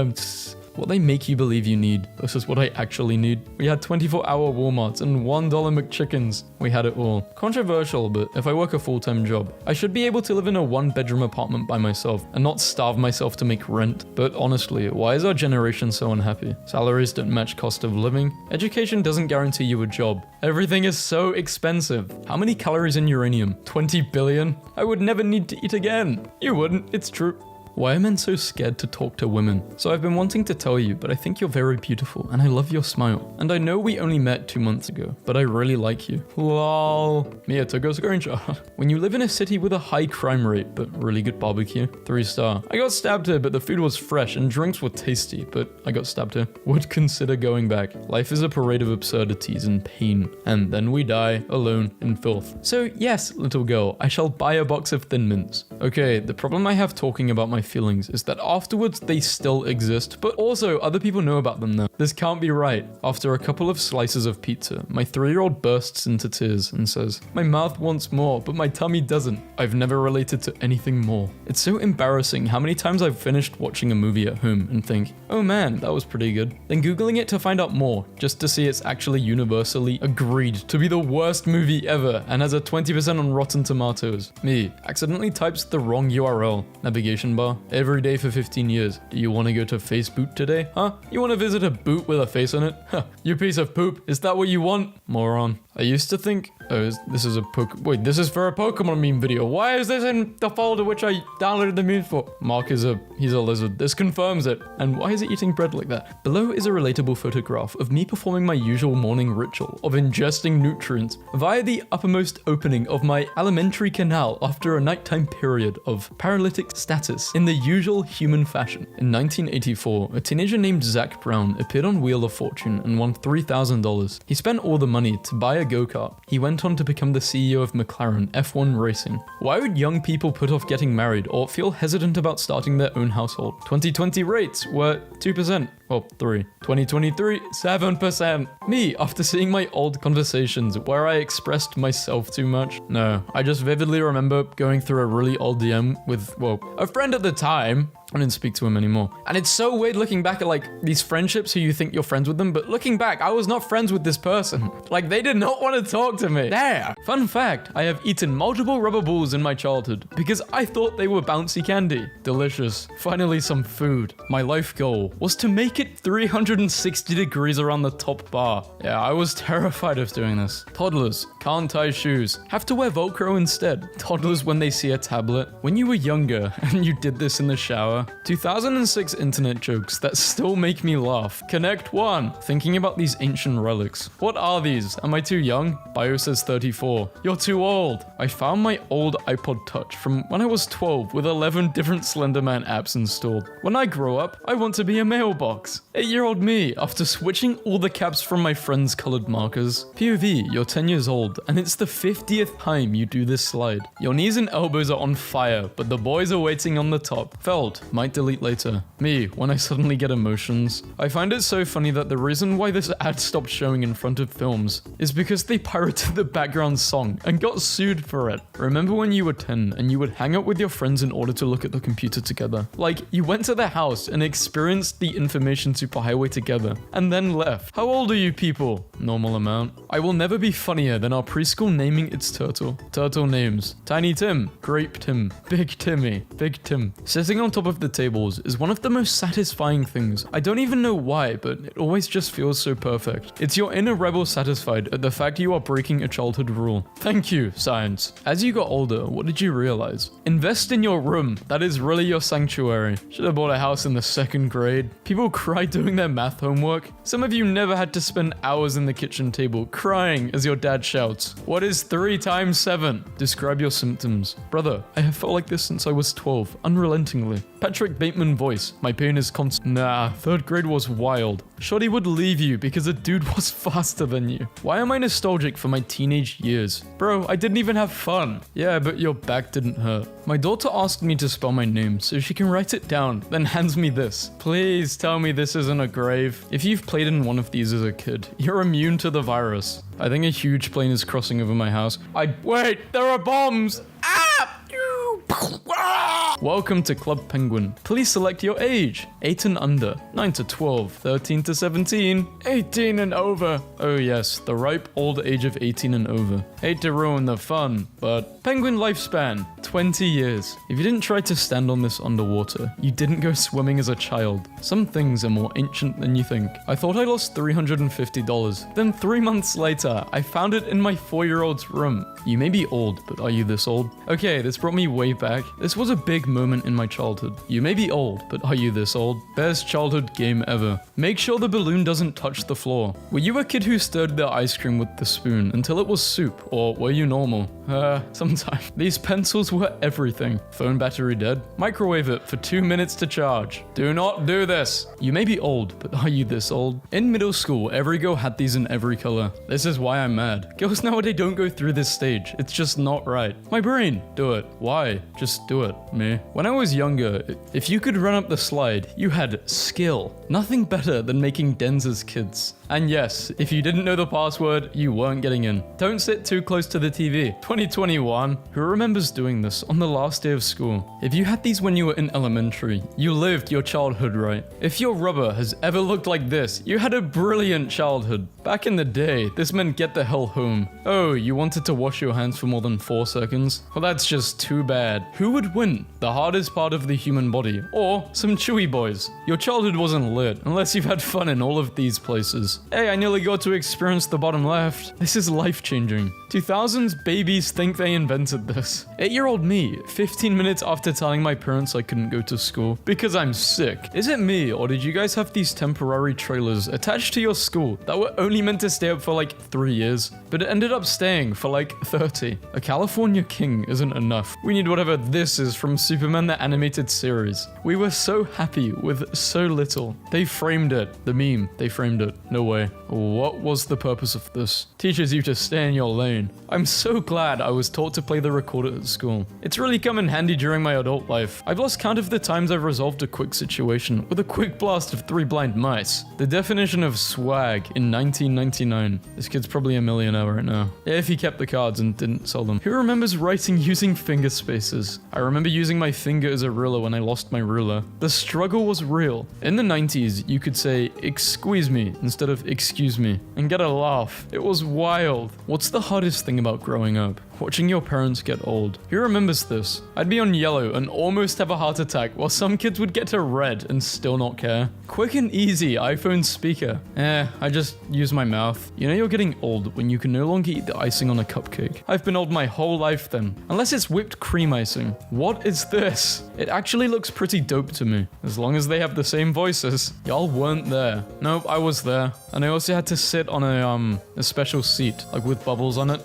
what they make you believe you need versus what I actually need. We had 24-hour Walmarts and $1 McChickens. We had it all. Controversial, but if I work a full-time job, I should be able to live in a 1-bedroom apartment by myself and not starve myself to make rent. But honestly, why is our generation so unhappy? Salaries don't match cost of living. Education doesn't guarantee you a job. Everything is so expensive. How many calories in uranium? 20 billion? I would never need to eat again. You wouldn't, it's true. Why are men so scared to talk to women? So I've been wanting to tell you, but I think you're very beautiful and I love your smile. And I know we only met 2 months ago, but I really like you. Lol. Mia took a screenshot. When you live in a city with a high crime rate, but really good barbecue, 3-star. I got stabbed here, but the food was fresh and drinks were tasty, but I got stabbed here. Would consider going back. Life is a parade of absurdities and pain. And then we die alone in filth. So yes, little girl, I shall buy a box of Thin Mints. Okay, the problem I have talking about my feelings is that afterwards they still exist, but also other people know about them now. This can't be right. After a couple of slices of pizza, my 3-year-old bursts into tears and says, "My mouth wants more, but my tummy doesn't." I've never related to anything more. It's so embarrassing how many times I've finished watching a movie at home and think, oh man, that was pretty good. Then Googling it to find out more, just to see it's actually universally agreed to be the worst movie ever and has a 20% on Rotten Tomatoes. Me, accidentally types the wrong URL. Navigation bar. Every day for 15 years. Do you want to go to Facebook today? Huh? You want to visit a boot with a face on it? Huh. You piece of poop. Is that what you want? Moron. I used to think, this is for a Pokemon meme video. Why is this in the folder which I downloaded the memes for? Mark he's a lizard. This confirms it. And why is he eating bread like that? Below is a relatable photograph of me performing my usual morning ritual of ingesting nutrients via the uppermost opening of my alimentary canal after a nighttime period of paralytic status in the usual human fashion. In 1984, a teenager named Zach Brown appeared on Wheel of Fortune and won $3,000. He spent all the money to buy a go-kart. He went on to become the CEO of McLaren F1 Racing. Why would young people put off getting married or feel hesitant about starting their own household? 2020 rates were 2%. Well, 3. 2023, 7%. Me, after seeing my old conversations where I expressed myself too much. No, I just vividly remember going through a really old DM with, a friend at the time. I didn't speak to him anymore. And it's so weird looking back at these friendships who you think you're friends with them, but looking back, I was not friends with this person. They did not want to talk to me. There. Fun fact, I have eaten multiple rubber balls in my childhood because I thought they were bouncy candy. Delicious. Finally some food. My life goal was to make it 360 degrees around the top bar. Yeah, I was terrified of doing this. Toddlers can't tie shoes. Have to wear Velcro instead. Toddlers when they see a tablet. When you were younger and you did this in the shower, 2006 internet jokes that still make me laugh. Connect 1. Thinking about these ancient relics. What are these? Am I too young? Bio says 34. You're too old. I found my old iPod Touch from when I was 12 with 11 different Slenderman apps installed. When I grow up, I want to be a mailbox. 8-year-old me, after switching all the caps from my friends' colored markers. POV, you're 10 years old, and it's the 50th time you do this slide. Your knees and elbows are on fire, but the boys are waiting on the top. Feld, might delete later. Me, when I suddenly get emotions. I find it so funny that the reason why this ad stopped showing in front of films is because they pirated the background song and got sued for it. Remember when you were 10 and you would hang out with your friends in order to look at the computer together? Like, you went to their house and experienced the information superhighway together, and then left. How old are you people? Normal amount. I will never be funnier than our preschool naming its turtle. Turtle names. Tiny Tim, Grape Tim, Big Timmy, Big Tim. Sitting on top of the tables is one of the most satisfying things. I don't even know why, but it always just feels so perfect. It's your inner rebel satisfied at the fact you are breaking a childhood rule. Thank you, science. As you got older, what did you realize? Invest in your room. That is really your sanctuary. Should have bought a house in the 2nd grade. People cry doing their math homework. Some of you never had to spend hours in the kitchen table crying as your dad shouts, "What is 3 times 7? Describe your symptoms." Brother, I have felt like this since I was 12, unrelentingly. Patrick Bateman voice, my pain is constant. Nah, 3rd grade was wild. Shoddy would leave you because a dude was faster than you. Why am I nostalgic for my teenage years? Bro, I didn't even have fun. Yeah, but your back didn't hurt. My daughter asked me to spell my name so she can write it down, then hands me this. Please tell me this isn't a grave. If you've played in one of these as a kid, you're immune to the virus. I think a huge plane is crossing over my house. Wait, there are bombs! Ah! Welcome to Club Penguin. Please select your age. 8 and under, 9 to 12, 13 to 17, 18 and over. Oh yes, the ripe old age of 18 and over. Hate to ruin the fun, but penguin lifespan, 20 years. If you didn't try to stand on this underwater, you didn't go swimming as a child. Some things are more ancient than you think. I thought I lost $350. Then 3 months later, I found it in my 4-year-old's room. You may be old, but are you this old? Okay, this brought me way back. This was a big moment in my childhood. You may be old, but are you this old? Best childhood game ever. Make sure the balloon doesn't touch the floor. Were you a kid who stirred their ice cream with the spoon until it was soup, or were you normal? Sometimes. These pencils were everything. Phone battery dead? Microwave it for 2 minutes to charge. Do not do this. You may be old, but are you this old? In middle school, every girl had these in every color. This is why I'm mad. Girls nowadays don't go through this stage. It's just not right. My brain, do it. Why? Just do it. Me. When I was younger, if you could run up the slide, you had skill. Nothing better than making dens as kids. And yes, if you didn't know the password, you weren't getting in. Don't sit too close to the TV. 2021. Who remembers doing this on the last day of school? If you had these when you were in elementary, you lived your childhood right. If your rubber has ever looked like this, you had a brilliant childhood. Back in the day, this meant get the hell home. Oh, you wanted to wash your hands for more than 4 seconds? Well, that's just too bad. Who would win? The hardest part of the human body, or some chewy boys? Your childhood wasn't lit unless you've had fun in all of these places. Hey, I nearly got to experience the bottom left. This is life-changing. 2000s babies think they invented this. 8-year-old me, 15 minutes after telling my parents I couldn't go to school because I'm sick. Is it me, or did you guys have these temporary trailers attached to your school that were only meant to stay up for like 3 years, but it ended up staying for like 30? A California king isn't enough. We need whatever this is from Superman the animated series. We were so happy with so little. They framed it. The meme, they framed it. No way. What was the purpose of this? Teaches you to stay in your lane. I'm so glad I was taught to play the recorder at school. It's really come in handy during my adult life. I've lost count of the times I've resolved a quick situation with a quick blast of 3 blind mice. The definition of swag in 1999. This kid's probably a millionaire right now. If he kept the cards and didn't sell them. Who remembers writing using finger spaces? I remember using my finger as a ruler when I lost my ruler. The struggle was real. In the 90s, you could say, "Excuse me," instead of "excuse me," and get a laugh. It was wild. What's the hardest thing about growing up? Watching your parents get old. Who remembers this? I'd be on yellow and almost have a heart attack while some kids would get to red and still not care. Quick and easy iPhone speaker. I just use my mouth. You know you're getting old when you can no longer eat the icing on a cupcake. I've been old my whole life then. Unless it's whipped cream icing. What is this? It actually looks pretty dope to me. As long as they have the same voices. Y'all weren't there. Nope, I was there. And I also had to sit on a special seat, like with bubbles on it.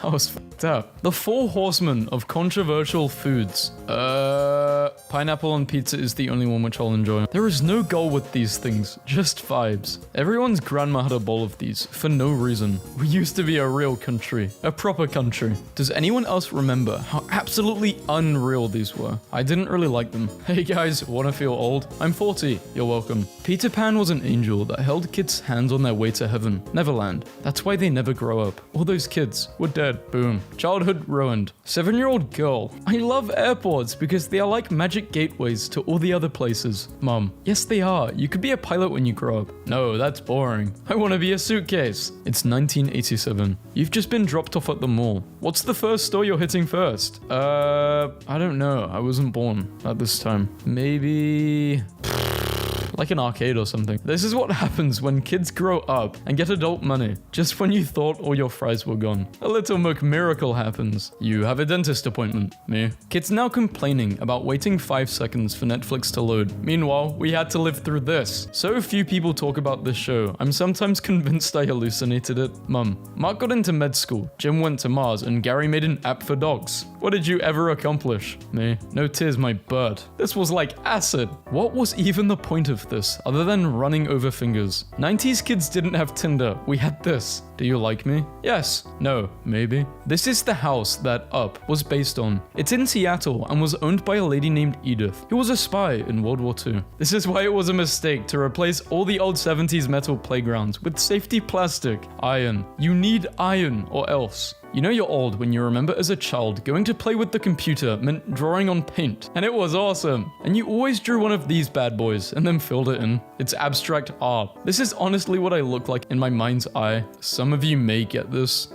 I was fucked up. The 4 horsemen of controversial foods. Pineapple on pizza is the only one which I'll enjoy. There is no goal with these things, just vibes. Everyone's grandma had a bowl of these, for no reason. We used to be a real country. A proper country. Does anyone else remember how absolutely unreal these were? I didn't really like them. Hey guys, wanna feel old? I'm 40, you're welcome. Peter Pan was an angel that held kids' hands on their way to heaven. Neverland. That's why they never grow up. All those kids were dead. Boom. Childhood ruined. 7-year-old girl. I love airports because they are like magic gateways to all the other places. Mom. Yes, they are. You could be a pilot when you grow up. No, that's boring. I want to be a suitcase. It's 1987. You've just been dropped off at the mall. What's the first store you're hitting first? I don't know. I wasn't born at this time. Maybe... like an arcade or something. This is what happens when kids grow up and get adult money, just when you thought all your fries were gone. A little miracle happens. You have a dentist appointment. Me. Kids now complaining about waiting 5 seconds for Netflix to load. Meanwhile, we had to live through this. So few people talk about this show. I'm sometimes convinced I hallucinated it. Mum. Mark got into med school, Jim went to Mars, and Gary made an app for dogs. What did you ever accomplish? Me. No tears, my bird. This was like acid. What was even the point of this other than running over fingers? 90s kids didn't have Tinder. We had this. Do you like me? Yes. No. Maybe. This is the house that Up was based on. It's in Seattle and was owned by a lady named Edith, who was a spy in World War II. This is why it was a mistake to replace all the old 70s metal playgrounds with safety plastic. Iron. You need iron or else. You know you're old when you remember as a child going to play with the computer meant drawing on paint, and it was awesome. And you always drew one of these bad boys and then filled it in. It's abstract art. This is honestly what I look like in my mind's eye. Some of you may get this.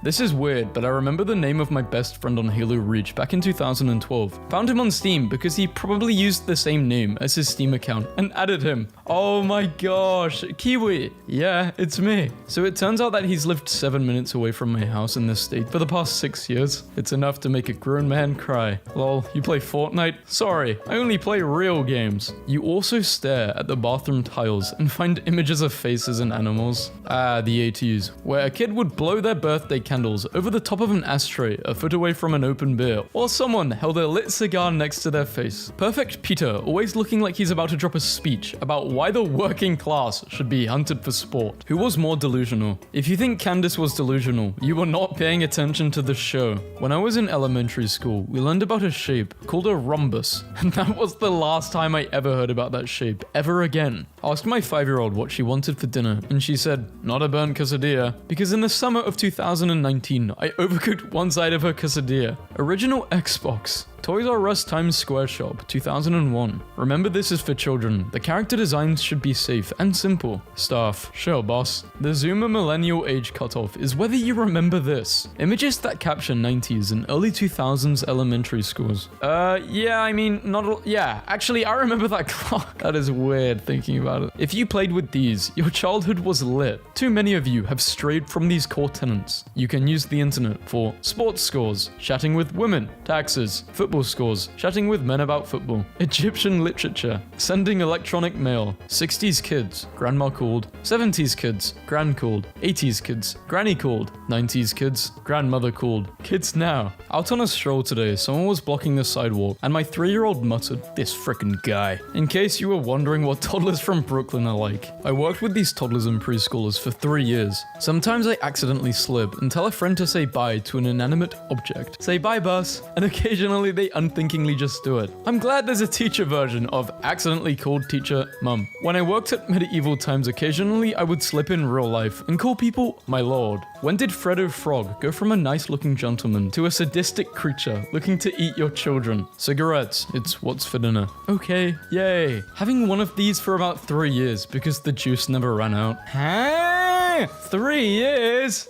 This is weird, but I remember the name of my best friend on Halo Reach back in 2012. Found him on Steam because he probably used the same name as his Steam account and added him. Oh my gosh, Kiwi. Yeah, it's me. So it turns out that he's lived 7 minutes away from my house in this state for the past 6 years. It's enough to make a grown man cry. Lol, you play Fortnite? Sorry, I only play real games. You also stare at the bathroom tiles and find images of faces and animals. Ah, the 80s, where a kid would blow their birthday candles over the top of an ashtray a foot away from an open beer, while someone held a lit cigar next to their face. Perfect Peter, always looking like he's about to drop a speech about why the working class should be hunted for sport. Who was more delusional? If you think Candace was delusional, you were not paying attention to the show. When I was in elementary school, we learned about a shape called a rhombus, and that was the last time I ever heard about that shape, ever again. I asked my 5-year-old what she wanted for dinner, and she said, not a burnt quesadilla, because in the summer of 2019, I overcooked one side of her quesadilla. Original Xbox. Toys R Us Times Square Shop, 2001. Remember, this is for children. The character designs should be safe and simple. Staff. Sure, boss. The Zoomer millennial age cutoff is whether you remember this. Images that capture 90s and early 2000s elementary schools. Yeah, I mean, yeah, actually, I remember that clock. That is weird thinking about it. If you played with these, your childhood was lit. Too many of you have strayed from these core tenets. You can use the internet for sports scores, chatting with women, taxes, football scores, chatting with men about football, Egyptian literature, sending electronic mail, 60s kids, grandma called, 70s kids, gran called, 80s kids, granny called, 90s kids, grandmother called, kids now. Out on a stroll today, someone was blocking the sidewalk, and my 3-year-old muttered, "This frickin' guy." In case you were wondering what toddlers from Brooklyn are like, I worked with these toddlers and preschoolers for 3 years. Sometimes I accidentally slip and tell a friend to say bye to an inanimate object. Say bye, bus, and occasionally they unthinkingly just do it. I'm glad there's a teacher version of accidentally called teacher mum. When I worked at medieval times, occasionally I would slip in real life and call people my lord. When did Freddo Frog go from a nice looking gentleman to a sadistic creature looking to eat your children? Cigarettes, it's what's for dinner. Okay, yay. Having one of these for about 3 years because the juice never ran out. Hey! 3 years?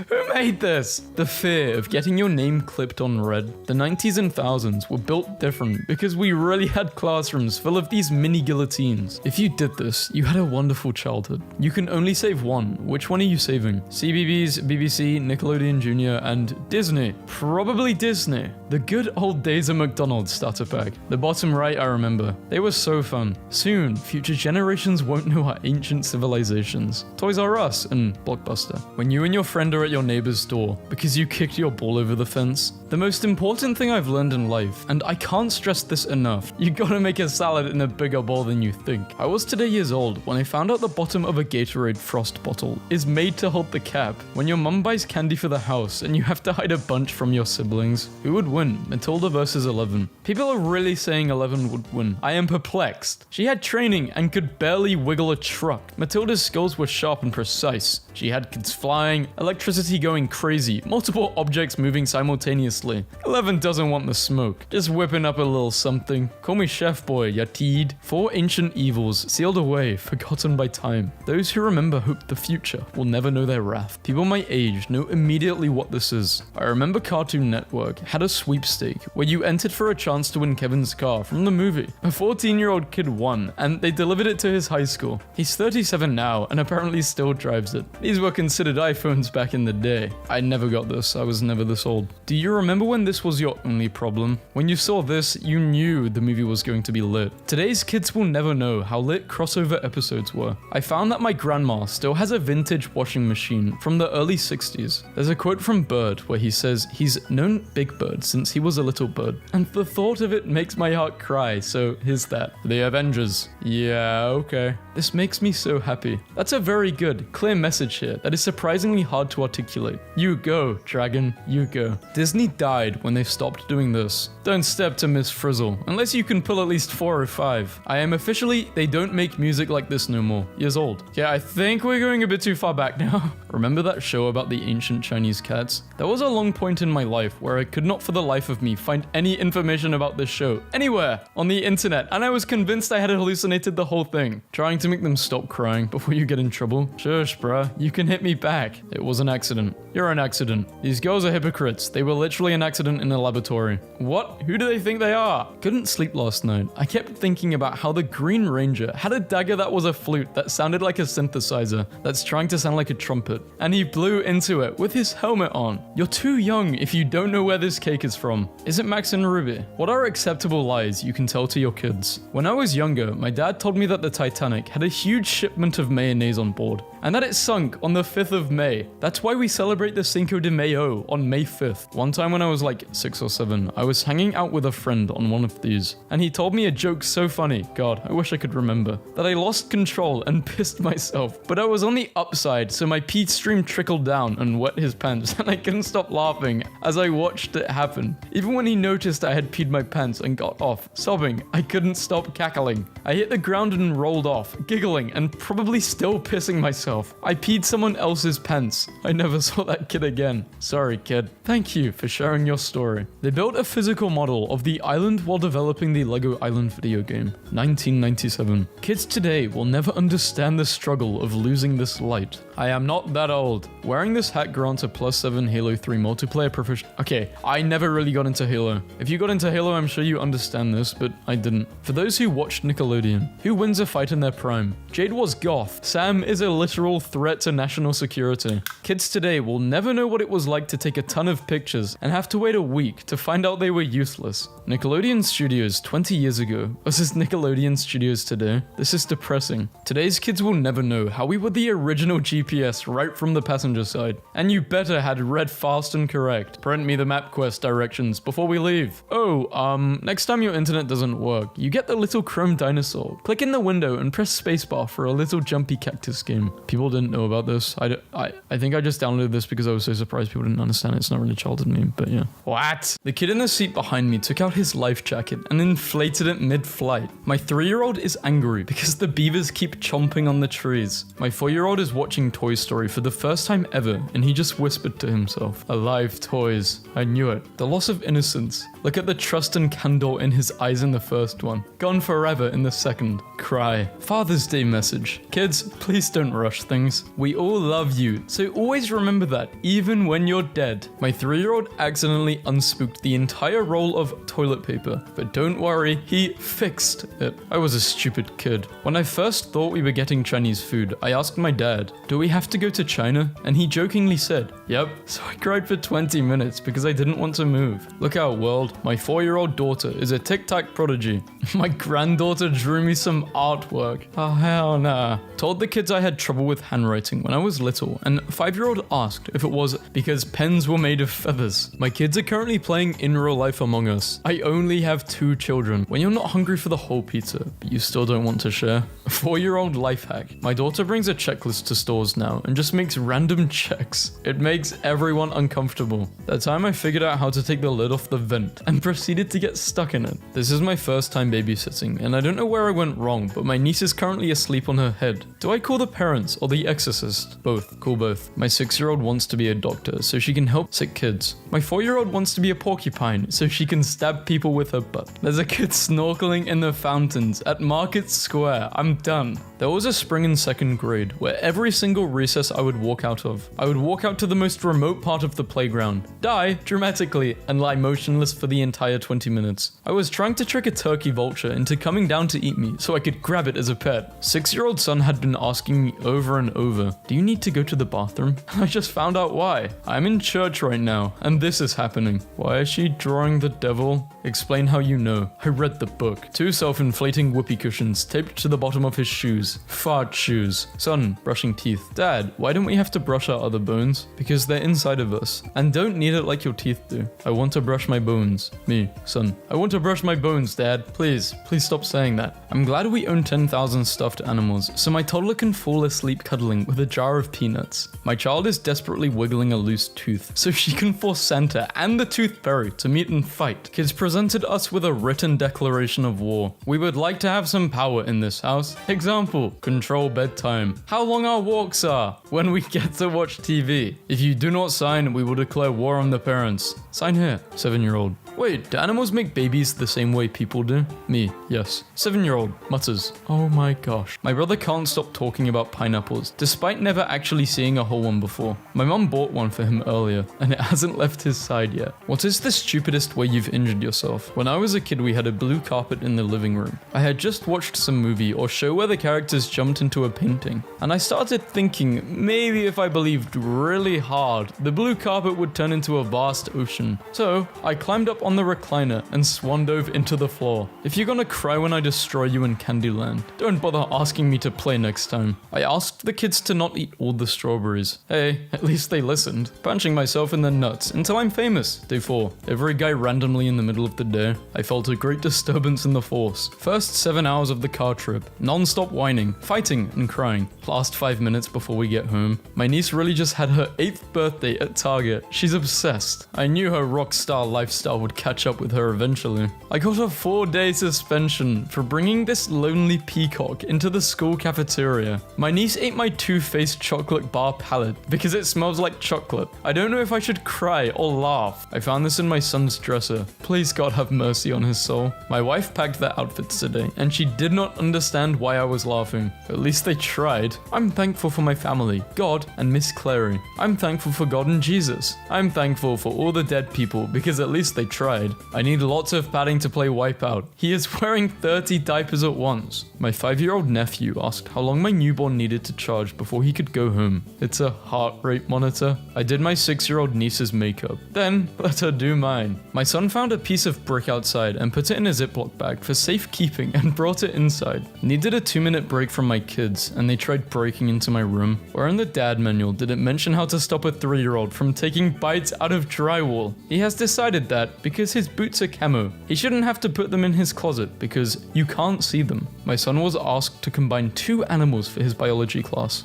Who made this? The fear of getting your name clipped on red. The 90s and thousands were built different because we really had classrooms full of these mini guillotines. If you did this, you had a wonderful childhood. You can only save one. Which one are you saving? CBeebies, BBC, Nickelodeon Jr., and Disney. Probably Disney. The good old days of McDonald's starter pack. The bottom right I remember. They were so fun. Soon, future generations won't know our ancient civilizations. Toys R Us and Blockbuster. When you and your friend are at your neighbor's door because you kicked your ball over the fence. The most important thing I've learned in life, and I can't stress this enough, you gotta make a salad in a bigger bowl than you think. I was today years old when I found out the bottom of a Gatorade Frost bottle is made to hold the cap. When your mum buys candy for the house and you have to hide a bunch from your siblings, who would win? Matilda versus 11. People are really saying 11 would win. I am perplexed. She had training and could barely wiggle a truck. Matilda's skills were sharp and precise. She had kids flying, electricity going crazy, multiple objects moving simultaneously. 11 doesn't want the smoke, just whipping up a little something. Call me Chef Boy, Yatid. 4 ancient evils, sealed away, forgotten by time. Those who remember hope the future will never know their wrath. People my age know immediately what this is. I remember Cartoon Network had a sweepstake where you entered for a chance to win Kevin's car from the movie. A 14-year-old kid won, and they delivered it to his high school. He's 37 now, and apparently still drives it. These were considered iPhones back in the day. I never got this, I was never this old. Do you remember when this was your only problem? When you saw this, you knew the movie was going to be lit. Today's kids will never know how lit crossover episodes were. I found that my grandma still has a vintage washing machine from the early 60s. There's a quote from Bird where he says he's known Big Bird since he was a little bird, and the thought of it makes my heart cry, so here's that. The Avengers. Yeah, okay. This makes me so happy. That's a very good, clear message here that is surprisingly hard to articulate. You go, Dragon, you go. Disney died when they stopped doing this. Don't step to Miss Frizzle, unless you can pull at least 4 or 5. I am officially, they don't make music like this no more, years old. Yeah, I think we're going a bit too far back now. Remember that show about the ancient Chinese cats? There was a long point in my life where I could not for the life of me find any information about this show anywhere on the internet, and I was convinced I had hallucinated the whole thing. Trying to make them stop crying before you get in trouble. Shush, bruh, you can hit me back. It was an accident. You're an accident. These girls are hypocrites. They were literally an accident in a laboratory. What? Who do they think they are? Couldn't sleep last night. I kept thinking about how the Green Ranger had a dagger that was a flute that sounded like a synthesizer that's trying to sound like a trumpet, and he blew into it with his helmet on. You're too young if you don't know where this cake is from. Is it Max and Ruby? What are acceptable lies you can tell to your kids? When I was younger, my dad told me that the Titanic had a huge shipment of mayonnaise on board, and that it sunk on the 5th of May. That's why we celebrate the Cinco de Mayo on May 5th. One time when I was like 6 or 7, I was hanging out with a friend on one of these, and he told me a joke so funny, God, I wish I could remember, that I lost control and pissed myself. But I was on the upside, so my pee stream trickled down and wet his pants, and I couldn't stop laughing as I watched it happen. Even when he noticed I had peed my pants and got off, sobbing, I couldn't stop cackling. I hit the ground and rolled off, giggling and probably still pissing myself. I peed someone else's pants. I never saw that kid again. Sorry, kid. Thank you for sharing your story. They built a physical model of the island while developing the Lego Island video game. 1997. Kids today will never understand the struggle of losing this light. I am not that old. Wearing this hat grants a +7 Halo 3 multiplayer proficiency. Okay, I never really got into Halo. If you got into Halo, I'm sure you understand this, but I didn't. For those who watched Nickelodeon, who wins a fight in their prime? Jade was goth. Sam is a literal threat to national security. Kids today will never know what it was like to take a ton of pictures and have to wait a week to find out they were useless. Nickelodeon Studios 20 years ago versus Nickelodeon Studios today. This is depressing. Today's kids will never know how we were the original GPS right from the passenger side. And you better had read fast and correct. Print me the MapQuest directions before we leave. Oh, next time your internet doesn't work, you get the little chrome dinosaur. Click in the window and press spacebar for a little jumpy cactus game. People didn't know about this. I think I just downloaded this because I was so surprised people didn't understand it. It's not really a childhood meme, but yeah. What? The kid in the seat behind me took out his life jacket and inflated it mid-flight. My 3-year-old is angry because the beavers keep chomping on the trees. My 4-year-old is watching Toy Story for the first time ever, and he just whispered to himself, "Alive toys." I knew it. The loss of innocence. Look at the trust and candor in his eyes in the first one. Gone forever in the second. Cry. Father's Day message. Kids, please don't rush things. We all love you, so always remember that, even when you're dead. My 3-year-old accidentally unspooked the entire roll of toilet paper, but don't worry, he fixed it. I was a stupid kid. When I first thought we were getting Chinese food, I asked my dad, "Do we have to go to China?" And he jokingly said, "Yep." So I cried for 20 minutes because I didn't want to move. Look out, world. My 4-year-old daughter is a tic-tac prodigy. My granddaughter drew me some artwork. Oh, hell nah. Told the kids I had trouble with handwriting when I was little, and 5-year-old asked if it was because pens were made of feathers. My kids are currently playing in real life Among Us. I only have 2 children. When you're not hungry for the whole pizza, but you still don't want to share. 4-year-old life hack. My daughter brings a checklist to stores now and just makes random checks. It makes everyone uncomfortable. That time I figured out how to take the lid off the vent and proceeded to get stuck in it. This is my first time babysitting, and I don't know where I went wrong, but my niece is currently asleep on her head. Do I call the parents or the exorcist? Both. Call both. My 6-year-old wants to be a doctor so she can help sick kids. My 4-year-old wants to be a porcupine so she can stab people with her butt. There's a kid snorkeling in the fountains at Market Square. I'm done. There was a spring in 2nd grade where every single recess I would walk out of, I would walk out to the most remote part of the playground, die dramatically, and lie motionless for the entire 20 minutes. I was trying to trick a turkey vulture into coming down to eat me so I could grab it as a pet. 6-year-old son had been asking me over and over, "Do you need to go to the bathroom?" I just found out why. I'm in church right now, and this is happening. Why is she drawing the devil? Explain how you know. I read the book. 2 self-inflating whoopee cushions taped to the bottom of his shoes. Fart shoes. Son, brushing teeth. Dad, why don't we have to brush our other bones? Because they're inside of us, and don't need it like your teeth do. I want to brush my bones. Me, son. I want to brush my bones, Dad. Please stop saying that. I'm glad we own 10,000 stuffed animals, so my toddler can fall asleep cuddling with a jar of peanuts. My child is desperately wiggling a loose tooth, so she can force Santa and the Tooth Fairy to meet and fight. Kids presented us with a written declaration of war. We would like to have some power in this house. Example, control bedtime. How long our walks are. When we get to watch TV. If you do not sign, we will declare war on the parents. Sign here. 7-year-old. Wait, do animals make babies the same way people do? Me, yes. 7-year-old mutters, "Oh my gosh." My brother can't stop talking about pineapples, despite never actually seeing a whole one before. My mum bought one for him earlier, and it hasn't left his side yet. What is the stupidest way you've injured yourself? When I was a kid, we had a blue carpet in the living room. I had just watched some movie or show where the characters jumped into a painting, and I started thinking maybe if I believed really hard, the blue carpet would turn into a vast ocean. So I climbed up on the recliner and swan dove into the floor. If you're gonna cry when I destroy you in Candyland, don't bother asking me to play next time. I asked the kids to not eat all the strawberries. Hey, at least they listened. Punching myself in the nuts until I'm famous. Day 4. Every guy randomly in the middle of the day. I felt a great disturbance in the force. First 7 hours of the car trip. Non-stop whining, fighting, and crying. Last 5 minutes before we get home. My niece really just had her 8th birthday at Target. She's obsessed. I knew her rock star lifestyle would catch up with her eventually. I got a 4-day suspension for bringing this lonely peacock into the school cafeteria. My niece ate my two-faced chocolate bar palette because it smells like chocolate. I don't know if I should cry or laugh. I found this in my son's dresser. Please God have mercy on his soul. My wife packed their outfits today, and she did not understand why I was laughing. At least they tried. I'm thankful for my family, God, and Miss Clary. I'm thankful for God and Jesus. I'm thankful for all the dead people because at least they tried. I need lots of padding to play Wipeout. He is wearing 30 diapers at once. My 5-year-old nephew asked how long my newborn needed to charge before he could go home. It's a heart rate monitor. I did my 6-year-old niece's makeup. Then let her do mine. My son found a piece of brick outside and put it in a Ziploc bag for safekeeping and brought it inside. Needed a 2-minute break from my kids and they tried breaking into my room. Where in the dad manual did it mention how to stop a 3-year-old from taking bites out of drywall? He has decided that because his boots are camo, he shouldn't have to put them in his closet because you can't see them. My son was asked to combine 2 animals for his biology class.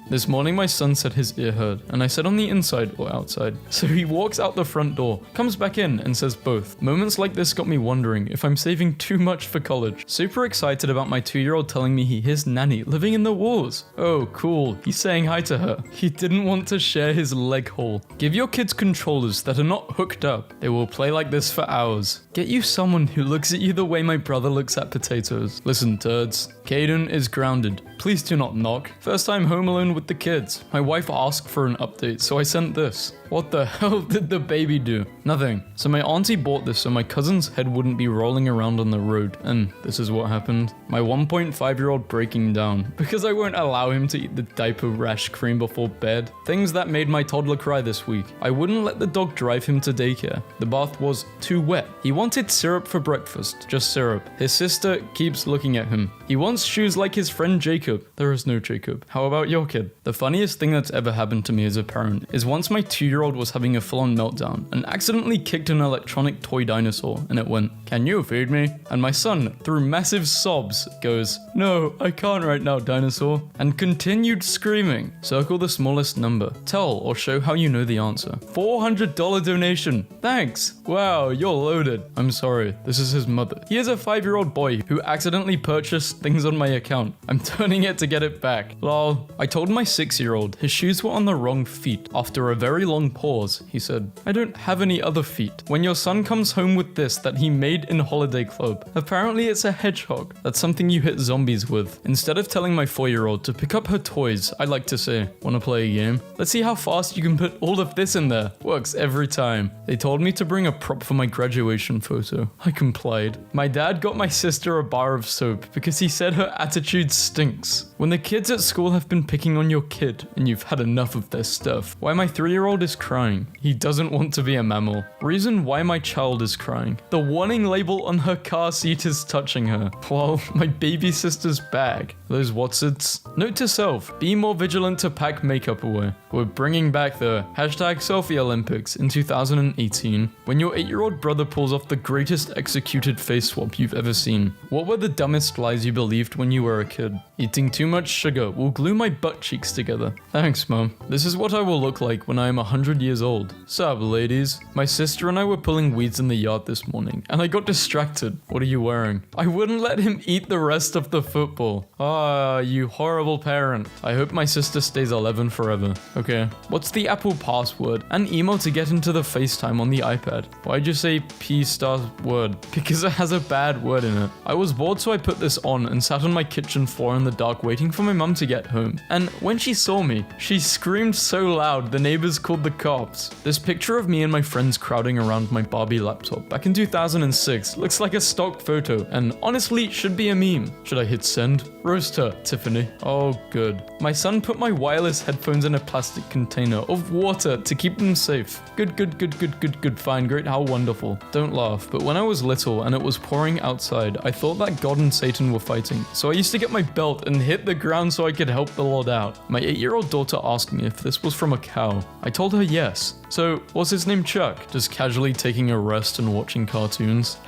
This morning my son said his ear hurt, and I said on the inside or outside. So he walks out the front door, comes back in and says both. Moments like this got me wondering if I'm saving too much for college. Super excited about my 2-year-old telling me he hears Nanny living in the walls. Oh, cool. He's saying hi to her. He didn't want to share his leg hole. Give your kids controllers that are not hooked up. They will play like this for hours. Get you someone who looks at you the way my brother looks at potatoes. Listen, turds. Caden is grounded. Please do not knock. First time home alone with the kids. My wife asked for an update, so I sent this. What the hell did the baby do? Nothing. So my auntie bought this so my cousin's head wouldn't be rolling around on the road. And this is what happened. My 1.5-year-old breaking down because I won't allow him to eat the diaper rash cream before bed. Things that made my toddler cry this week. I wouldn't let the dog drive him to daycare. The bath was too wet. He wanted syrup for breakfast. Just syrup. His sister keeps looking at him. He wants shoes like his friend Jacob. There is no Jacob. How about your kid? The funniest thing that's ever happened to me as a parent is once my 2-year-old was having a full-on meltdown and accidentally kicked an electronic toy dinosaur and it went, "Can you feed me?" And my son, through massive sobs, goes, "No, I can't right now, dinosaur," and continued screaming. Circle the smallest number. Tell or show how you know the answer. $400 donation. Thanks. Wow, you're loaded. I'm sorry. This is his mother. He is a 5-year-old boy who accidentally purchased things on my account. I'm turning it to get it back. Lol. I told my 6-year-old his shoes were on the wrong feet. After a very long pause, he said, "I don't have any other feet." When your son comes home with this that he made in Holiday Club, apparently it's a hedgehog. That's something you hit zombies with. Instead of telling my 4-year-old to pick up her toys, I like to say, "Wanna play a game? Let's see how fast you can put all of this in there." Works every time. They told me to bring a prop for my graduation photo. I complied. My dad got my sister a bar of soap because he said her attitude stinks. When the kids at school have been picking on your kid and you've had enough of their stuff, why my 3-year-old is crying. He doesn't want to be a mammal. Reason why my child is crying. The warning label on her car seat is touching her. While my baby sister's bag. Those Watsits. Note to self, be more vigilant to pack makeup away. We're bringing back the #Selfie Olympics in 2018. When your 8-year-old brother pulls off the greatest executed face swap you've ever seen. What were the dumbest lies you believed when you were a kid? Eating too much sugar will glue my butt cheeks together. Thanks, Mom. This is what I will look like when I am 100 years old. Sup, ladies? My sister and I were pulling weeds in the yard this morning, and I got distracted. What are you wearing? I wouldn't let him eat the rest of the football. Ah, you horrible parent. I hope my sister stays 11 forever. Okay. What's the Apple password? An email to get into the FaceTime on the iPad. Why'd you say P*word? Because it has a bad word in it. I was bored, so I put this on and sat on my kitchen floor in the dark waiting for my mum to get home. And when she saw me, she screamed so loud the neighbors called the cops. This picture of me and my friends crowding around my Barbie laptop back in 2006 looks like a stock photo and honestly should be a meme. Should I hit send? Roast her, Tiffany. Oh, good. My son put my wireless headphones in a plastic container of water to keep them safe. Good, fine, great, how wonderful. Don't laugh, but when I was little and it was pouring outside, I thought that God and Satan were fighting. So I used to get my belt and hit the ground so I could help the Lord out. My 8-year-old daughter asked me if this was from a cow. I told her yes. So, was his name Chuck? Just casually taking a rest and watching cartoons?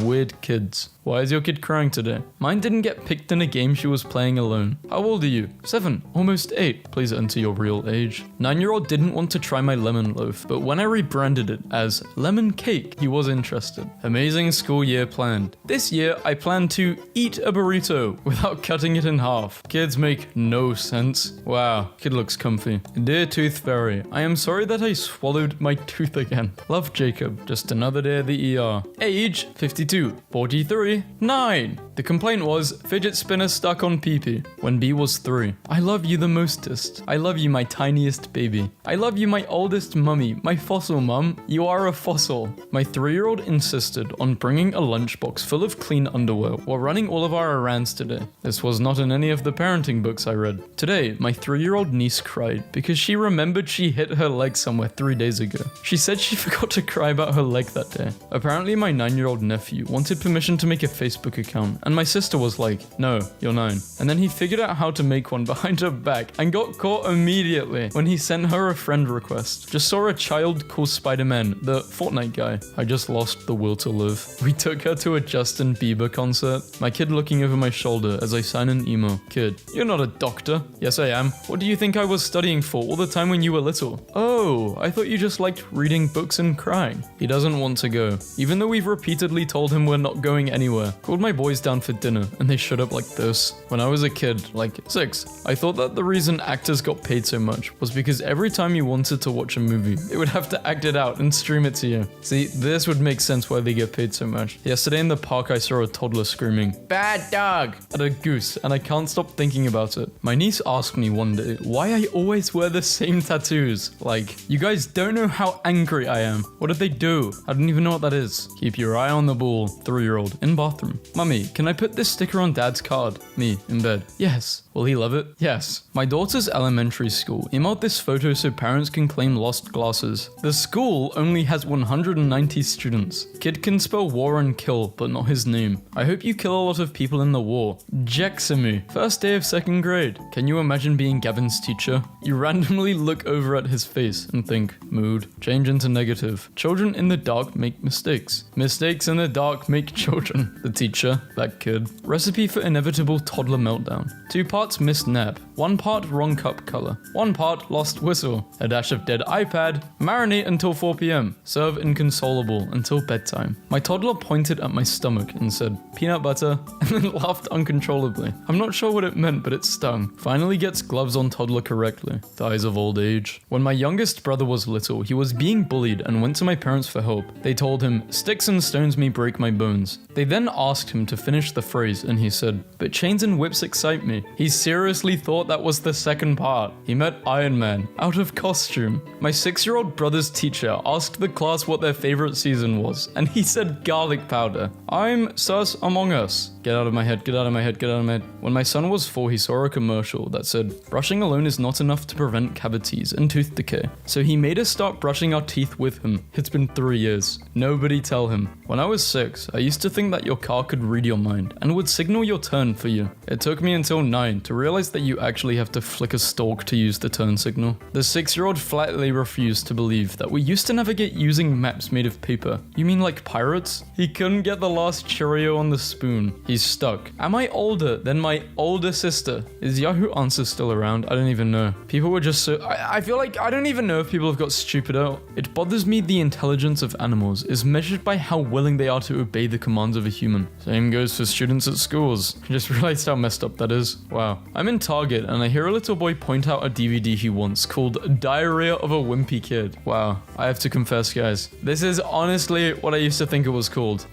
#weird kids. Why is your kid crying today? Mine didn't get picked in a game she was playing alone. How old are you? 7, almost 8. Please enter your real age. 9-year-old didn't want to try my lemon loaf, but when I rebranded it as lemon cake, he was interested. Amazing school year planned. This year, I plan to eat a burrito without cutting it in half. Kids make no sense. Wow, kid looks comfy. Dear Tooth Fairy, I am sorry that I swallowed my tooth again. Love, Jacob. Just another day at the ER. Age 52. 43. 9. The complaint was fidget spinner stuck on pee-pee when B was 3. I love you the mostest. I love you, my tiniest baby. I love you, my oldest mummy, my fossil mum. You are a fossil. My 3-year-old insisted on bringing a lunchbox full of clean underwear while running all of our errands today. This was not in any of the parenting books I read. Today, my 3-year-old niece cried because she remembered she hit her leg somewhere 3 days ago. She said she forgot to cry about her leg that day. Apparently, my 9-year-old nephew wanted permission to make a Facebook account, and my sister was like, "No, you're 9." And then he figured out how to make one behind her back and got caught immediately when he sent her a friend request. Just saw a child call Spider-Man the Fortnite guy. I just lost the will to live. We took her to a Justin Bieber concert. My kid looking over my shoulder as I sign an email. kid. You're not a doctor. Yes, I am. What do you think I was studying for all the time when you were little? Oh, I thought you just liked reading books and crying. He doesn't want to go, even though we've repeatedly told him we're not going anywhere. Called my boys down for dinner, and they shut up like this. When I was a kid, like 6, I thought that the reason actors got paid so much was because every time you wanted to watch a movie, they would have to act it out and stream it to you. See, this would make sense why they get paid so much. Yesterday in the park, I saw a toddler screaming, "Bad dog!" at a goose, and I can't stop thinking about it. My niece asked me one day why I always wear the same tattoos. Like, you guys don't know how angry I am. What did they do? I don't even know what that is. Keep your eye on the ball, 3-year-old, in bathroom. Mummy, can I put this sticker on Dad's card? Me, in bed. Yes. Will he love it? Yes. My daughter's elementary school emailed this photo so parents can claim lost glasses. The school only has 190 students. Kid can spell war and kill, but not his name. I hope you kill a lot of people in the war. Jexamu. First day of 2nd grade. Can you imagine being Gavin's teacher? You randomly look over at his face and think, mood, change into negative. Children in the dark make mistakes. Mistakes in the dark make children. The teacher, that kid. Recipe for inevitable toddler meltdown. 2 parts missed nap. 1 part wrong cup color. 1 part lost whistle. A dash of dead iPad. Marinate until 4 p.m. Serve inconsolable until bedtime. My toddler pointed at my stomach and said, peanut butter, and then laughed uncontrollably. I'm not sure what it meant, but it stung. Finally gets gloves on toddler correctly. Dies of old age. When my youngest brother was little, he was being bullied and went to my parents for help. They told him, sticks and stones may break my bones. They then asked him to finish the phrase and he said, but chains and whips excite me. He seriously thought that was the 2nd part. He met Iron Man, out of costume. My 6-year-old brother's teacher asked the class what their favorite season was, and he said garlic powder. I'm sus Among Us. Get out of my head, get out of my head, get out of my head. When my son was 4, he saw a commercial that said, brushing alone is not enough to prevent cavities and tooth decay. So he made us start brushing our teeth with him. It's been 3 years. Nobody tell him. When I was 6, I used to think that your car could read your mind and would signal your turn for you. It took me until 9 to realize that you actually have to flick a stalk to use the turn signal. The 6-year-old flatly refused to believe that we used to navigate using maps made of paper. You mean like pirates? He couldn't get the last Cheerio on the spoon. He's stuck. Am I older than my older sister? Is Yahoo Answers still around? I don't even know. People were just so... I feel like I don't even know if people have got stupider. It bothers me the intelligence of animals is measured by how willing they are to obey the commands of a human. Same goes for students at schools. I just realized how messed up that is. Wow. I'm in Target and I hear a little boy point out a DVD he wants called Diarrhea of a Wimpy Kid. Wow. I have to confess, guys. This is honestly what I used to think it was called.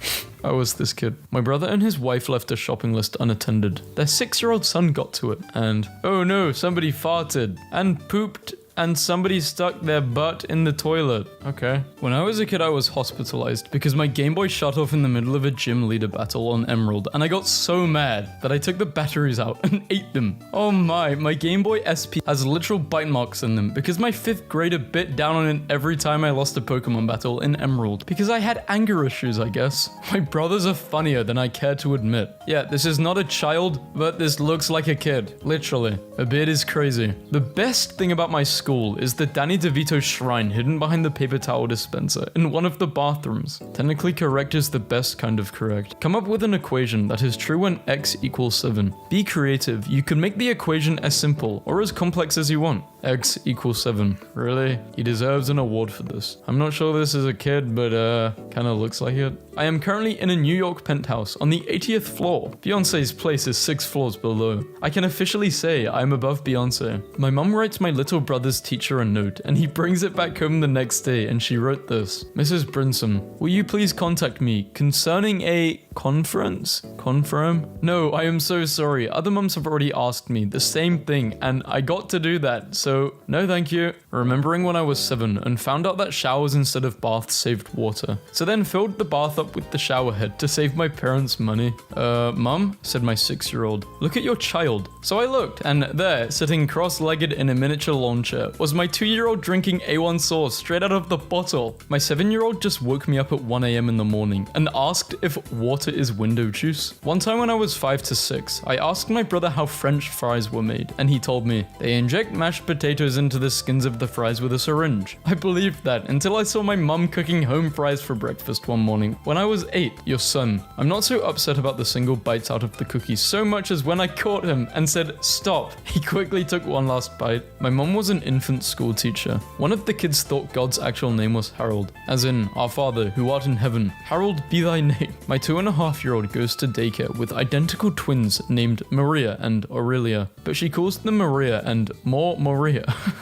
I was this kid. My brother and his wife left a shopping list unattended. Their 6-year-old son got to it and, oh no, somebody farted and pooped and somebody stuck their butt in the toilet. Okay. When I was a kid, I was hospitalized because my Game Boy shut off in the middle of a gym leader battle on Emerald, and I got so mad that I took the batteries out and ate them. Oh my Game Boy SP has literal bite marks in them because my 5th grader bit down on it every time I lost a Pokemon battle in Emerald because I had anger issues, I guess. My brothers are funnier than I care to admit. Yeah, this is not a child, but this looks like a kid. Literally. A beard is crazy. The best thing about my school is the Danny DeVito shrine hidden behind the paper towel dispenser in one of the bathrooms. Technically correct is the best kind of correct. Come up with an equation that is true when x equals 7. Be creative. You can make the equation as simple or as complex as you want. X equals 7. Really? He deserves an award for this. I'm not sure this is a kid, but kinda looks like it. I am currently in a New York penthouse on the 80th floor. Beyonce's place is 6 floors below. I can officially say I'm above Beyonce. My mum writes my little brother's teacher a note, and he brings it back home the next day, and she wrote this. Mrs. Brinson, will you please contact me concerning a conference? Confirm? No, I am so sorry. Other mums have already asked me the same thing, and I got to do that, so no thank you. Remembering when I was 7 and found out that showers instead of baths saved water. So then filled the bath up with the shower head to save my parents money. Mum, said my 6-year-old, look at your child. So I looked, and there, sitting cross-legged in a miniature lawn chair, was my 2-year-old drinking A1 sauce straight out of the bottle. My 7-year-old just woke me up at 1 a.m. in the morning and asked if water is window juice. One time when I was 5 to 6, I asked my brother how French fries were made, and he told me, they inject mashed potatoes potatoes into the skins of the fries with a syringe. I believed that until I saw my mum cooking home fries for breakfast one morning when I was 8, your son. I'm not so upset about the single bites out of the cookie so much as when I caught him and said, "Stop." He quickly took one last bite. My mum was an infant school teacher. One of the kids thought God's actual name was Harold, as in, "Our Father, who art in heaven, Harold be thy name." My 2.5-year-old goes to daycare with identical twins named Maria and Aurelia, but she calls them Maria and more Maria.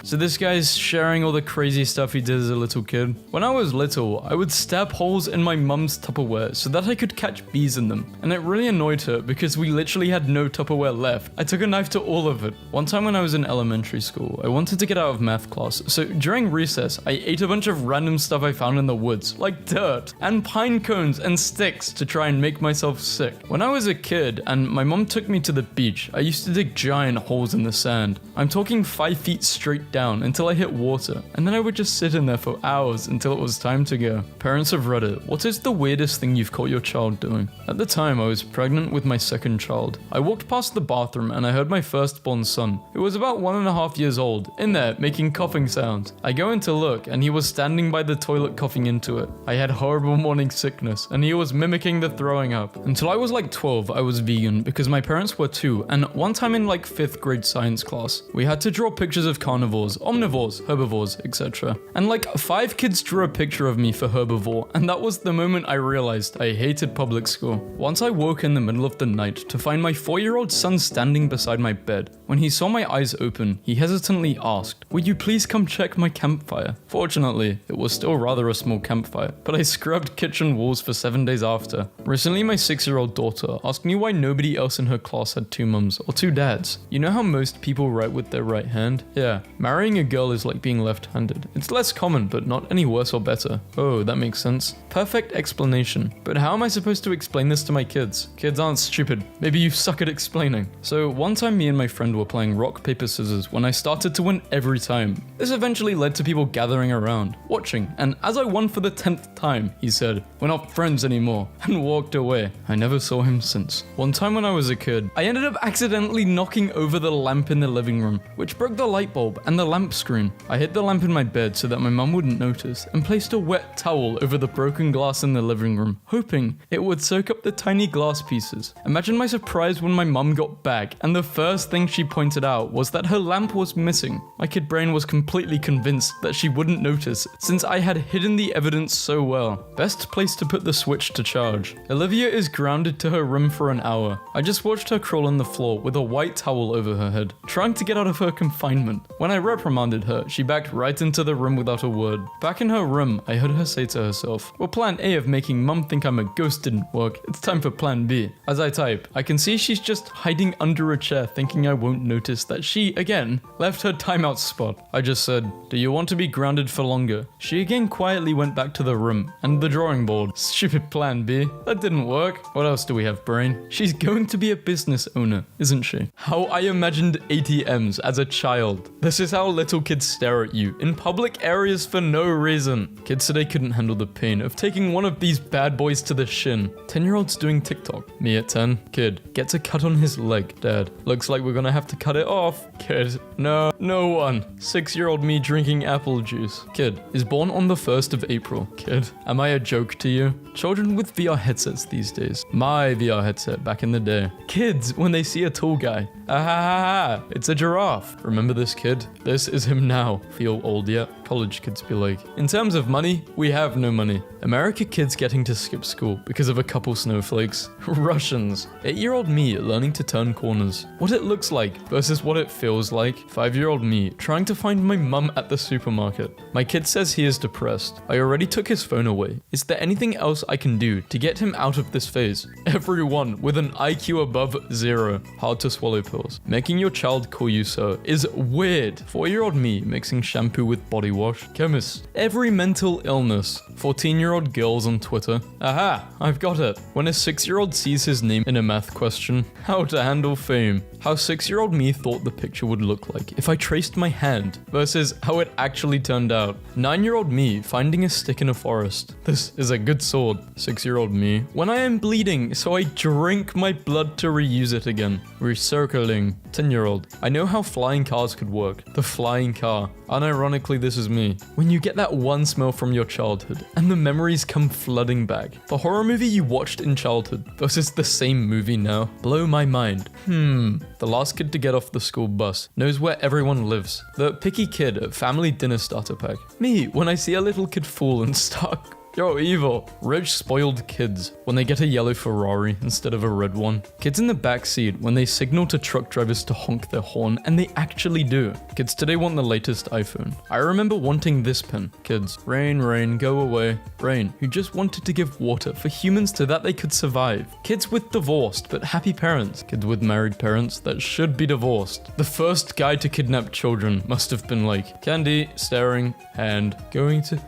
So this guy's sharing all the crazy stuff he did as a little kid. When I was little, I would stab holes in my mum's Tupperware so that I could catch bees in them, and it really annoyed her because we literally had no Tupperware left. I took a knife to all of it. One time when I was in elementary school, I wanted to get out of math class, so during recess, I ate a bunch of random stuff I found in the woods, like dirt, and pine cones and sticks to try and make myself sick. When I was a kid and my mom took me to the beach, I used to dig giant holes in the sand. I'm talking 5 feet straight down until I hit water, and then I would just sit in there for hours until it was time to go. Parents of Reddit, what is the weirdest thing you've caught your child doing? At the time, I was pregnant with my second child. I walked past the bathroom and I heard my firstborn son, who was about 1.5 years old, in there making coughing sounds. I go in to look and he was standing by the toilet coughing into it. I had horrible morning sickness and he was mimicking the throwing up. Until I was like 12, I was vegan because my parents were too, and one time in like 5th grade science class, we had to draw pictures of carnivores, omnivores, herbivores, etc. And like 5 kids drew a picture of me for herbivore, and that was the moment I realized I hated public school. Once I woke in the middle of the night to find my 4-year-old son standing beside my bed. When he saw my eyes open, he hesitantly asked, "Would you please come check my campfire?" Fortunately, it was still rather a small campfire, but I scrubbed kitchen walls for 7 days after. Recently, my 6-year-old daughter asked me why nobody else in her class had 2 mums or 2 dads. You know how most people write with their right hand? Yeah, marrying a girl is like being left-handed. It's less common, but not any worse or better. Oh, that makes sense. Perfect explanation. But how am I supposed to explain this to my kids? Kids aren't stupid. Maybe you suck at explaining. So one time me and my friend were playing rock, paper, scissors when I started to win every time. This eventually led to people gathering around, watching, and as I won for the 10th time, he said, "We're not friends anymore," and walked away. I never saw him since. One time when I was a kid, I ended up accidentally knocking over the lamp in the living room, which broke the light bulb and the lamp screen. I hid the lamp in my bed so that my mum wouldn't notice, and placed a wet towel over the broken glass in the living room, hoping it would soak up the tiny glass pieces. Imagine my surprise when my mum got back, and the first thing she pointed out was that her lamp was missing. My kid brain was completely convinced that she wouldn't notice, since I had hidden the evidence so well. Best place to put the switch to charge. Olivia is grounded to her room for an hour. I just watched her crawl on the floor with a white towel over her head, trying to get out of her confinement. When I reprimanded her, she backed right into the room without a word. Back in her room, I heard her say to herself, "Well, plan A of making mum think I'm a ghost didn't work. It's time for plan B." As I type, I can see she's just hiding under a chair thinking I won't notice that she, again, left her timeout spot. I just said, "Do you want to be grounded for longer?" She again quietly went back to the room and the drawing board. Stupid plan B. That didn't work. What else do we have, brain? She's going to be a business owner, isn't she? How I imagined ATMs as a child. This is how little kids stare at you in public areas for no reason. Kids today couldn't handle the pain of taking one of these bad boys to the shin. 10-year-olds doing TikTok. Me at 10. Kid, gets a cut on his leg. Dad, looks like we're gonna have to cut it off. Kid, no one. 6-year-old me drinking apple juice. Kid, is born on the 1st of April. Kid, am I a joke to you? Children with VR headsets these days. My VR headset back in the day. Kids, when they see a tall guy. Ah, it's a giraffe. Remember this kid? This is him now. Feel old yet? College kids be like. In terms of money, we have no money. America kids getting to skip school because of a couple snowflakes. Russians. 8-year-old me learning to turn corners. What it looks like versus what it feels like. 5-year-old me trying to find my mum at the supermarket. My kid says he is depressed. I already took his phone away. Is there anything else I can do to get him out of this phase? Everyone with an IQ above 0. Hard to swallow pills. Making your child call you sir is weird. 4-year-old me mixing shampoo with body wash. Chemist. Every mental illness. 14-year-old girls on Twitter. Aha, I've got it. When a 6-year-old sees his name in a math question. How to handle fame. How 6-year-old me thought the picture would look like if I traced my hand versus how it actually turned out. 9-year-old me finding a stick in a forest. This is a good sword. 6-year-old me. When I am bleeding, so I drink my blood to reuse it again. Recircle Chilling. 10-year-old. I know how flying cars could work. The flying car. Unironically, this is me. When you get that one smell from your childhood, and the memories come flooding back. The horror movie you watched in childhood versus the same movie now. Blow my mind. The last kid to get off the school bus. Knows where everyone lives. The picky kid at family dinner starter pack. Me, when I see a little kid fall and start... You're evil. Rich, spoiled kids when they get a yellow Ferrari instead of a red one. Kids in the backseat when they signal to truck drivers to honk their horn, and they actually do. Kids today want the latest iPhone. I remember wanting this pen. Kids, rain, rain, go away. Rain, who just wanted to give water for humans so that they could survive. Kids with divorced but happy parents. Kids with married parents that should be divorced. The first guy to kidnap children must have been like, candy, staring, hand, going to...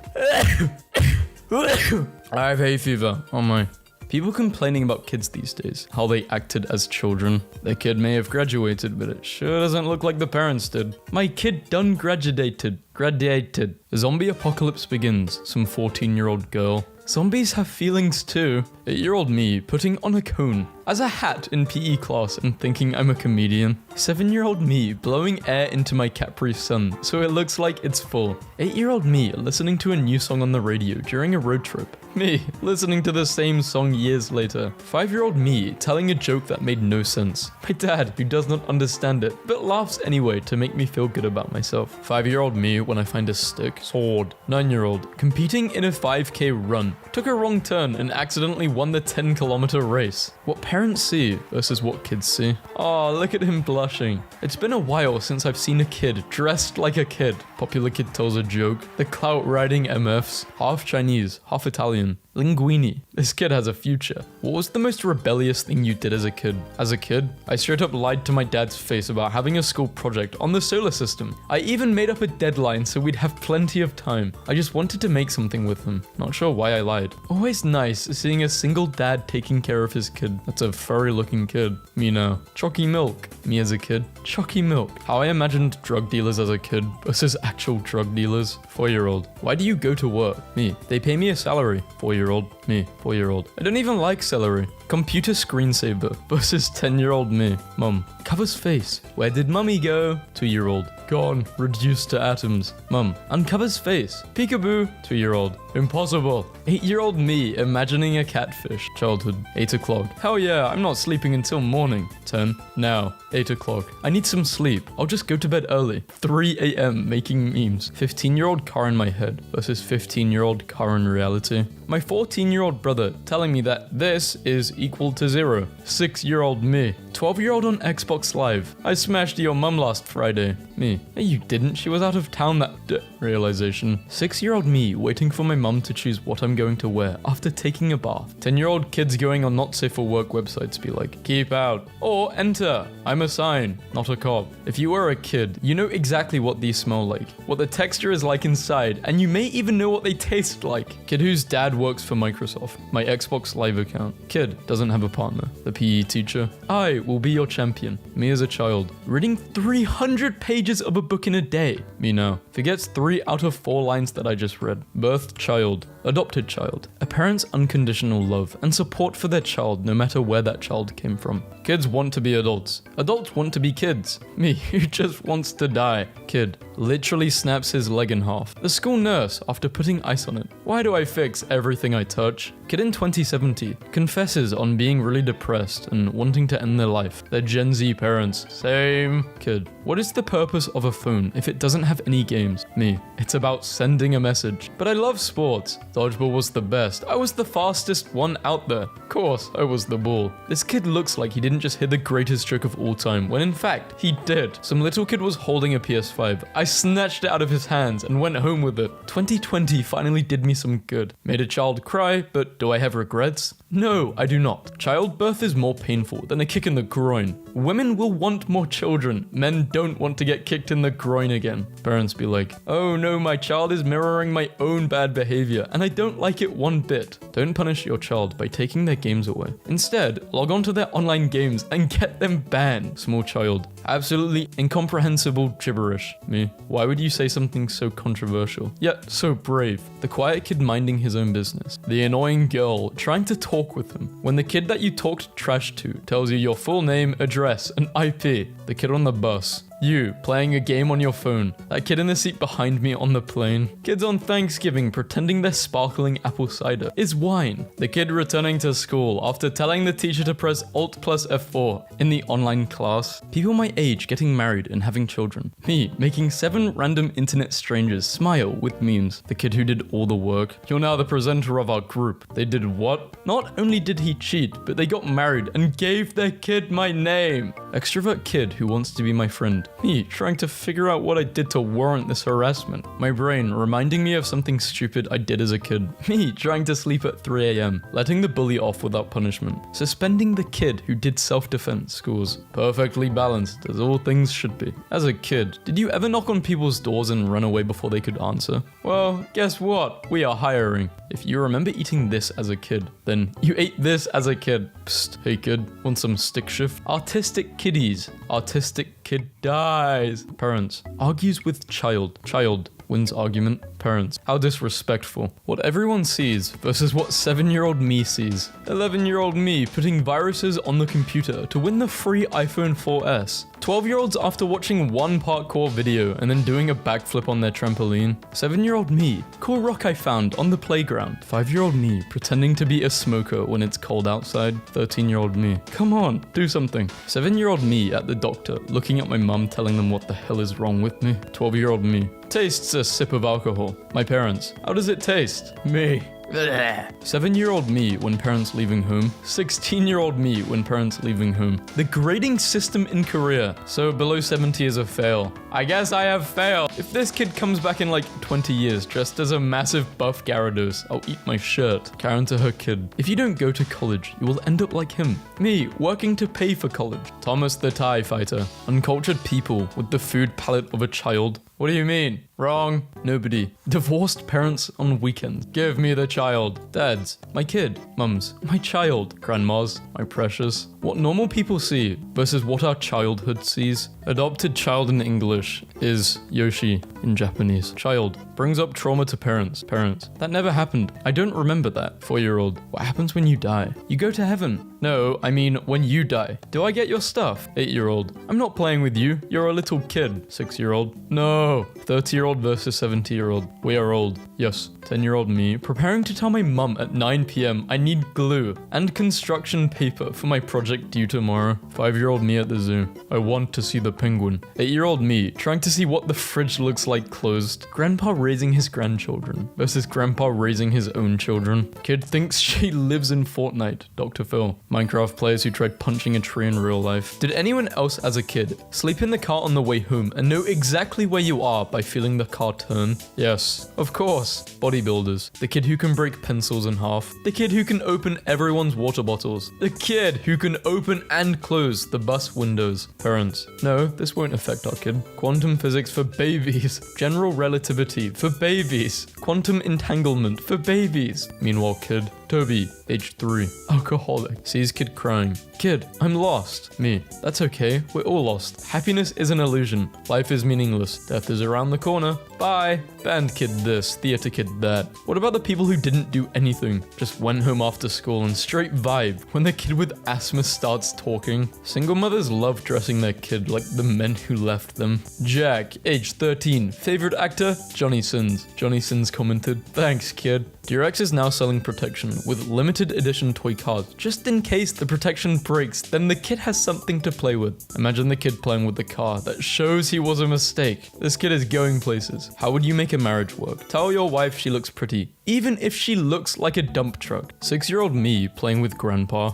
I have hay fever. Oh my. People complaining about kids these days, how they acted as children. Their kid may have graduated, but it sure doesn't look like the parents did. My kid done graduated. The zombie apocalypse begins. Some 14-year-old girl. Zombies have feelings too. 8-year-old me putting on a cone as a hat in PE class and thinking I'm a comedian. 7-year-old me blowing air into my Capri Sun so it looks like it's full. 8-year-old me listening to a new song on the radio during a road trip. Me listening to the same song years later. 5-year-old me telling a joke that made no sense. My dad who does not understand it but laughs anyway to make me feel good about myself. 5-year-old me when I find a stick. Sword. 9-year-old competing in a 5k run. Took a wrong turn and accidentally won the 10-kilometer race. What parents see versus what kids see. Oh, look at him blushing. It's been a while since I've seen a kid dressed like a kid. Popular kid tells a joke. The clout riding MFs. Half Chinese, half Italian. Linguini. This kid has a future. What was the most rebellious thing you did as a kid? As a kid, I straight up lied to my dad's face about having a school project on the solar system. I even made up a deadline so we'd have plenty of time. I just wanted to make something with him. Not sure why I lied. Always nice seeing a single dad taking care of his kid. That's a furry looking kid. Me now. Chalky milk. Me as a kid. Chalky milk. How I imagined drug dealers as a kid versus actual drug dealers. 4-year-old. Why do you go to work? Me. They pay me a salary. 4-year-old. Me. 4-year-old. I don't even like celery. Computer screensaver versus 10-year-old me. Mum. Covers face. Where did mummy go? 2-year-old. Gone. Reduced to atoms. Mum. Uncovers face. Peekaboo. 2-year-old. Impossible. 8-year-old me imagining a catfish. Childhood. 8 o'clock. Hell yeah, I'm not sleeping until morning. 10. Now. 8 o'clock. I need some sleep. I'll just go to bed early. 3 a.m. making memes. 15-year-old car in my head versus 15-year-old car in reality. My 14-year-old brother telling me that this is equal to 0. 6-year-old me. 12-year-old on Xbox Live. I smashed your mum last Friday. Me. Hey, you didn't. She was out of town that realization. 6-year-old me waiting for my mum to choose what I'm going to wear after taking a bath. 10-year-old kids going on not safe for work websites be like, keep out. Or enter. I'm a sign, not a cop. If you were a kid, you know exactly what these smell like, what the texture is like inside, and you may even know what they taste like. Kid whose dad works for Microsoft. My Xbox Live account. Kid doesn't have a partner. The PE teacher. I will be your champion. Me as a child. Reading 300 pages of a book in a day. Me now. Forgets 3 out of 4 lines that I just read. Birthed child. Adopted child. A parent's unconditional love and support for their child no matter where that child came from. Kids want to be adults. Adults want to be kids. Me, who just wants to die. Kid. Literally snaps his leg in half. The school nurse after putting ice on it. Why do I fix everything I touch? Kid in 2070 confesses on being really depressed and wanting to end their life. Their Gen Z parents. Same. Kid. What is the purpose of a phone if it doesn't have any games? Me. It's about sending a message. But I love sports. Dodgeball was the best. I was the fastest one out there. Of course, I was the ball. This kid looks like he didn't just hit the greatest trick of all time, when in fact, he did. Some little kid was holding a PS5. I snatched it out of his hands and went home with it. 2020 finally did me some good. Made a child cry, but do I have regrets? No, I do not. Childbirth is more painful than a kick in the groin. Women will want more children. Men don't want to get kicked in the groin again. Parents be like, oh no, my child is mirroring my own bad behavior and I don't like it one bit. Don't punish your child by taking their games away. Instead, log on to their online games and get them banned. Small child. Absolutely incomprehensible gibberish. Me. Why would you say something so controversial, yet so brave? The quiet kid minding his own business. The annoying girl trying to talk with him. When the kid that you talked trash to tells you your full name, address, address, an IP. The kid on the bus. You, playing a game on your phone. That kid in the seat behind me on the plane. Kids on Thanksgiving pretending they're sparkling apple cider is wine. The kid returning to school after telling the teacher to press Alt plus F4 in the online class. People my age getting married and having children. Me, making 7 random internet strangers smile with memes. The kid who did all the work. You're now the presenter of our group. They did what? Not only did he cheat, but they got married and gave their kid my name. Extrovert kid who wants to be my friend. Me, trying to figure out what I did to warrant this harassment. My brain reminding me of something stupid I did as a kid. Me, trying to sleep at 3 AM, letting the bully off without punishment. Suspending the kid who did self-defense schools. Perfectly balanced, as all things should be. As a kid, did you ever knock on people's doors and run away before they could answer? Well, guess what? We are hiring. If you remember eating this as a kid, then you ate this as a kid. Psst, hey kid, want some stick shift? Artistic kiddies. Artistic kid dies. Parents. Argues with child. Child wins argument. Parents. How disrespectful. What everyone sees versus what 7-year-old me sees. 11-year-old me putting viruses on the computer to win the free iPhone 4S. 12-year-olds after watching one parkour video and then doing a backflip on their trampoline. 7-year-old me. Cool rock I found on the playground. 5-year-old me pretending to be a smoker when it's cold outside. 13-year-old me. Come on, do something. 7-year-old me at the doctor looking at my mum telling them what the hell is wrong with me. 12-year-old me. Tastes a sip of alcohol. My parents. How does it taste? Me. 7-year-old me when parents leaving home. 16-year-old me when parents leaving home. The grading system in Korea. So below 70 is a fail. I guess I have failed. If this kid comes back in like 20 years dressed as a massive buff Gyarados, I'll eat my shirt. Karen to her kid. If you don't go to college, you will end up like him. Me, working to pay for college. Thomas the TIE fighter. Uncultured people with the food palate of a child. What do you mean? Wrong. Nobody. Divorced parents on weekends. Give me the child. Dads. My kid. Mums. My child. Grandmas. My precious. What normal people see versus what our childhood sees. Adopted child in English is Yoshi in Japanese. Child. Brings up trauma to parents. Parents. That never happened. I don't remember that. 4-year-old. What happens when you die? You go to heaven. No, I mean when you die. Do I get your stuff? 8-year-old. I'm not playing with you. You're a little kid. 6-year-old. No. 30-year-old versus 70-year-old. We are old. Yes. 10-year-old me. Preparing to tell my mum at 9 PM I need glue and construction paper for my project due tomorrow. 5-year-old me at the zoo. I want to see the penguin. 8-year-old me. Trying to see what the fridge looks like closed. Grandpa raising his grandchildren versus grandpa raising his own children. Kid thinks she lives in Fortnite. Dr. Phil. Minecraft players who tried punching a tree in real life. Did anyone else as a kid sleep in the car on the way home and know exactly where you are by feeling the car turn? Yes, of course. Bodybuilders. The kid who can break pencils in half. The kid who can open everyone's water bottles. The kid who can open and close the bus windows. Parents. No, this won't affect our kid. Quantum physics for babies. General relativity for babies. Quantum entanglement for babies. Meanwhile, kid. Toby, age 3, alcoholic, sees kid crying. Kid, I'm lost. Me, that's okay, we're all lost. Happiness is an illusion. Life is meaningless. Death is around the corner. Bye. Band kid this, theater kid that. What about the people who didn't do anything? Just went home after school and straight vibe when the kid with asthma starts talking. Single mothers love dressing their kid like the men who left them. Jack, age 13, favorite actor? Johnny Sins. Johnny Sins commented, thanks kid. Durex is now selling protection with limited edition toy cars. Just in case the protection breaks, then the kid has something to play with. Imagine the kid playing with the car that shows he was a mistake. This kid is going places. How would you make a marriage work? Tell your wife she looks pretty, even if she looks like a dump truck. 6-year-old me playing with grandpa.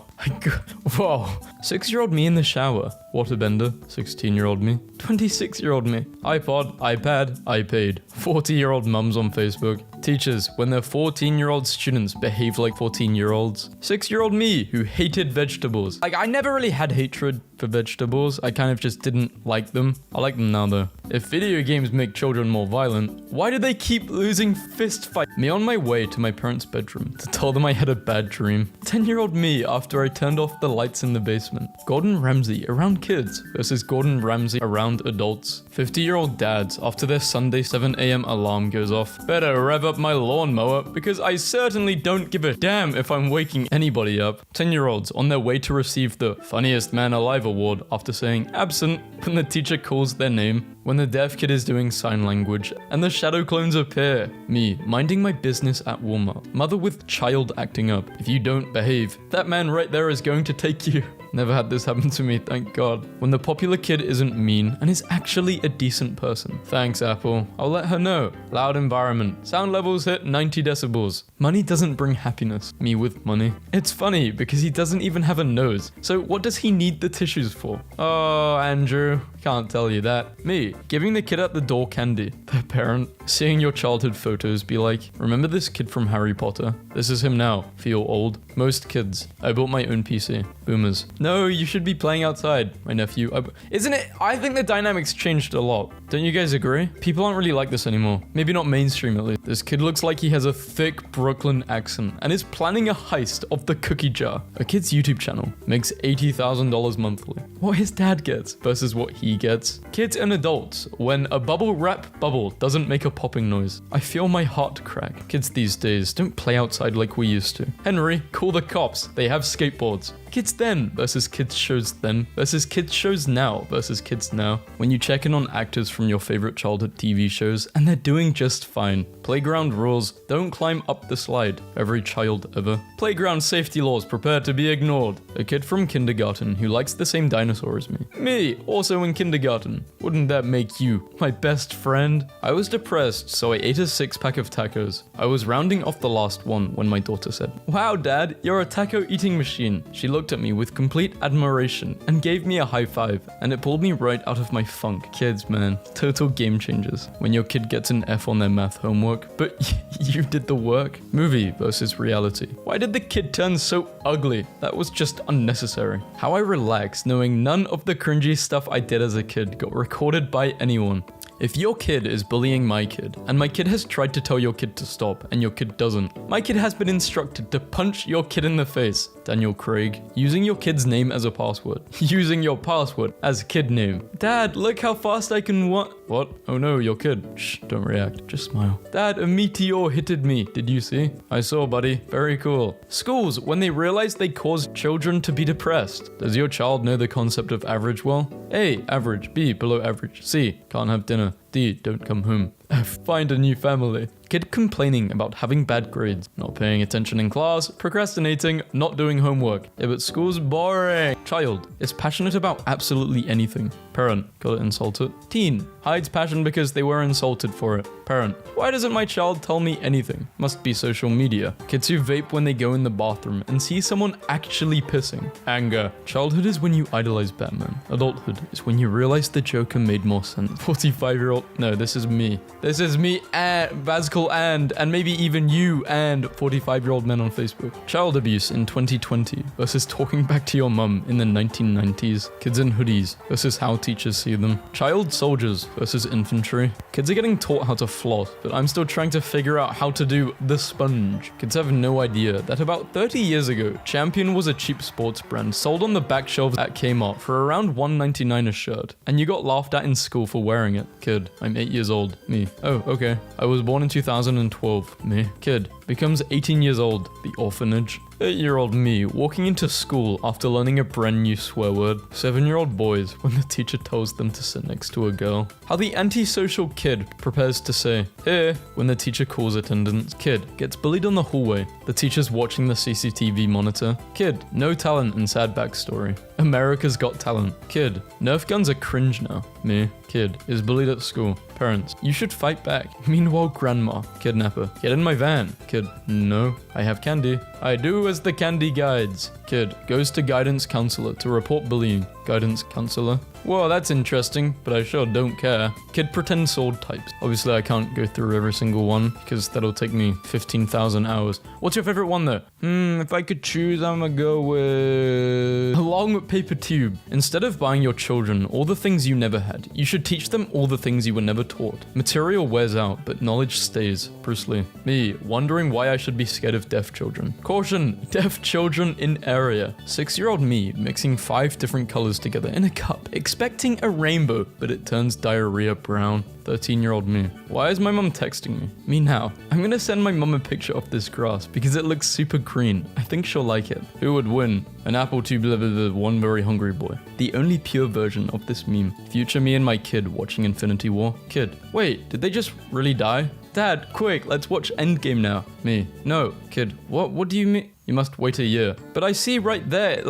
Whoa. 6-year-old me in the shower. Waterbender. 16-year-old me. 26-year-old me. iPod, iPad, iPad. 40-year-old mums on Facebook. Teachers, when their 14-year-old students behave like 14-year-olds. 6-year-old me, who hated vegetables. Like, I never really had hatred for vegetables. I kind of just didn't like them. I like them now, though. If video games make children more violent, why do they keep losing fist fights? Me on my my way to my parents' bedroom to tell them I had a bad dream. 10-year-old me after I turned off the lights in the basement. Gordon Ramsay around kids versus Gordon Ramsay around adults. 50-year-old dads after their Sunday 7 a.m. alarm goes off. Better rev up my lawnmower because I certainly don't give a damn if I'm waking anybody up. 10-year-olds on their way to receive the Funniest Man Alive award after saying absent when the teacher calls their name. When the deaf kid is doing sign language and the shadow clones appear. Me, minding my business at Walmart. Mother with child acting up. If you don't behave, that man right there is going to take you. Never had this happen to me, thank God. When the popular kid isn't mean and is actually a decent person. Thanks, Apple. I'll let her know. Loud environment. Sound levels hit 90 decibels. Money doesn't bring happiness. Me with money. It's funny because he doesn't even have a nose. So what does he need the tissues for? Oh, Andrew. Can't tell you that. Me, giving the kid at the door candy. Their parent, seeing your childhood photos be like, remember this kid from Harry Potter? This is him now. Feel old? Most kids. I built my own PC. Boomers. No, you should be playing outside. My nephew. Isn't it? I think the dynamics changed a lot. Don't you guys agree? People aren't really like this anymore. Maybe not mainstream at least. This kid looks like he has a thick Brooklyn accent and is planning a heist of the cookie jar. A kid's YouTube channel makes $80,000 monthly. What his dad gets versus what he gets. Kids and adults, when a bubble wrap bubble doesn't make a popping noise. I feel my heart crack. Kids these days don't play outside like we used to. Henry, call the cops. They have skateboards. Kids then versus kids shows then versus kids shows now versus kids now. When you check in on actors from your favorite childhood TV shows and they're doing just fine. Playground rules, don't climb up the slide. Every child ever. Playground safety laws prepare to be ignored. A kid from kindergarten who likes the same dinosaur as me. Me, also in kindergarten. Wouldn't that make you my best friend? I was depressed, so I ate a 6-pack of tacos. I was rounding off the last one when my daughter said, "Wow, Dad, you're a taco eating machine." She looked at me with complete admiration and gave me a high five, and it pulled me right out of my funk. Kids, man, total game changers. When your kid gets an F on their math homework, but you did the work. Movie versus reality. Why did the kid turn so ugly? That was just unnecessary. How I relax knowing none of the cringy stuff I did as a kid got recorded by anyone. If your kid is bullying my kid, and my kid has tried to tell your kid to stop, and your kid doesn't, my kid has been instructed to punch your kid in the face. Daniel Craig, using your kid's name as a password. Using your password as kid name. Dad, look how fast I can What? Oh no, your kid. Shh, don't react, just smile. Dad, a meteor hitted me, did you see? I saw, buddy, very cool. Schools, when they realize they cause children to be depressed. Does your child know the concept of average well? A, average. B, below average. C, can't have dinner. D, don't come home. F, find a new family. Kid complaining about having bad grades, not paying attention in class, procrastinating, not doing homework. Yeah, but school's boring. Child is passionate about absolutely anything. Parent, got it insulted. Teen hides passion because they were insulted for it. Parent, why doesn't my child tell me anything? Must be social media. Kids who vape when they go in the bathroom and see someone actually pissing. Anger. Childhood is when you idolize Batman. Adulthood is when you realize the Joker made more sense. 45-year-old. No, this is me. This is me and Vazkal and maybe even you and 45-year-old men on Facebook. Child abuse in 2020 versus talking back to your mum in the 1990s. Kids in hoodies versus how teachers see them. Child soldiers versus infantry. Kids are getting taught how to floss, but I'm still trying to figure out how to do the sponge. Kids have no idea that about 30 years ago, Champion was a cheap sports brand sold on the back shelves at Kmart for around $1.99 a shirt, and you got laughed at in school for wearing it. Kid, I'm 8 years old. Me. Oh, okay. I was born in 2012. Me. Kid becomes 18 years old. The orphanage. 8-year-old me walking into school after learning a brand new swear word. 7-year-old boys when the teacher tells them to sit next to a girl. How the antisocial kid prepares to say, "Here," when the teacher calls attendance. Kid gets bullied on the hallway. The teacher's watching the CCTV monitor. Kid, no talent and sad backstory. America's Got Talent. Kid, Nerf guns are cringe now. Me. Kid is bullied at school. Parents, you should fight back. Meanwhile, grandma. Kidnapper, get in my van. Kid, no, I have candy. I do as the candy guides. Kid goes to guidance counselor to report bullying. Guidance counselor, Whoa, that's interesting, but I sure don't care. Kid pretend sword types. Obviously, I can't go through every single one because that'll take me 15,000 hours. What's your favorite one though? If I could choose, I'm gonna go with a long paper tube. Instead of buying your children all the things you never had, you should teach them all the things you were never taught. Material wears out, but knowledge stays. Bruce Lee. Me, wondering why I should be scared of deaf children. Caution, deaf children in area. 6-year-old me mixing 5 different colors together in a cup, expecting a rainbow, but it turns diarrhea brown. 13-year-old me. Why is my mum texting me? Me now. I'm gonna send my mum a picture of this grass because it looks super green. I think she'll like it. Who would win? An apple tube with one very hungry boy. The only pure version of this meme. Future me and my kid watching Infinity War. Kid. Wait, did they just really die? Dad, quick, let's watch Endgame now. Me. No. Kid. What do you mean? You must wait a year. But I see right there.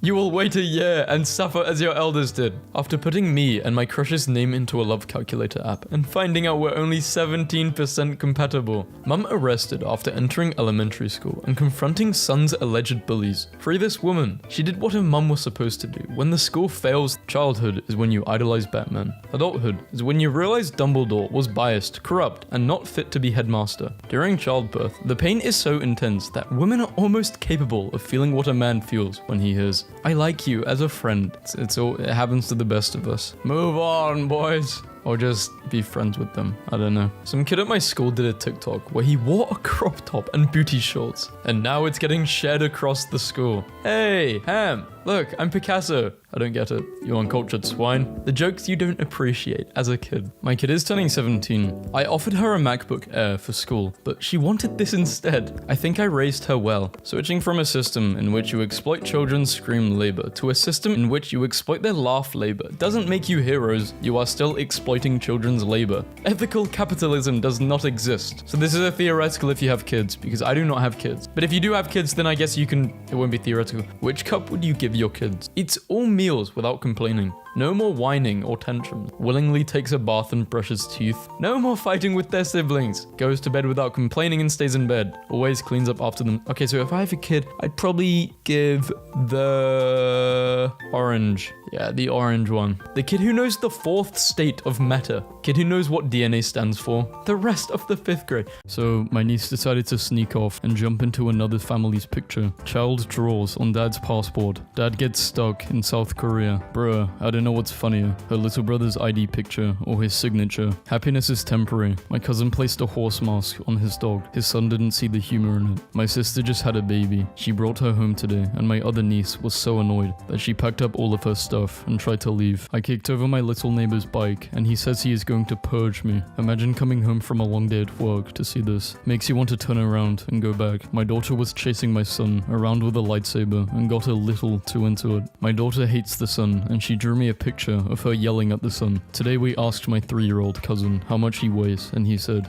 You will wait a year and suffer as your elders did. After putting me and my crush's name into a love calculator app and finding out we're only 17% compatible. Mum arrested after entering elementary school and confronting son's alleged bullies. Free this woman. She did what a mum was supposed to do. When the school fails, childhood is when you idolize Batman. Adulthood is when you realize Dumbledore was biased, corrupt, and not fit to be headmaster. During childbirth, the pain is so intense that women are almost capable of feeling what a man feels when he hears, "I like you as a friend." It happens to the best of us. Move on, boys. Or just be friends with them. I don't know. Some kid at my school did a TikTok where he wore a crop top and booty shorts. And now it's getting shared across the school. Hey, Ham, look, I'm Picasso. I don't get it. You uncultured swine. The jokes you don't appreciate as a kid. My kid is turning 17. I offered her a MacBook Air for school, but she wanted this instead. I think I raised her well. Switching from a system in which you exploit children's scream labor to a system in which you exploit their laugh labor doesn't make you heroes. You are still exploiting children's labor. Ethical capitalism does not exist. So this is a theoretical if you have kids, because I do not have kids. But if you do have kids, then I guess it won't be theoretical. Which cup would you give your kids? Eats all meals without complaining. No more whining or tantrums. Willingly takes a bath and brushes teeth. No more fighting with their siblings. Goes to bed without complaining and stays in bed. Always cleans up after them. Okay, so if I have a kid, I'd probably give the orange. Yeah, the orange one. The kid who knows the 4th state of matter. Kid who knows what DNA stands for. The rest of the 5th grade. So my niece decided to sneak off and jump into another family's picture. Child draws on dad's passport. Dad gets stuck in South Korea. Bruh, I don't know what's funnier. Her little brother's ID picture or his signature. Happiness is temporary. My cousin placed a horse mask on his dog. His son didn't see the humor in it. My sister just had a baby. She brought her home today and my other niece was so annoyed that she packed up all of her stuff and tried to leave. I kicked over my little neighbor's bike and he says he is going to purge me. Imagine coming home from a long day at work to see this. Makes you want to turn around and go back. My daughter was chasing my son around with a lightsaber and got a little too into it. My daughter hates the sun and she drew me a picture of her yelling at the sun. Today we asked my 3-year-old cousin how much he weighs and he said,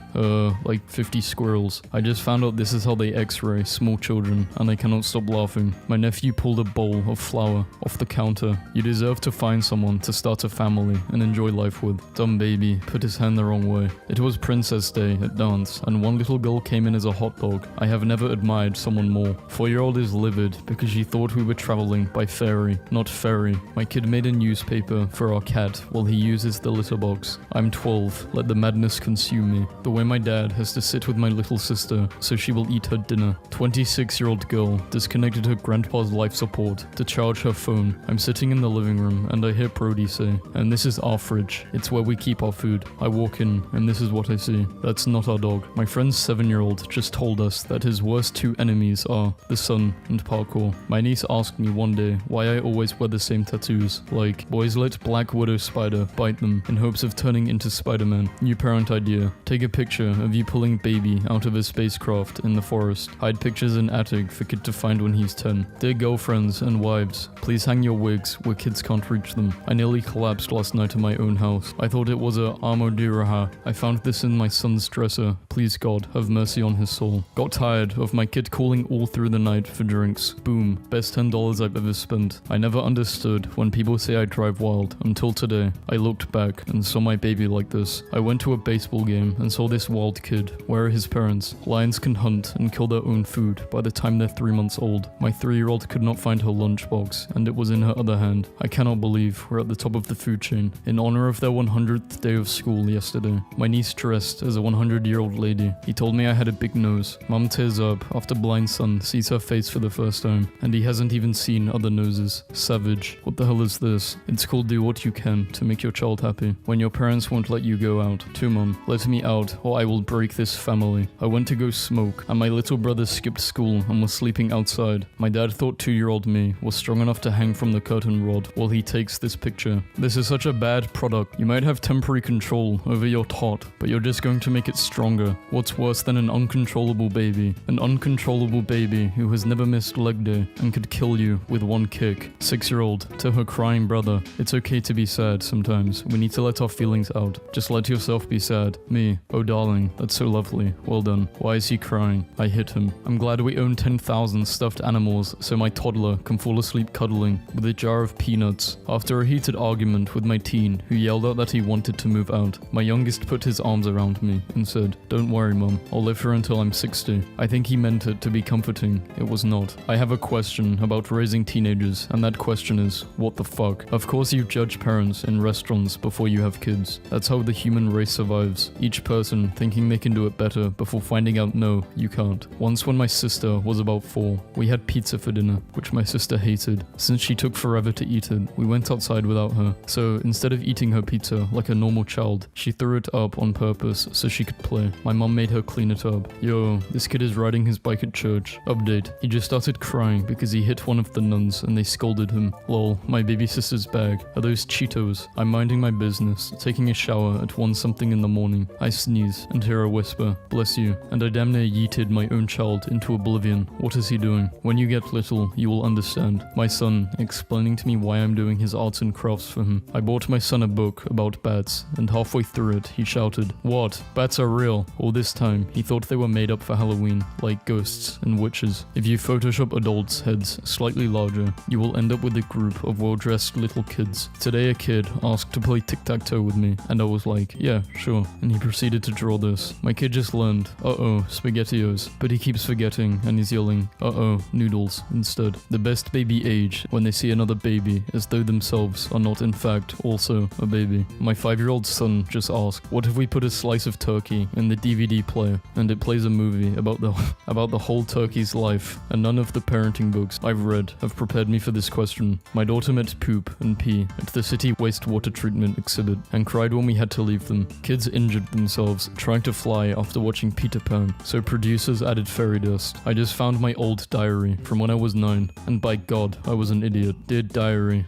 like 50 squirrels. I just found out this is how they x-ray small children and I cannot stop laughing. My nephew pulled a bowl of flour off the counter. You deserve to find someone to start a family and enjoy life with. Dumb baby put his hand the wrong way. It was Princess Day at dance and one little girl came in as a hot dog. I have never admired someone more. 4-year-old is livid because she thought we were traveling by ferry, not ferry. My kid made a newspaper for our cat while he uses the litter box. I'm 12. Let the madness consume me. The way my dad has to sit with my little sister so she will eat her dinner. 26-year-old girl disconnected her grandpa's life support to charge her phone. I'm sitting in the living room and I hear Brody say, "And this is our fridge. It's where we keep our food." I walk in and this is what I see. That's not our dog. My friend's 7-year-old just told us that his worst 2 enemies are the sun and parkour. My niece asked me one day why I always wear the same tattoos, like boys let Black Widow spider bite them in hopes of turning into Spider-Man. New parent idea. Take a picture of you pulling baby out of a spacecraft in the forest. Hide pictures in attic for kid to find when he's 10. Dear girlfriends and wives, please hang your wigs where kids can't reach them. I nearly collapsed last night in my own house. I thought it was a Armodiraha. I found this in my son's dresser. Please God, have mercy on his soul. Got tired of my kid calling all through the night for drinks. Boom. Best $10 I've ever spent. I never understood when people say I drive drive wild until today. I looked back and saw my baby like this. I went to a baseball game and saw this wild kid. Where are his parents? Lions can hunt and kill their own food by the time they're 3 months old. My 3-year-old could not find her lunchbox, and it was in her other hand. I cannot believe we're at the top of the food chain. In honor of their 100th day of school yesterday, my niece dressed as a 100-year-old lady. He told me I had a big nose. Mum tears up after blind son sees her face for the first time, and he hasn't even seen other noses. Savage. What the hell is this? It's called do what you can to make your child happy. When your parents won't let you go out. To Mum, let me out or I will break this family. I went to go smoke, and my little brother skipped school and was sleeping outside. My dad thought 2-year-old me was strong enough to hang from the curtain rod while he takes this picture. This is such a bad product. You might have temporary control over your tot, but you're just going to make it stronger. What's worse than an uncontrollable baby? An uncontrollable baby who has never missed leg day and could kill you with one kick. 6-year-old to her crying brother. It's okay to be sad sometimes. We need to let our feelings out. Just let yourself be sad. Me. Oh darling, that's so lovely. Well done. Why is he crying? I hit him. I'm glad we own 10,000 stuffed animals so my toddler can fall asleep cuddling with a jar of peanuts. After a heated argument with my teen who yelled out that he wanted to move out, my youngest put his arms around me and said, "Don't worry, Mum. I'll live here until I'm 60. I think he meant it to be comforting. It was not. I have a question about raising teenagers, and that question is, what the fuck? Of course you judge parents in restaurants before you have kids. That's how the human race survives. Each person thinking they can do it better before finding out no, you can't. Once when my sister was about 4, we had pizza for dinner, which my sister hated. Since she took forever to eat it, we went outside without her. So instead of eating her pizza like a normal child, she threw it up on purpose so she could play. My mom made her clean it up. Yo, this kid is riding his bike at church. Update. He just started crying because he hit one of the nuns and they scolded him. Lol, my baby sister's bag. Are those Cheetos? I'm minding my business, taking a shower at 1 something in the morning. I sneeze and hear a whisper, "Bless you," and I damn near yeeted my own child into oblivion. What is he doing? When you get little, you will understand. My son explaining to me why I'm doing his arts and crafts for him. I bought my son a book about bats, and halfway through it, he shouted, "What? Bats are real." All this time, he thought they were made up for Halloween, like ghosts and witches. If you Photoshop adults' heads slightly larger, you will end up with a group of well-dressed little kids. Today a kid asked to play tic-tac-toe with me, and I was like, yeah, sure, and he proceeded to draw this. My kid just learned, uh-oh, SpaghettiOs, but he keeps forgetting and he's yelling, uh-oh, noodles, instead. The best baby age when they see another baby as though themselves are not in fact also a baby. My 5-year-old son just asked, what if we put a slice of turkey in the DVD player and it plays a movie about the whole turkey's life? And none of the parenting books I've read have prepared me for this question. My daughter met poop and pee at the city wastewater treatment exhibit and cried when we had to leave them. Kids injured themselves trying to fly after watching Peter Pan, so producers added fairy dust. I just found my old diary from when I was 9, and by God, I was an idiot. Dear diary.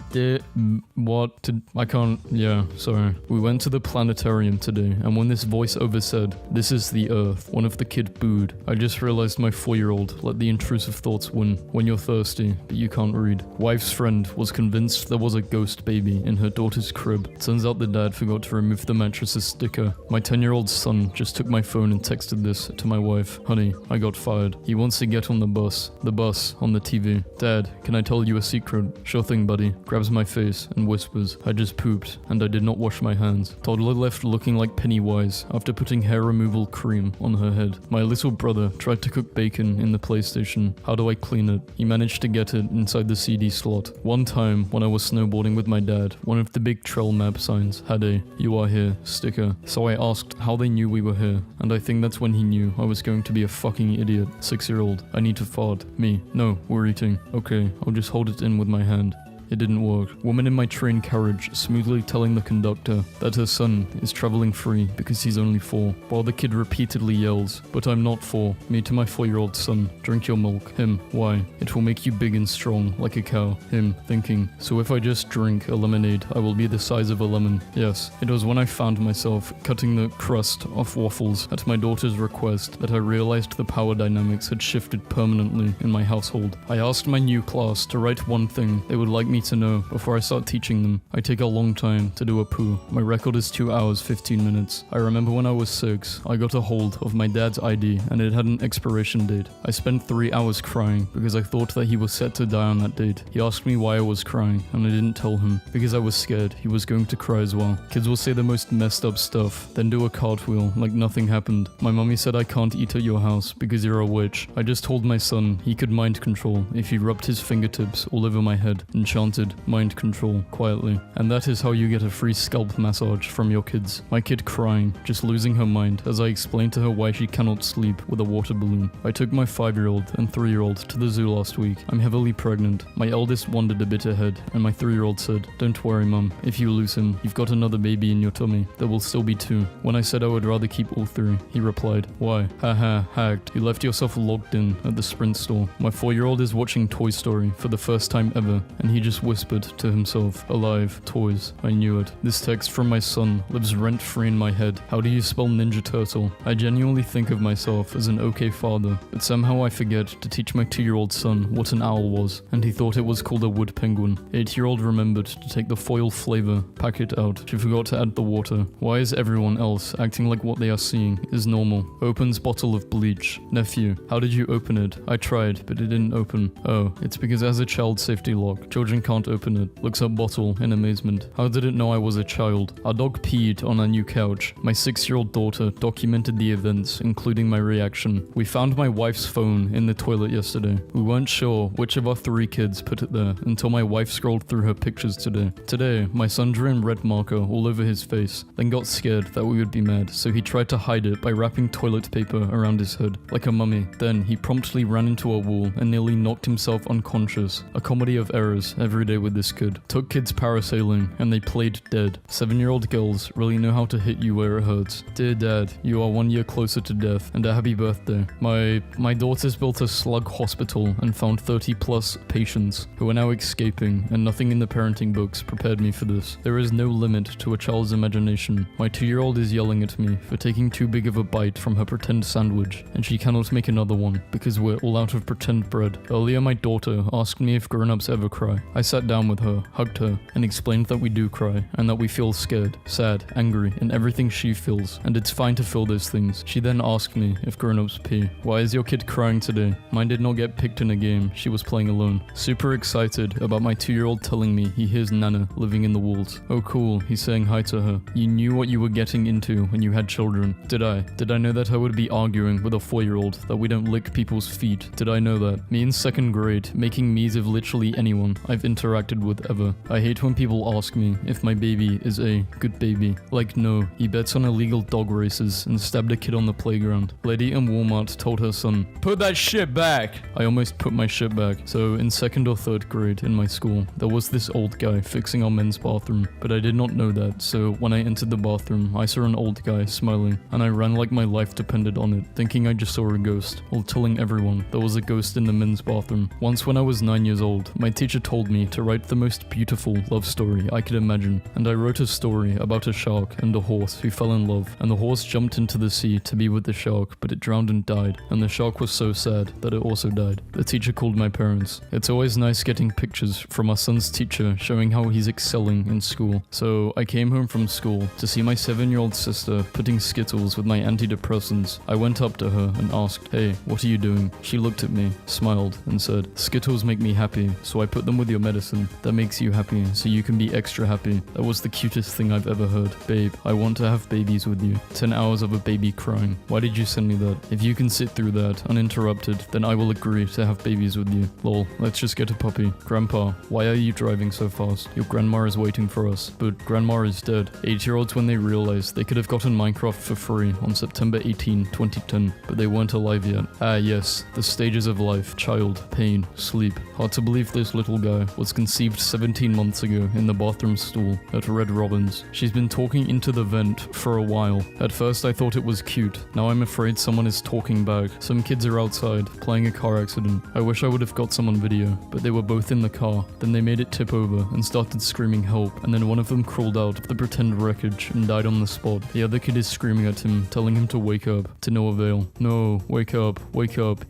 Sorry. We went to the planetarium today, and when this voiceover said, "This is the Earth," one of the kid booed. I just realized my 4-year-old let the intrusive thoughts win. When you're thirsty, but you can't read. Wife's friend was convinced there was a ghost baby in her daughter's crib. Turns out the dad forgot to remove the mattress's sticker. My 10-year-old son just took my phone and texted this to my wife. Honey, I got fired. He wants to get on the bus. The bus on the TV. Dad, can I tell you a secret? Sure thing, buddy. Grabs my face and whispers, I just pooped and I did not wash my hands. Toddler left looking like Pennywise after putting hair removal cream on her head. My little brother tried to cook bacon in the PlayStation. How do I clean it? He managed to get it inside the CD slot. One time when I was snowboarding with my dad, one of the big trail map signs had a "You are here" sticker. So I asked how they knew we were here, and I think that's when he knew I was going to be a fucking idiot. 6-year-old. I need to fart. Me. No, we're eating. Okay, I'll just hold it in with my hand. It didn't work. Woman in my train carriage smoothly telling the conductor that her son is traveling free because he's only 4, while the kid repeatedly yells, "But I'm not 4." Me to my 4-year-old son, "Drink your milk." Him, "Why? It will make you big and strong like a cow." Him, thinking, "So if I just drink a lemonade, I will be the size of a lemon." Yes, it was when I found myself cutting the crust off waffles at my daughter's request that I realized the power dynamics had shifted permanently in my household. I asked my new class to write one thing they would like me need to know before I start teaching them. I take a long time to do a poo. My record is 2 hours 15 minutes. I remember when I was 6, I got a hold of my dad's ID and it had an expiration date. I spent 3 hours crying because I thought that he was set to die on that date. He asked me why I was crying and I didn't tell him because I was scared he was going to cry as well. Kids will say the most messed up stuff, then do a cartwheel like nothing happened. My mommy said I can't eat at your house because you're a witch. I just told my son he could mind control if he rubbed his fingertips all over my head and chanted mind control quietly. And that is how you get a free scalp massage from your kids. My kid crying, just losing her mind as I explained to her why she cannot sleep with a water balloon. I took my 5-year-old and 3-year-old to the zoo last week. I'm heavily pregnant. My eldest wandered a bit ahead and my 3-year-old said, "Don't worry mum, if you lose him, you've got another baby in your tummy. There will still be 2. When I said I would rather keep all 3, he replied, "Why? Haha, hagged. You left yourself logged in at the Sprint store." My 4-year-old is watching Toy Story for the first time ever and he just whispered to himself, "Alive, toys." I knew it. This text from my son lives rent-free in my head. How do you spell Ninja Turtle? I genuinely think of myself as an okay father, but somehow I forget to teach my 2-year-old son what an owl was, and he thought it was called a wood penguin. 8-year-old remembered to take the foil flavor packet out. She forgot to add the water. Why is everyone else acting like what they are seeing is normal? Opens bottle of bleach. Nephew, how did you open it? I tried, but it didn't open. Oh, it's because it has a child safety lock. Children can't open it. Looks up bottle in amazement. How did it know I was a child? Our dog peed on our new couch. My 6-year-old daughter documented the events, including my reaction. We found my wife's phone in the toilet yesterday. We weren't sure which of our 3 kids put it there until my wife scrolled through her pictures today. Today, my son drew in red marker all over his face, then got scared that we would be mad, so he tried to hide it by wrapping toilet paper around his head, like a mummy. Then he promptly ran into a wall and nearly knocked himself unconscious. A comedy of errors every day with this kid. Took kids parasailing and they played dead. 7-year-old girls really know how to hit you where it hurts. Dear dad, you are 1 year closer to death, and a happy birthday. My daughters built a slug hospital and found 30 plus patients who are now escaping, and nothing in the parenting books prepared me for this. There is no limit to a child's imagination. My 2-year-old is yelling at me for taking too big of a bite from her pretend sandwich, and she cannot make another one because we're all out of pretend bread. Earlier my daughter asked me if grown-ups ever cry. I sat down with her, hugged her, and explained that we do cry, and that we feel scared, sad, angry, and everything she feels, and it's fine to feel those things. She then asked me if grown-ups pee. Why is your kid crying today? Mine did not get picked in a game, she was playing alone. Super excited about my 2-year-old telling me he hears Nana living in the walls. Oh cool, he's saying hi to her. You knew what you were getting into when you had children. Did I? Did I know that I would be arguing with a 4-year-old that we don't lick people's feet? Did I know that? Me in 2nd grade, making me's of literally anyone I've interacted with ever. I hate when people ask me if my baby is a good baby. Like no, he bets on illegal dog races and stabbed a kid on the playground. Lady in Walmart told her son, "Put that shit back!" I almost put my shit back. So in 2nd or 3rd grade in my school, there was this old guy fixing our men's bathroom, but I did not know that, so when I entered the bathroom, I saw an old guy smiling, and I ran like my life depended on it, thinking I just saw a ghost, while telling everyone there was a ghost in the men's bathroom. Once when I was 9 years old, my teacher told me to write the most beautiful love story I could imagine, and I wrote a story about a shark and a horse who fell in love, and the horse jumped into the sea to be with the shark, but it drowned and died, and the shark was so sad that it also died. The teacher called my parents. It's always nice getting pictures from our son's teacher showing how he's excelling in school. So I came home from school to see my 7-year-old sister putting Skittles with my antidepressants. I went up to her and asked, "Hey, what are you doing?" She looked at me, smiled, and said, "Skittles make me happy, so I put them with your medicine. That makes you happy, so you can be extra happy." That was the cutest thing I've ever heard. Babe, I want to have babies with you. 10 hours of a baby crying. Why did you send me that? If you can sit through that uninterrupted, then I will agree to have babies with you. Lol, let's just get a puppy. Grandpa, why are you driving so fast? Your grandma is waiting for us. But grandma is dead. 8-year-olds when they realized they could have gotten Minecraft for free on September 18, 2010, but they weren't alive yet. Ah yes, the stages of life, child, pain, sleep. Hard to believe this little guy was conceived 17 months ago in the bathroom stool at Red Robin's. She's been talking into the vent for a while. At first I thought it was cute. Now I'm afraid someone is talking back. Some kids are outside, playing a car accident. I wish I would have got some on video, but they were both in the car. Then they made it tip over and started screaming help, and then one of them crawled out of the pretend wreckage and died on the spot. The other kid is screaming at him, telling him to wake up, to no avail. No, wake up,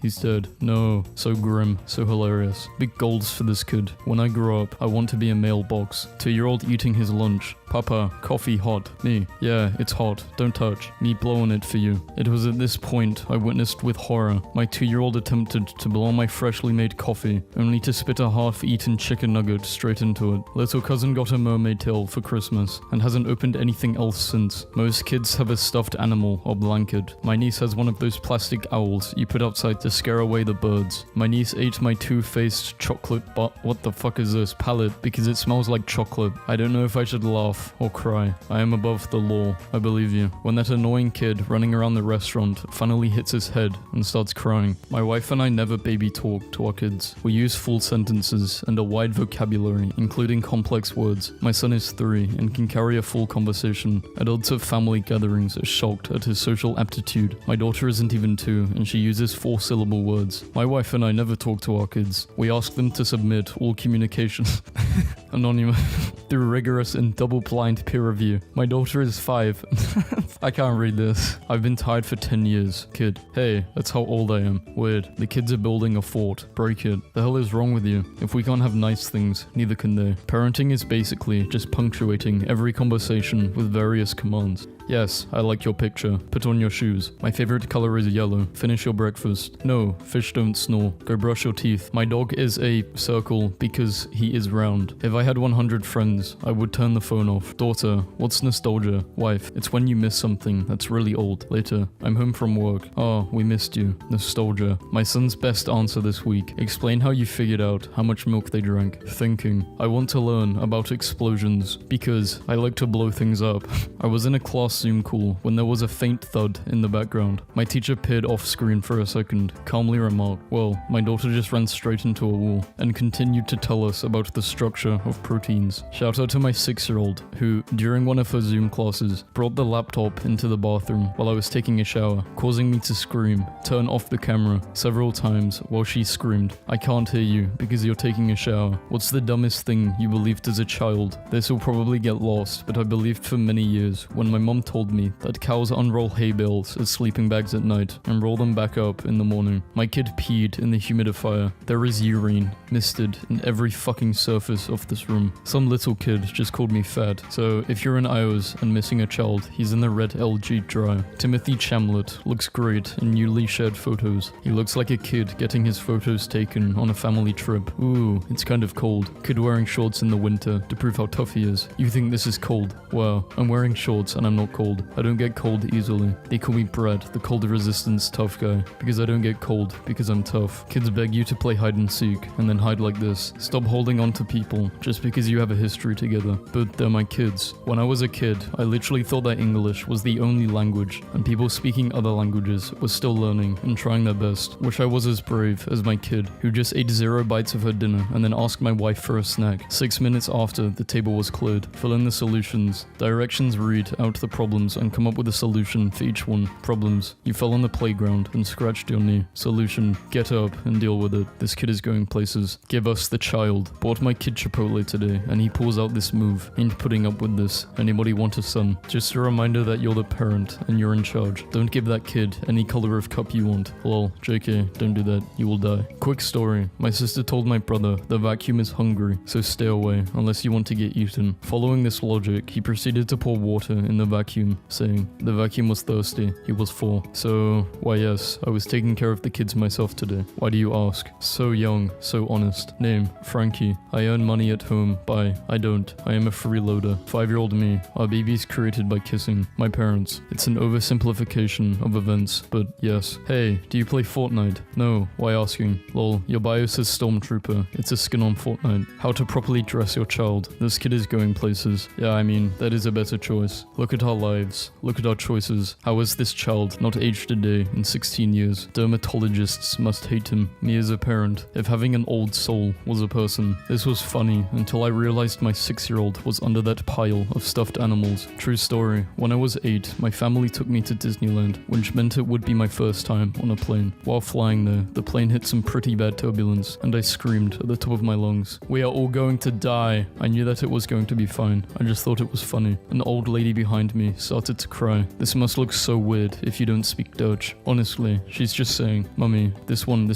he's dead. No, so grim, so hilarious. Big goals for this kid. When I grow up, I want to be a mailbox. 2-year-old eating his lunch. Papa, coffee hot. Me, yeah, it's hot. Don't touch. Me blowing it for you. It was at this point I witnessed with horror. My 2-year-old attempted to blow my freshly made coffee, only to spit a half-eaten chicken nugget straight into it. Little cousin got a mermaid tail for Christmas, and hasn't opened anything else since. Most kids have a stuffed animal or blanket. My niece has one of those plastic owls you put outside to scare away the birds. My niece ate my two-faced chocolate what the fuck is this? Palette, because it smells like chocolate. I don't know if I should laugh or cry. I am above the law. I believe you. When that annoying kid running around the restaurant finally hits his head and starts crying. My wife and I never baby talk to our kids. We use full sentences and a wide vocabulary, including complex words. My son is 3 and can carry a full conversation. Adults at family gatherings are shocked at his social aptitude. My daughter isn't even 2 and she uses 4-syllable words. My wife and I never talk to our kids. We ask them to submit all communication anonymous through rigorous and double-blind peer review. My daughter is 5. I can't read this. I've been tied for 10 years. Kid. Hey, that's how old I am. Weird. The kids are building a fort. Break it. The hell is wrong with you? If we can't have nice things, neither can they. Parenting is basically just punctuating every conversation with various commands. Yes, I like your picture. Put on your shoes. My favorite color is yellow. Finish your breakfast. No, fish don't snore. Go brush your teeth. My dog is a circle because he is round. If I had 100 friends, I would turn the phone off. Daughter, what's nostalgia? Wife, it's when you miss something that's really old. Later, I'm home from work. Oh, we missed you. Nostalgia. My son's best answer this week. Explain how you figured out how much milk they drank. Thinking. I want to learn about explosions because I like to blow things up. I was in a class Zoom call when there was a faint thud in the background. My teacher peered off screen for a second, calmly remarked, well, my daughter just ran straight into a wall, and continued to tell us about the structure of proteins. Shout out to my 6-year-old, who, during one of her Zoom classes, brought the laptop into the bathroom while I was taking a shower, causing me to scream, turn off the camera several times while she screamed, I can't hear you because you're taking a shower. What's the dumbest thing you believed as a child? This will probably get lost, but I believed for many years when my mom told me that cows unroll hay bales as sleeping bags at night and roll them back up in the morning. My kid peed in the humidifier. There is urine misted in every fucking surface of this room. Some little kid just called me fat. So if you're in Iowa and missing a child, he's in the red LG dry. Timothy Chamlet looks great in newly shared photos. He looks like a kid getting his photos taken on a family trip. Ooh, it's kind of cold. Kid wearing shorts in the winter to prove how tough he is. You think this is cold? Well, I'm wearing shorts and I'm not cold. I don't get cold easily. They call me Brad, the cold resistance tough guy, because I don't get cold because I'm tough. Kids beg you to play hide and seek and then hide like this. Stop holding on to people just because you have a history together. But they're my kids. When I was a kid, I literally thought that English was the only language and people speaking other languages were still learning and trying their best. Wish I was as brave as my kid, who just ate 0 bites of her dinner and then asked my wife for a snack. 6 minutes after the table was cleared. Fill in the solutions. Directions, read out the problems and come up with a solution for each one. Problems. You fell on the playground and scratched your knee. Solution. Get up and deal with it. This kid is going places. Give us the child. Bought my kid Chipotle today and he pulls out this move. Ain't putting up with this. Anybody want a son? Just a reminder that you're the parent and you're in charge. Don't give that kid any color of cup you want. Lol. JK, don't do that. You will die. Quick story. My sister told my brother the vacuum is hungry, so stay away unless you want to get eaten. Following this logic, he proceeded to pour water in the vacuum, saying, the vacuum was thirsty. He was full. So, why yes, I was taking care of the kids myself today. Why do you ask? So young, so honest. Name, Frankie. I earn money at home. Bye. I don't. I am a freeloader. 5-year-old me. Our baby's created by kissing. My parents. It's an oversimplification of events, but yes. Hey, do you play Fortnite? No. Why asking? Lol, your bio says Stormtrooper. It's a skin on Fortnite. How to properly dress your child. This kid is going places. Yeah, I mean, that is a better choice. Look at our lives. Look at our choices. How is this child not aged a day in 16 years? Dermatologists must hate him. Me as a parent. If having an old soul was a person. This was funny until I realized my 6-year-old was under that pile of stuffed animals. True story. When I was 8, my family took me to Disneyland, which meant it would be my first time on a plane. While flying there, the plane hit some pretty bad turbulence, and I screamed at the top of my lungs. We are all going to die. I knew that it was going to be fine. I just thought it was funny. An old lady behind me Mummy started to cry. This must look so weird if you don't speak Dutch. Honestly, she's just saying, Mummy, this one,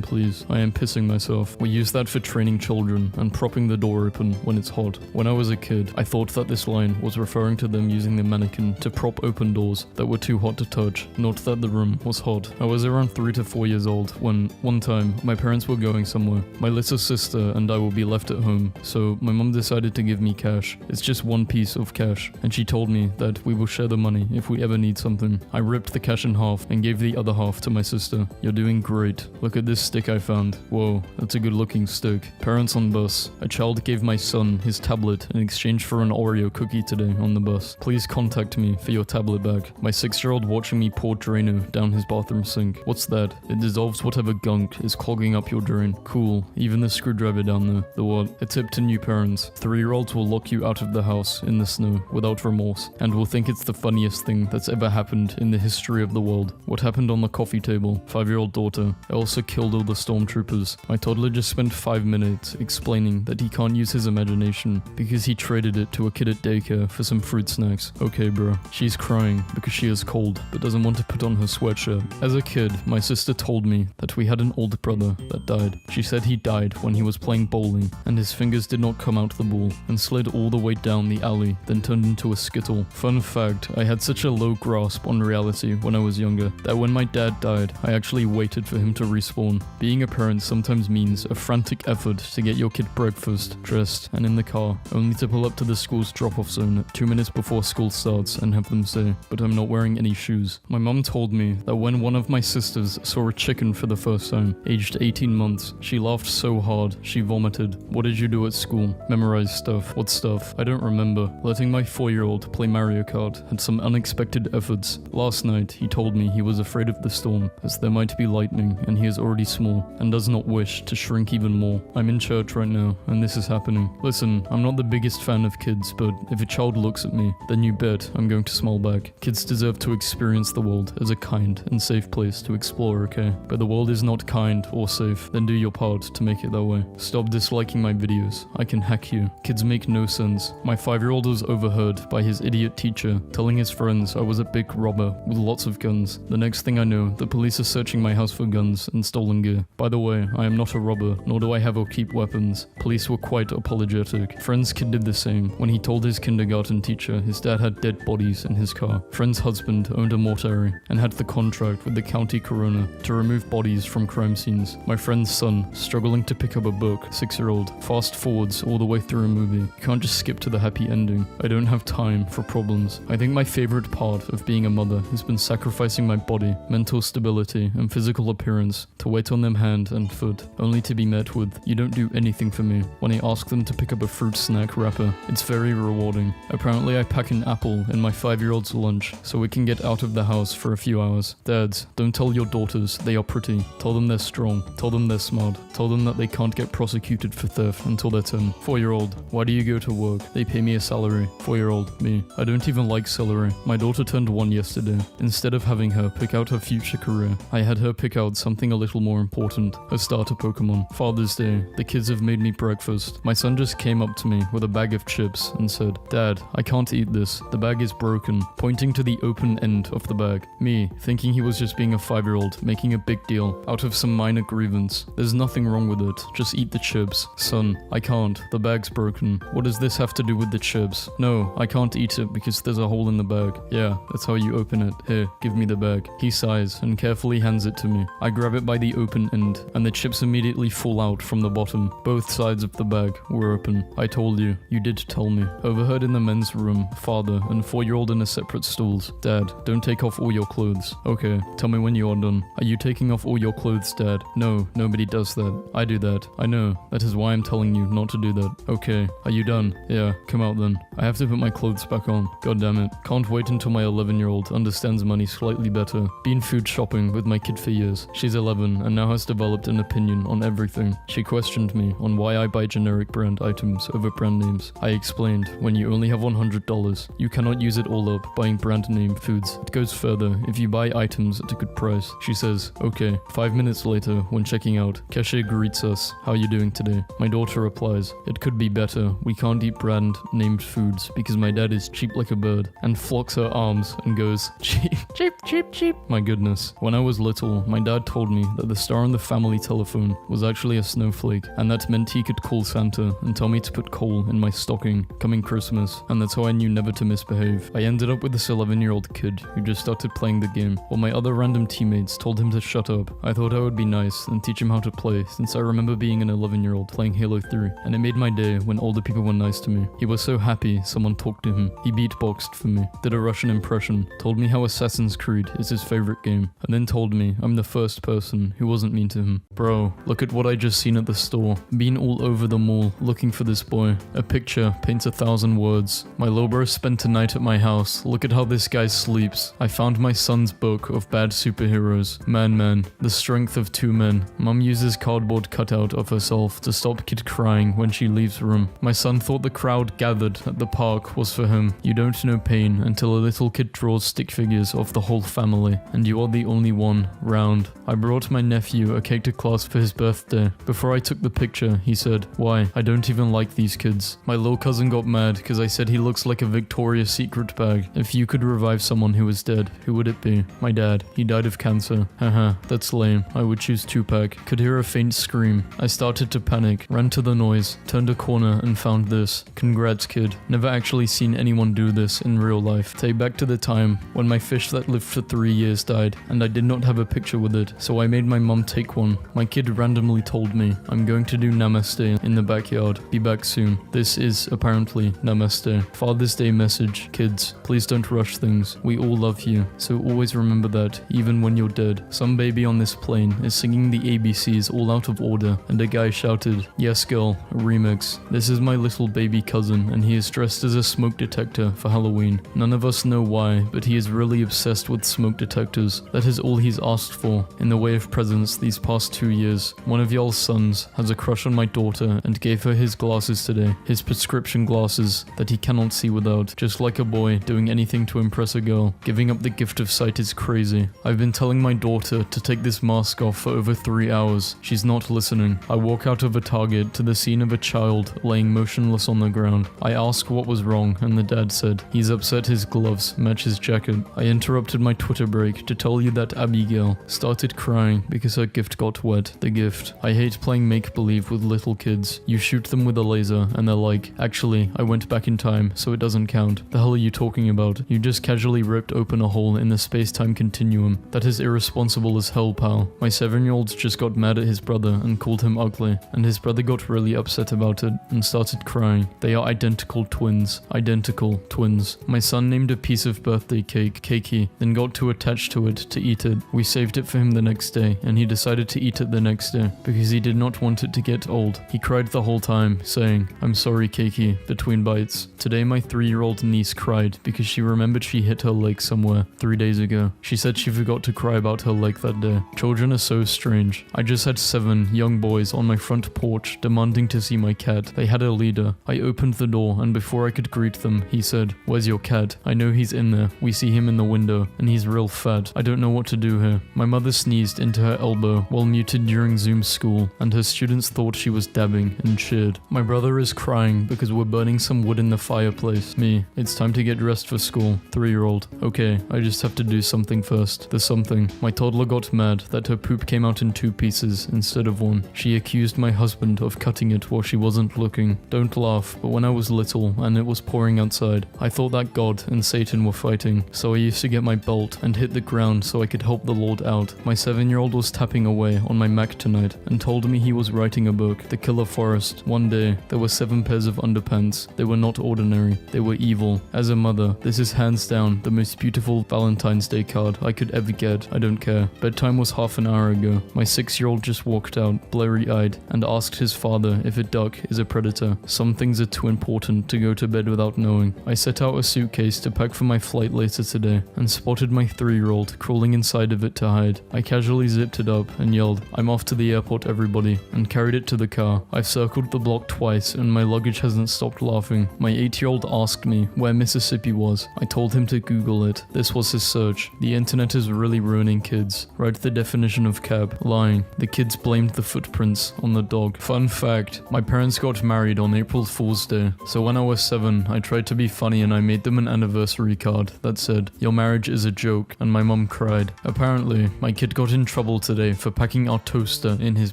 please. I am pissing myself. We use that for training children and propping the door open when it's hot. When I was a kid, I thought that this line was referring to them using the mannequin to prop open doors that were too hot to touch, not that the room was hot. I was around 3 to 4 years old when, one time, my parents were going somewhere. My little sister and I will be left at home, so my mum decided to give me cash. It's just one piece of cash, and she told me that we will share the money if we ever need something. I ripped the cash in half and gave the other half to my sister. You're doing great. Look at this stick I found. Whoa, that's a good looking stick. Parents on bus. A child gave my son his tablet in exchange for an Oreo cookie today on the bus. Please contact me for your tablet back. My 6-year-old watching me pour Drano down his bathroom sink. What's that? It dissolves whatever gunk is clogging up your drain. Cool. Even the screwdriver down there. The what? A tip to new parents. 3-year-olds will lock you out of the house in the snow without remorse and will think it's the funniest thing that's ever happened in the history of the world. What happened on the coffee table? 5-year-old daughter. I also killed all the stormtroopers. My toddler just spent 5 minutes explaining that he can't use his imagination because he traded it to a kid at daycare for some fruit snacks. Okay, bro. She's crying because she is cold but doesn't want to put on her sweatshirt. As a kid, my sister told me that we had an older brother that died. She said he died when he was playing bowling and his fingers did not come out the ball and slid all the way down the alley, then turned into a skittle. Fun fact, I had such a low grasp on reality when I was younger that when my dad died, I actually waited for him to respawn. Being a parent sometimes means a frantic effort to get your kid breakfast, dressed, and in the car, only to pull up to the school's drop-off zone 2 minutes before school starts and have them say, but I'm not wearing any shoes. My mum told me that when one of my sisters saw a chicken for the first time, aged 18 months, she laughed so hard she vomited. What did you do at school? Memorize stuff. What stuff? I don't remember. Letting my 4-year-old play Mario Kart had some unexpected efforts. Last night, he told me he was afraid of the storm, as there might be lightning and he is already small and does not wish to shrink even more. I'm in church right now and this is happening. Listen, I'm not the biggest fan of kids, but if a child looks at me, then you bet I'm going to smile back. Kids deserve to experience the world as a kind and safe place to explore, okay? But the world is not kind or safe, then do your part to make it that way. Stop disliking my videos. I can hack you. Kids make no sense. My 5-year-old was overheard by his idiot teacher telling his friends I was a big robber with lots of guns. The next thing I know, the police are searching my house for guns and stolen gear. By the way, I am not a robber, nor do I have or keep weapons. Police were quite apologetic. Friend's kid did the same when he told his kindergarten teacher his dad had dead bodies in his car. Friend's husband owned a mortuary and had the contract with the county coroner to remove bodies from crime scenes. My friend's son, struggling to pick up a book, 6-year-old, fast forwards all the way through a movie. You can't just skip to the happy ending. I don't have time for problems. I think my favorite part of being a mother has been sacrificing my body, mental stability, and physical appearance to wait on them hand and foot, only to be met with, "You don't do anything for me," when I ask them to pick up a fruit snack wrapper. It's very rewarding. Apparently I pack an apple in my 5-year-old's lunch so we can get out of the house for a few hours. Dads, don't tell your daughters they are pretty. Tell them they're strong. Tell them they're smart. Tell them that they can't get prosecuted for theft until they're 10. 4-year-old, why do you go to work? They pay me a salary. 4-year-old, me. I don't even like celery. My daughter turned 1 yesterday. Instead of having her pick out her future career, I had her pick out something a little more important, her starter Pokemon. Father's Day, the kids have made me breakfast. My son just came up to me with a bag of chips and said, "Dad, I can't eat this. The bag is broken," pointing to the open end of the bag. Me, thinking he was just being a 5-year-old, making a big deal out of some minor grievance. There's nothing wrong with it. Just eat the chips. Son, I can't. The bag's broken. What does this have to do with the chips? No, I can't eat it because there's a hole in the bag. Yeah, that's how you open it. Here, give me the bag. He sighs and carefully hands it to me. I grab it by the open end, and the chips immediately fall out from the bottom. Both sides of the bag were open. I told you. You did tell me. Overheard in the men's room, father and 4-year-old in a separate stools. Dad, don't take off all your clothes. Okay, tell me when you are done. Are you taking off all your clothes, Dad? No, nobody does that. I do that. I know. That is why I'm telling you not to do that. Okay, are you done? Yeah, come out then. I have to put my clothes back on. God damn it. Can't wait until my 11-year-old understands money slightly better. Been food shopping with my kid for years. She's 11 and now has developed an opinion on everything. She questioned me on why I buy generic brand items over brand names. I explained, when you only have $100, you cannot use it all up buying brand name foods. It goes further if you buy items at a good price. She says, okay. 5 minutes later, when checking out, cashier greets us. How are you doing today? My daughter replies, it could be better. We can't eat brand named foods because my dad is cheap like a a bird and flocks her arms and goes, cheep, cheep, cheep, cheep. My goodness. When I was little, my dad told me that the star on the family telephone was actually a snowflake, and that meant he could call Santa and tell me to put coal in my stocking coming Christmas, and that's how I knew never to misbehave. I ended up with this 11-year-old kid who just started playing the game, while my other random teammates told him to shut up. I thought I would be nice and teach him how to play, since I remember being an 11-year-old playing Halo 3, and it made my day when older people were nice to me. He was so happy someone talked to him. He beatboxed for me, did a Russian impression, told me how Assassin's Creed is his favorite game, and then told me I'm the first person who wasn't mean to him. Bro, look at what I just seen at the store. Been all over the mall looking for this boy. A picture paints 1,000 words. My little bro spent a night at my house. Look at how this guy sleeps. I found my son's book of bad superheroes. Man, the strength of 2 men. Mum uses cardboard cutout of herself to stop kid crying when she leaves room. My son thought the crowd gathered at the park was for him. You don't know pain until a little kid draws stick figures of the whole family, and you are the only one round. I brought my nephew a cake to class for his birthday. Before I took the picture, he said, "Why? I don't even like these kids." My little cousin got mad because I said he looks like a Victoria's Secret bag. If you could revive someone who is dead, who would it be? My dad. He died of cancer. Haha, that's lame. I would choose Tupac. Could hear a faint scream. I started to panic, ran to the noise, turned a corner and found this. Congrats, kid. Never actually seen anyone do this in real life. Take back to the time when my fish that lived for 3 years died, and I did not have a picture with it, so I made my mum take one. My kid randomly told me, "I'm going to do Namaste in the backyard. Be back soon." This is apparently Namaste. Father's Day message. Kids, please don't rush things. We all love you, so always remember that, even when you're dead. Some baby on this plane is singing the ABCs all out of order, and a guy shouted, "Yes girl, a remix." This is my little baby cousin, and he is dressed as a smoke detector for Halloween. None of us know why, but he is really obsessed with smoke detectors. That is all he's asked for in the way of presents these past 2 years. One of y'all's sons has a crush on my daughter and gave her his glasses today, his prescription glasses that he cannot see without. Just like a boy doing anything to impress a girl. Giving up the gift of sight is crazy. I've been telling my daughter to take this mask off for over 3 hours. She's not listening. I walk out of a Target to the scene of a child laying motionless on the ground. I ask what was wrong, and the dad said, "He's upset his gloves match his jacket." I interrupted my Twitter break to tell you that Abigail started crying because her gift got wet. The gift. I hate playing make-believe with little kids. You shoot them with a laser and they're like, "Actually, I went back in time, so it doesn't count." The hell are you talking about? You just casually ripped open a hole in the space-time continuum. That is irresponsible as hell, pal. My 7-year-old just got mad at his brother and called him ugly, and his brother got really upset about it and started crying. They are identical twins. Identical twins. My son named a piece of birthday cake Keiki, then got too attached to it to eat it. We saved it for him the next day, and he decided to eat it the next day because he did not want it to get old. He cried the whole time, saying, "I'm sorry, Keiki," between bites. Today my 3-year-old niece cried because she remembered she hit her leg somewhere 3 days ago. She said she forgot to cry about her leg that day. Children are so strange. I just had 7 young boys on my front porch demanding to see my cat. They had a leader. I opened the door, and before I could greet them, he said, "Where's your cat? I know he's in there. We see him in the window, and he's real fat. I don't know what to do here." My mother sneezed into her elbow while muted during Zoom school, and her students thought she was dabbing and cheered. My brother is crying because we're burning some wood in the fireplace. Me, it's time to get dressed for school. 3-year-old. Okay, I just have to do something first. The something. My toddler got mad that her poop came out in 2 pieces instead of 1. She accused my husband of cutting it while she wasn't looking. Don't laugh, but when I was little and it was pouring outside, I thought that God and Satan were fighting, so I used to get my belt and hit the ground so I could help the Lord out. My 7-year-old was tapping away on my Mac tonight and told me he was writing a book, The Killer Forest. One day, there were 7 pairs of underpants. They were not ordinary. They were evil. As a mother, this is hands down the most beautiful Valentine's Day card I could ever get. I don't care. Bedtime was half an hour ago. My 6-year-old just walked out, blurry-eyed, and asked his father if a duck is a predator. Some things are too important to go to bed without knowing. I set out a suitcase to pack for my flight later today, and spotted my 3-year-old crawling inside of it to hide. I casually zipped it up and yelled, "I'm off to the airport, everybody," and carried it to the car. I've circled the block twice and my luggage hasn't stopped laughing. My 8-year-old asked me where Mississippi was. I told him to Google it. This was his search. The internet is really ruining kids. Write the definition of cab. Lying. The kids blamed the footprints on the dog. Fun fact, my parents got married on April Fool's Day, so when I was 7, I tried to be funny funny and I made them an anniversary card that said, "Your marriage is a joke," and my mum cried. Apparently, my kid got in trouble today for packing our toaster in his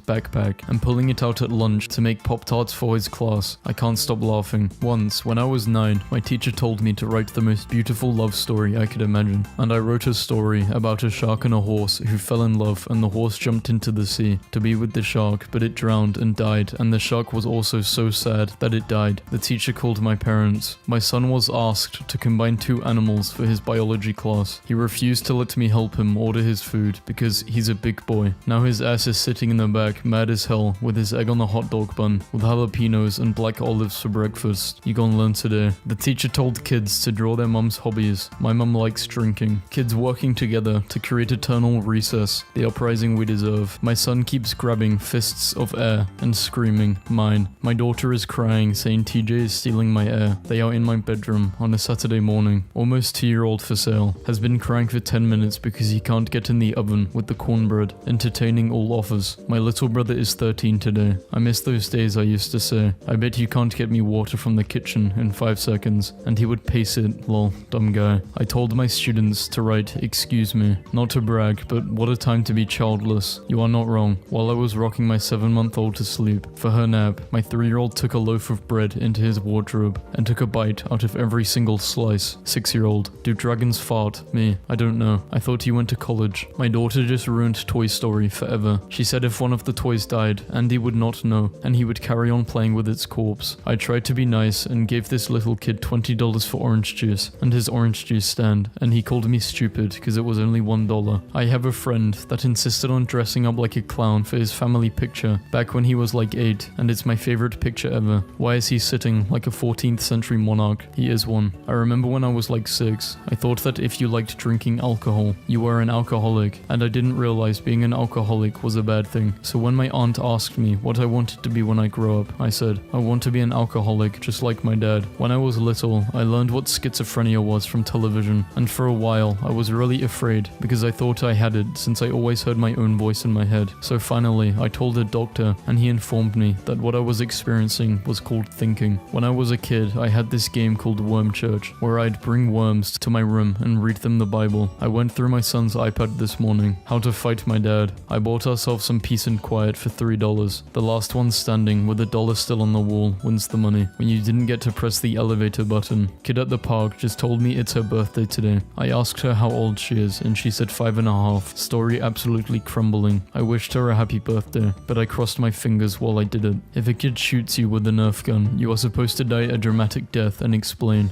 backpack and pulling it out at lunch to make Pop-Tarts for his class. I can't stop laughing. Once, when I was 9, my teacher told me to write the most beautiful love story I could imagine, and I wrote a story about a shark and a horse who fell in love, and the horse jumped into the sea to be with the shark, but it drowned and died, and the shark was also so sad that it died. The teacher called my parents. My son was asked to combine 2 animals for his biology class. He refused to let me help him order his food because he's a big boy. Now his ass is sitting in the back, mad as hell, with his egg on a hot dog bun, with jalapenos and black olives for breakfast. You gon' learn today. The teacher told kids to draw their mum's hobbies. My mum likes drinking. Kids working together to create eternal recess, the uprising we deserve. My son keeps grabbing fists of air and screaming, "Mine." My daughter is crying, saying TJ is stealing my air. They are in my bedroom on a Saturday morning. Almost 2-year-old for sale. Has been crying for 10 minutes because he can't get in the oven with the cornbread. Entertaining all offers. My little brother is 13 today. I miss those days I used to say, "I bet you can't get me water from the kitchen in 5 seconds." And he would pace it, lol, dumb guy. I told my students to write, "Excuse me." Not to brag, but what a time to be childless. You are not wrong. While I was rocking my 7-month-old to sleep for her nap, my 3-year-old took a loaf of bread into his wardrobe and took a bite out of every single slice. 6-year-old. Do dragons fart? Me. I don't know. I thought you went to college. My daughter just ruined Toy Story forever. She said if one of the toys died, Andy would not know, and he would carry on playing with its corpse. I tried to be nice and gave this little kid $20 for orange juice and his orange juice stand, and he called me stupid because it was only $1. I have a friend that insisted on dressing up like a clown for his family picture back when he was like 8, and it's my favorite picture ever. Why is he sitting like a 14th century monarch? He is one. I remember when I was like 6, I thought that if you liked drinking alcohol, you were an alcoholic, and I didn't realize being an alcoholic was a bad thing. So when my aunt asked me what I wanted to be when I grow up, I said, I want to be an alcoholic just like my dad. When I was little, I learned what schizophrenia was from television, and for a while I was really afraid because I thought I had it since I always heard my own voice in my head. So finally, I told a doctor, and he informed me that what I was experiencing was called thinking. When I was a kid, I had this game called Worm Church, where I'd bring worms to my room and read them the Bible. I went through my son's iPad this morning, How to Fight My Dad. I bought ourselves some peace and quiet for $3. The last one standing with $1 still on the wall wins the money. When you didn't get to press the elevator button. Kid at the park just told me it's her birthday today. I asked her how old she is, and she said 5.5. Story absolutely crumbling. I wished her a happy birthday, but I crossed my fingers while I did it. If a kid shoots you with a Nerf gun, you are supposed to die a dramatic death and explain,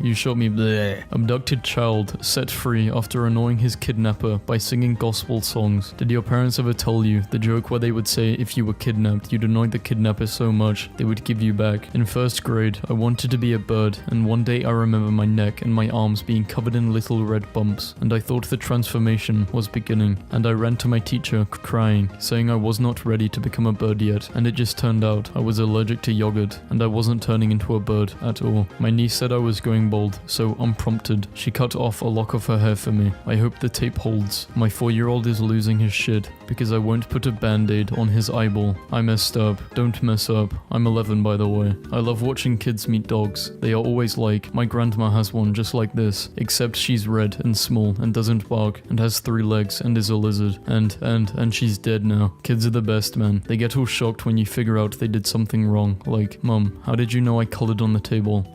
you shot me, bleh. Abducted child set free after annoying his kidnapper by singing gospel songs. Did your parents ever tell you the joke where they would say if you were kidnapped, you'd annoy the kidnapper so much they would give you back? In first grade, I wanted to be a bird, and one day I remember my neck and my arms being covered in little red bumps, and I thought the transformation was beginning, and I ran to my teacher crying, saying I was not ready to become a bird yet, and it just turned out I was allergic to yogurt, and I wasn't turning into a bird at all. My niece said I was going bald, so unprompted, she cut off a lock of her hair for me. I hope the tape holds. My 4-year-old is losing his shit because I won't put a band-aid on his eyeball. I messed up. Don't mess up. I'm 11 by the way. I love watching kids meet dogs. They are always like, my grandma has one just like this, except she's red and small and doesn't bark and has 3 legs and is a lizard, and she's dead now. Kids are the best, man. They get all shocked when you figure out they did something wrong, like, Mum, how did you know I colored on the table?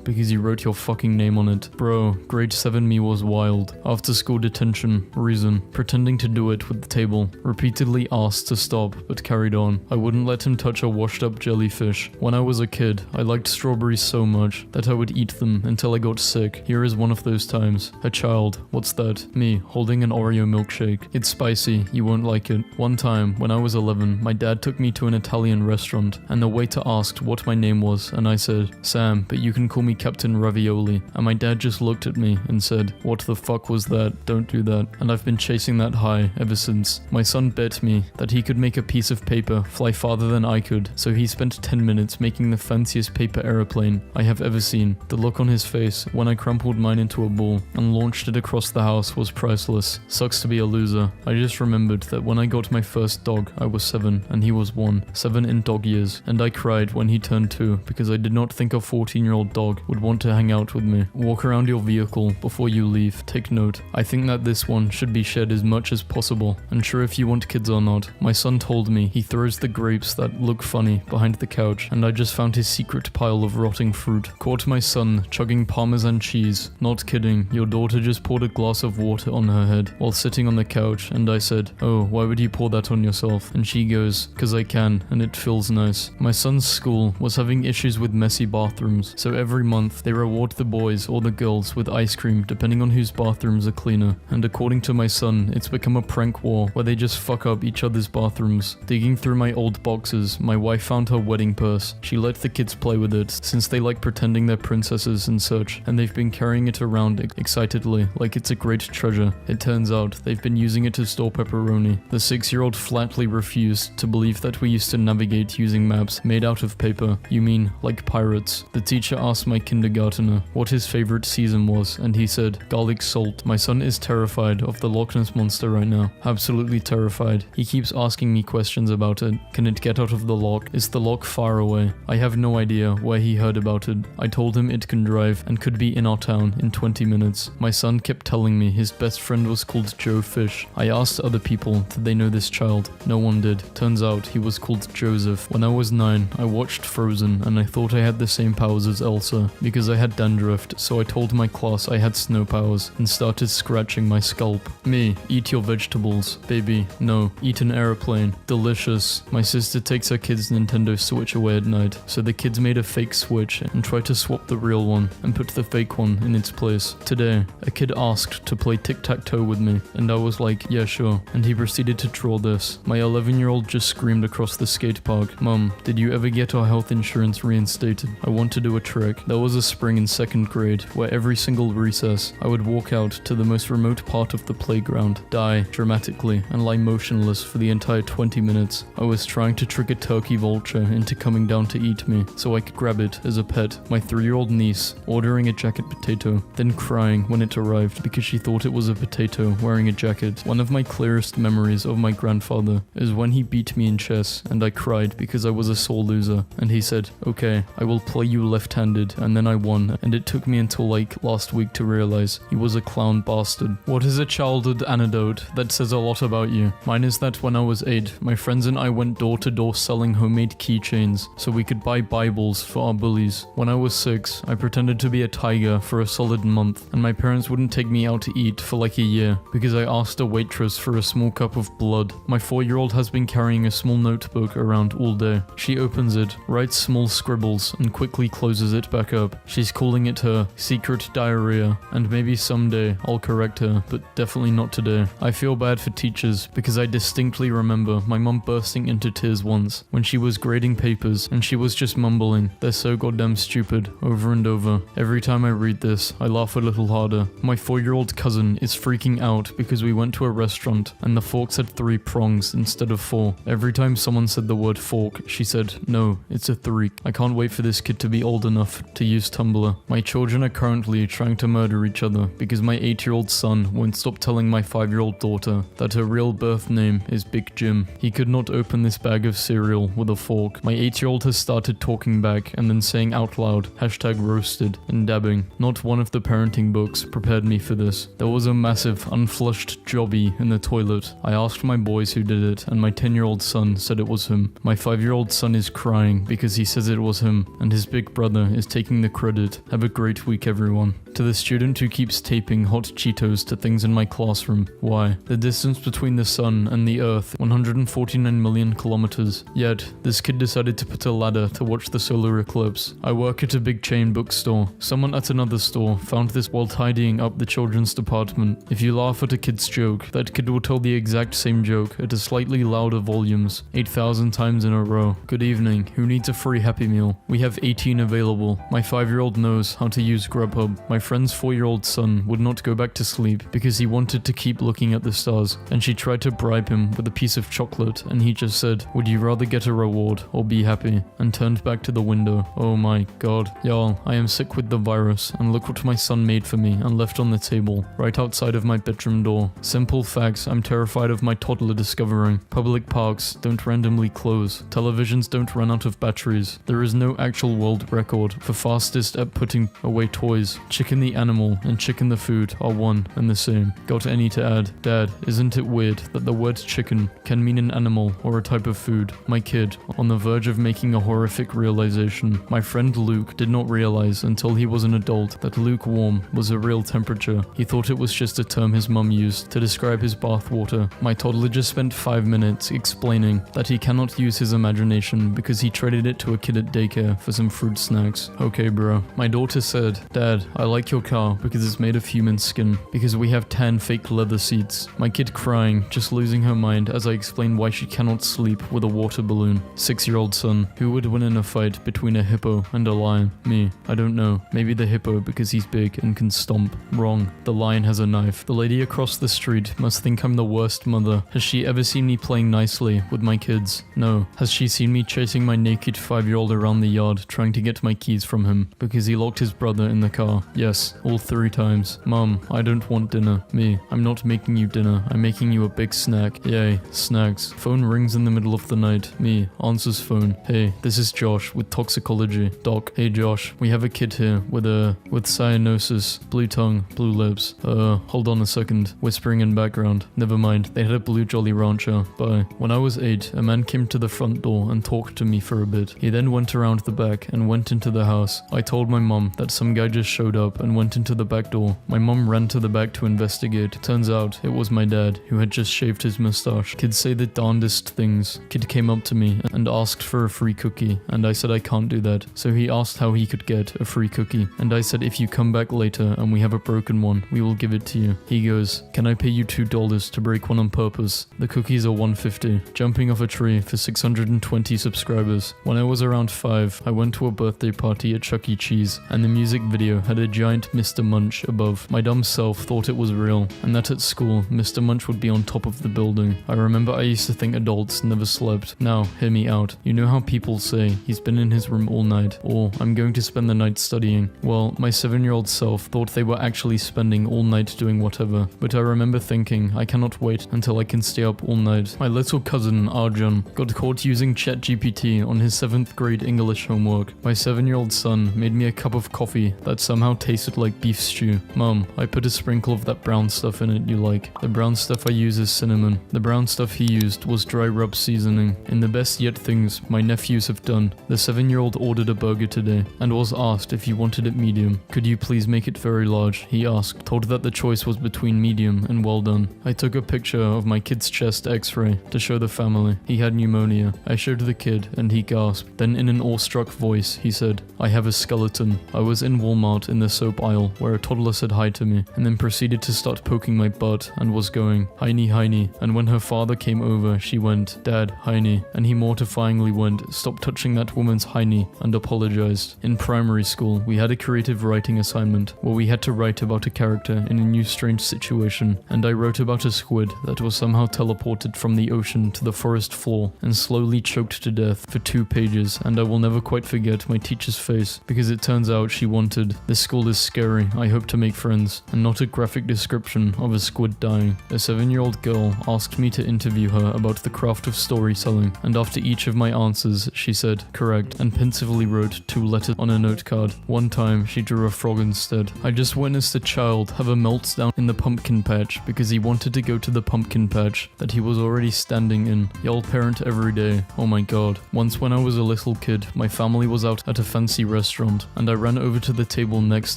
Because you wrote your fucking name on it. Bro, grade 7 me was wild. After school detention, reason, pretending to do it with the table, repeatedly asked to stop but carried on. I wouldn't let him touch a washed up jellyfish. When I was a kid, I liked strawberries so much that I would eat them until I got sick. Here is one of those times. A child, what's that? Me, holding an Oreo milkshake. It's spicy, you won't like it. One time, when I was 11, my dad took me to an Italian restaurant, and the waiter asked what my name was, and I said, Sam, but you can call me Captain Ravioli. And my dad just looked at me and said, what the fuck was that? Don't do that. And I've been chasing that high ever since. My son bet me that he could make a piece of paper fly farther than I could, so he spent 10 minutes making the fanciest paper aeroplane I have ever seen. The look on his face when I crumpled mine into a ball and launched it across the house was priceless. Sucks to be a loser. I just remembered that when I got my first dog, I was 7 and he was 1. 7 in dog years. And I cried when he turned 2 because I did not think a 14-year-old dog would would want to hang out with me. Walk around your vehicle before you leave. Take note. I think that this one should be shared as much as possible. Unsure if you want kids or not. My son told me he throws the grapes that look funny behind the couch, and I just found his secret pile of rotting fruit. Caught my son chugging Parmesan cheese. Not kidding, your daughter just poured a glass of water on her head while sitting on the couch, and I said, "Oh, why would you pour that on yourself?" And she goes, "'Cause I can, and it feels nice." My son's school was having issues with messy bathrooms, so every month they reward the boys or the girls with ice cream depending on whose bathrooms are cleaner. And according to my son, it's become a prank war where they just fuck up each other's bathrooms. Digging through my old boxes, my wife found her wedding purse. She let the kids play with it since they like pretending they're princesses and such, and they've been carrying it around excitedly like it's a great treasure. It turns out they've been using it to store pepperoni. The 6-year-old flatly refused to believe that we used to navigate using maps made out of paper. "You mean like pirates?" The teacher asked my kindergartner what his favorite season was, and he said garlic salt. My son is terrified of the Loch Ness Monster right now. Absolutely terrified. He keeps asking me questions about it. Can it get out of the lock? Is the lock far away? I have no idea where he heard about it. I told him it can drive and could be in our town in 20 minutes. My son kept telling me his best friend was called Joe Fish. I asked other people, did they know this child? No one did. Turns out he was called Joseph. When I was 9, I watched Frozen and I thought I had the same powers as Elsa because I had dandruff, so I told my class I had snow powers and started scratching my scalp. Me, eat your vegetables. Baby, no, eat an airplane. Delicious. My sister takes her kids' Nintendo Switch away at night, so the kids made a fake Switch and tried to swap the real one and put the fake one in its place. Today, a kid asked to play tic-tac-toe with me, and I was like, yeah sure, and he proceeded to draw this. My 11-year-old just screamed across the skate park, "Mom, did you ever get our health insurance reinstated? I want to do a trick." There was a spring in 2nd grade where every single recess I would walk out to the most remote part of the playground, die dramatically, and lie motionless for the entire 20 minutes. I was trying to trick a turkey vulture into coming down to eat me so I could grab it as a pet. My 3-year-old niece ordering a jacket potato, then crying when it arrived because she thought it was a potato wearing a jacket. One of my clearest memories of my grandfather is when he beat me in chess and I cried because I was a sore loser, and he said, "Okay, I will play you left-handed," and then I won, and it took me until like last week to realize he was a clown bastard. What is a childhood anecdote that says a lot about you? Mine is that when I was 8, my friends and I went door to door selling homemade keychains so we could buy Bibles for our bullies. When I was 6, I pretended to be a tiger for a solid month, and my parents wouldn't take me out to eat for like a year because I asked a waitress for a small cup of blood. My 4-year-old has been carrying a small notebook around all day. She opens it, writes small scribbles, and quickly closes it back up. She's calling it her secret diarrhea, and maybe someday I'll correct her, but definitely not today. I feel bad for teachers because I distinctly remember my mom bursting into tears once when she was grading papers and she was just mumbling, "They're so goddamn stupid," over and over. Every time I read this, I laugh a little harder. My 4-year-old cousin is freaking out because we went to a restaurant and the forks had 3 prongs instead of 4. Every time someone said the word fork, she said, "No, it's a 3. I can't wait for this kid to be old enough to use Tumblr. My children are currently trying to murder each other because my 8-year-old son won't stop telling my 5-year-old daughter that her real birth name is Big Jim. He could not open this bag of cereal with a fork. My 8-year-old has started talking back and then saying out loud, #roasted, and dabbing. Not one of the parenting books prepared me for this. There was a massive unflushed jobby in the toilet. I asked my boys who did it, and my 10-year-old son said it was him. My 5-year-old son is crying because he says it was him, and his big brother is taking the credit. Have a great week, everyone. To the student who keeps taping hot Cheetos to things in my classroom, why? The distance between the sun and the earth, 149 million kilometers. Yet, this kid decided to put a ladder to watch the solar eclipse. I work at a big chain bookstore. Someone at another store found this while tidying up the children's department. If you laugh at a kid's joke, that kid will tell the exact same joke at a slightly louder volumes, 8,000 times in a row. Good evening, who needs a free Happy Meal? We have 18 available. My 5-year-old knows how to use Grubhub. My friend's 4-year-old son would not go back to sleep because he wanted to keep looking at the stars, and she tried to bribe him with a piece of chocolate, and he just said, "Would you rather get a reward or be happy?" and turned back to the window. Oh my god. Y'all, I am sick with the virus, and look what my son made for me and left on the table, right outside of my bedroom door. Simple facts I'm terrified of my toddler discovering. Public parks don't randomly close. Televisions don't run out of batteries. There is no actual world record for fastest at putting away toys. Chicken the animal and chicken the food are one and the same. Got any to add? Dad, isn't it weird that the word chicken can mean an animal or a type of food? My kid, on the verge of making a horrific realization. My friend Luke did not realize until he was an adult that lukewarm was a real temperature. He thought it was just a term his mum used to describe his bath water. My toddler just spent 5 minutes explaining that he cannot use his imagination because he traded it to a kid at daycare for some fruit snacks. Okay bro. My daughter said, "Dad, I like your car because it's made of human skin, because we have 10 fake leather seats." My kid crying, just losing her mind as I explained why she cannot sleep with a water balloon. 6-year-old son, who would win in a fight between a hippo and a lion? Me. I don't know. Maybe the hippo because he's big and can stomp. Wrong. The lion has a knife. The lady across the street must think I'm the worst mother. Has she ever seen me playing nicely with my kids? No. Has she seen me chasing my naked 5-year-old around the yard trying to get my keys from him because he locked his brother in the car? Yes, all 3 times. Mom, I don't want dinner. Me, I'm not making you dinner. I'm making you a big snack. Yay, snacks. Phone rings in the middle of the night. Me, answers phone. Hey, this is Josh with toxicology. Doc, hey Josh, we have a kid here with cyanosis, blue tongue, blue lips. Hold on a second. Whispering in background. Never mind, they had a blue Jolly Rancher. Bye. When I was 8, a man came to the front door and talked to me for a bit. He then went around the back and went into the house. I told my mom that some guy just showed up and went into the back door. My mom ran to the back to investigate. Turns out it was my dad, who had just shaved his mustache. Kids say the darndest things. Kid came up to me and asked for a free cookie, and I said I can't do that. So he asked how he could get a free cookie, and I said if you come back later and we have a broken one, we will give it to you. He goes, "Can I pay you $2 to break one on purpose?" The cookies are $1.50. Jumping off a tree for 620 subscribers. When I was around 5, I went to a birthday party at Chuck E. Cheese, and the music video had a giant Mr. Munch above. My dumb self thought it was real, and that at school, Mr. Munch would be on top of the building. I remember I used to think adults never slept. Now, hear me out. You know how people say, "He's been in his room all night," or "I'm going to spend the night studying." Well, my 7-year-old self thought they were actually spending all night doing whatever, but I remember thinking, I cannot wait until I can stay up all night. My little cousin, Arjun, got caught using ChatGPT on his 7th grade English homework. My 7-year-old son made me a cup of coffee that somehow tasted like beef stew. Mom, I put a sprinkle of that brown stuff in it you like. The brown stuff I use is cinnamon. The brown stuff he used was dry rub seasoning. In the best yet things my nephews have done, the 7-year-old ordered a burger today and was asked if he wanted it medium. "Could you please make it very large?" he asked, told that the choice was between medium and well done. I took a picture of my kid's chest x-ray to show the family. He had pneumonia. I showed the kid and he gasped. Then in an awestruck voice, he said, "I have a skeleton." I was in Walmart in the soap aisle where a toddler said hi to me and then proceeded to start poking my butt and was going, "Heiny, Heiny." And when her father came over, she went, "Dad, Heiny." And he mortifyingly went, "Stop touching that woman's Heiny," and apologized. In primary school, we had a creative writing assignment where we had to write about a character in a new strange situation, and I wrote about a squid that was somehow teleported from the ocean to the forest floor and slowly choked to death for 2 pages, and I will never quite forget my teacher's face because it turns out she wanted, "This school is scary, I hope to make friends," and not a graphic description of a squid dying. A 7-year-old girl asked me to interview her about the craft of storytelling, and after each of my answers, she said, "Correct," and pensively wrote 2 letters on a note card. One time, she drew a frog instead. I just witnessed a child have a meltdown in the pumpkin patch because he wanted to go to the pumpkin patch that he was already standing in. Y'all parent every day. Oh my god. Once when I was a little kid, my family was out at a fancy restaurant, and I ran over to the table next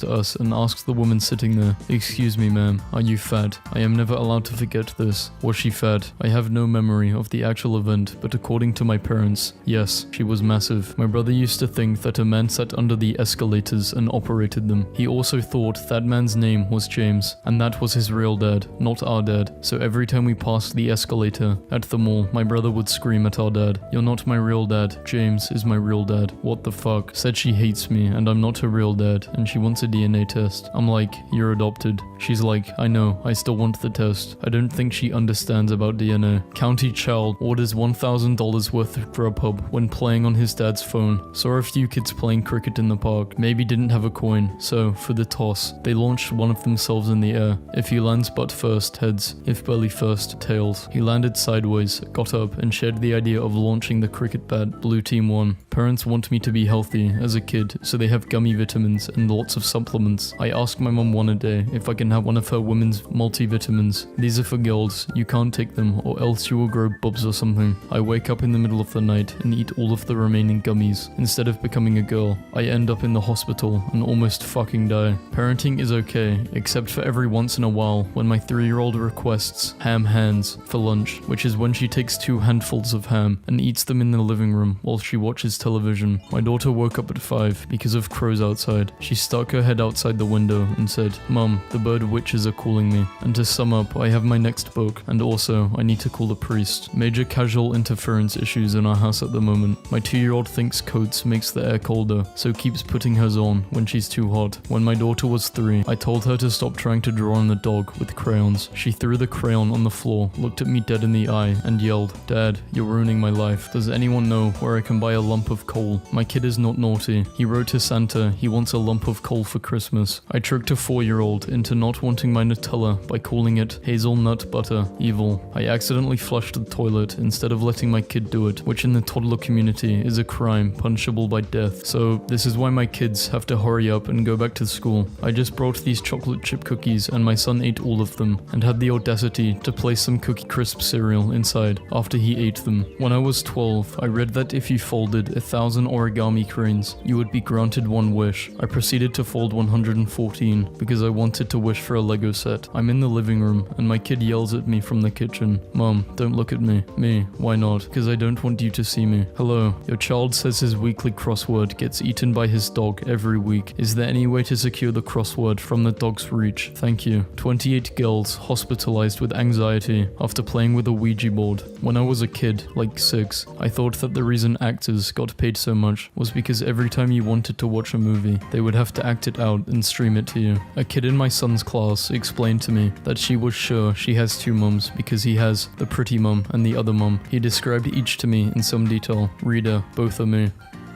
to us and asked the woman sitting there, "Excuse me ma'am, are you fat?" I am never allowed to forget this. Was she fat? I have no memory of the actual event, but according to my parents, yes, she was massive. My brother used to think that a man sat under the escalators and operated them. He also thought that man's name was James, and that was his real dad, not our dad. So every time we passed the escalator at the mall, my brother would scream at our dad, "You're not my real dad, James is my real dad." What the fuck? Said she hates me and I'm not her real dad, and she wants a DNA test. I'm like, you're adopted. She's like, I know, I still want the test. I don't think she understands about DNA. County child orders $1,000 worth of Grubhub when playing on his dad's phone. Saw a few kids playing cricket in the park. Maybe didn't have a coin, so for the toss, they launched one of themselves in the air. If he lands butt first, heads. If belly first, tails. He landed sideways, got up, and shared the idea of launching the cricket bat. Blue team won. Parents want me to be healthy as a kid, so they have gummy vitamins and lots of supplements. I asked my mom one a day if I can have one of her women's multivitamins. These are for girls, you can't take them or else you will grow bubs or something. I wake up in the middle of the night and eat all of the remaining gummies. Instead of becoming a girl, I end up in the hospital and almost fucking die. Parenting is okay, except for every once in a while when my 3-year-old requests ham hands for lunch, which is when she takes 2 handfuls of ham and eats them in the living room while she watches television. My daughter woke up at 5 because of crows outside. She stuck her head outside the window and said, "Mum, the bird witches are calling me." And to sum up, I have my next book, and also I need to call a priest. Major casual interference issues in our house at the moment. My 2-year-old thinks coats makes the air colder, so keeps putting hers on when she's too hot. When my daughter was 3, I told her to stop trying to draw on the dog with crayons. She threw the crayon on the floor, looked at me dead in the eye, and yelled, "Dad, you're ruining my life. Does anyone know where I can buy a lump of coal?" My kid is not naughty. He wrote to Santa he wants a lump of coal for Christmas. I tricked a 4-year-old into not wanting my Nutella by calling it hazelnut butter. Evil. I accidentally flushed the toilet instead of letting my kid do it, which in the toddler community is a crime punishable by death. So this is why my kids have to hurry up and go back to school. I just brought these chocolate chip cookies and my son ate all of them and had the audacity to place some Cookie Crisp cereal inside after he ate them. When I was 12, I read that if you folded 1,000 origami cranes, you would be granted one wish. I proceeded to fold 114 because I wanted to wish for a Lego set. I'm in the living room and my kid yells at me from the kitchen. "Mom, don't look at me." Me, why not? Because I don't want you to see me. Hello, your child says his weekly crossword gets eaten by his dog every week. Is there any way to secure the crossword from the dog's reach? Thank you. 28 girls hospitalized with anxiety after playing with a Ouija board. When I was a kid, like 6, I thought that the reason actors got paid so much was because every time you wanted to watch a movie, they would have to act it out and stream it to you. A kid in my son's class explained to me that she was sure she has 2 mums because he has the pretty mum and the other mum. He described each to me in some detail. Reader, both are me.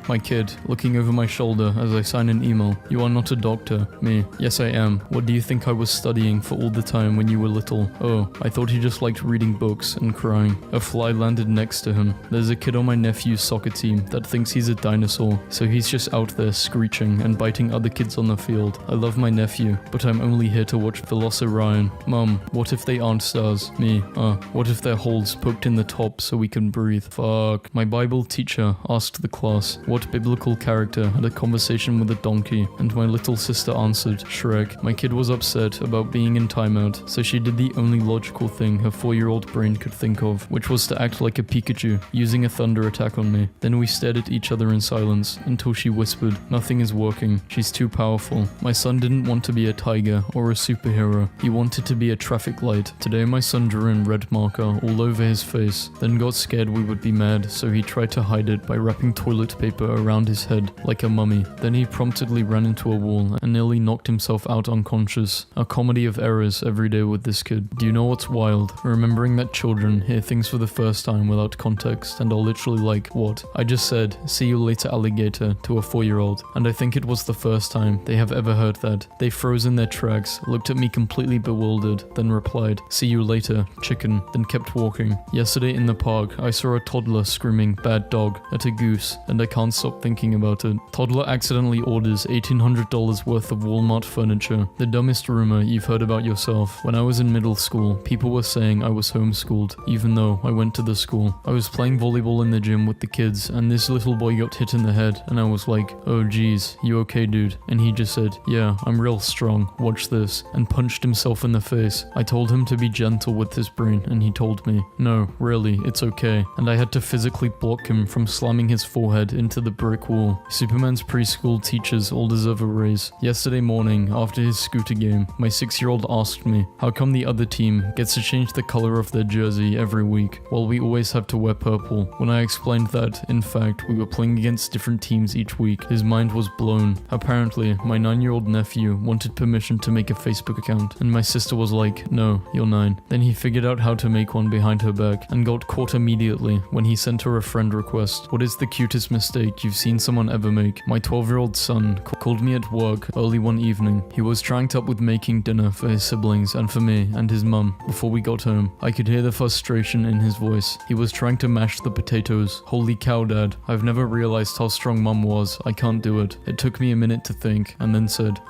My kid, looking over my shoulder as I sign an email. "You are not a doctor." Me, "Yes I am. What do you think I was studying for all the time when you were little?" "Oh, I thought he just liked reading books and crying." A fly landed next to him. There's a kid on my nephew's soccer team that thinks he's a dinosaur, so he's just out there screeching and biting other kids on the field. I love my nephew, but I'm only here to watch Velociraptor. Mum, what if they aren't stars? Me, what if they're holes poked in the top so we can breathe? Fuck. My Bible teacher asked the class, what biblical character had a conversation with a donkey? And my little sister answered, Shrek. My kid was upset about being in timeout, so she did the only logical thing her 4-year-old brain could think of, which was to act like a Pikachu, using a thunder attack on me. Then we stared at each other in silence until she whispered, "Nothing is working. She's too powerful." My son didn't want to be a tiger or a superhero. He wanted to be a traffic light. Today my son drew in red marker all over his face, then got scared we would be mad, so he tried to hide it by wrapping toilet paper around his head like a mummy. Then he promptly ran into a wall and nearly knocked himself out unconscious. A comedy of errors every day with this kid. Do you know what's wild? Remembering that children hear things for the first time without context and are literally like, what? I just said, "See you later, alligator," to a 4-year-old, and I think it was the first time they have ever heard that. They froze in their tracks, looked at me completely bewildered, then replied, "See you later, chicken," then kept walking. Yesterday in the park, I saw a toddler screaming "bad dog" at a goose, and I can't stop thinking about it. Toddler accidentally orders $1,800 worth of Walmart furniture. The dumbest rumor you've heard about yourself. When I was in middle school, people were saying I was homeschooled, even though I went to the school. I was playing volleyball in the gym with the kids, and this little boy got hit in the head, and I was like, "Oh geez, you okay, dude?" And he just said, "Yeah, I'm real strong, watch this," and punched himself in the face. I told him to be gentle with his brain, and he told me, "No, really, it's okay," and I had to physically block him from slamming his forehead into to the brick wall. Superman's preschool teachers all deserve a raise. Yesterday morning, after his scooter game, my 6-year-old asked me, how come the other team gets to change the color of their jersey every week, while we always have to wear purple? When I explained that, in fact, we were playing against different teams each week, his mind was blown. Apparently, my 9-year-old nephew wanted permission to make a Facebook account, and my sister was like, no, you're 9. Then he figured out how to make one behind her back, and got caught immediately when he sent her a friend request. What is the cutest mistake you've seen someone ever make? My 12-year-old son called me at work early one evening. He was trying up with making dinner for his siblings and for me and his mum before we got home. I could hear the frustration in his voice. He was trying to mash the potatoes. Holy cow, Dad. I've never realized how strong Mum was. I can't do it. It took me a minute to think, and then said,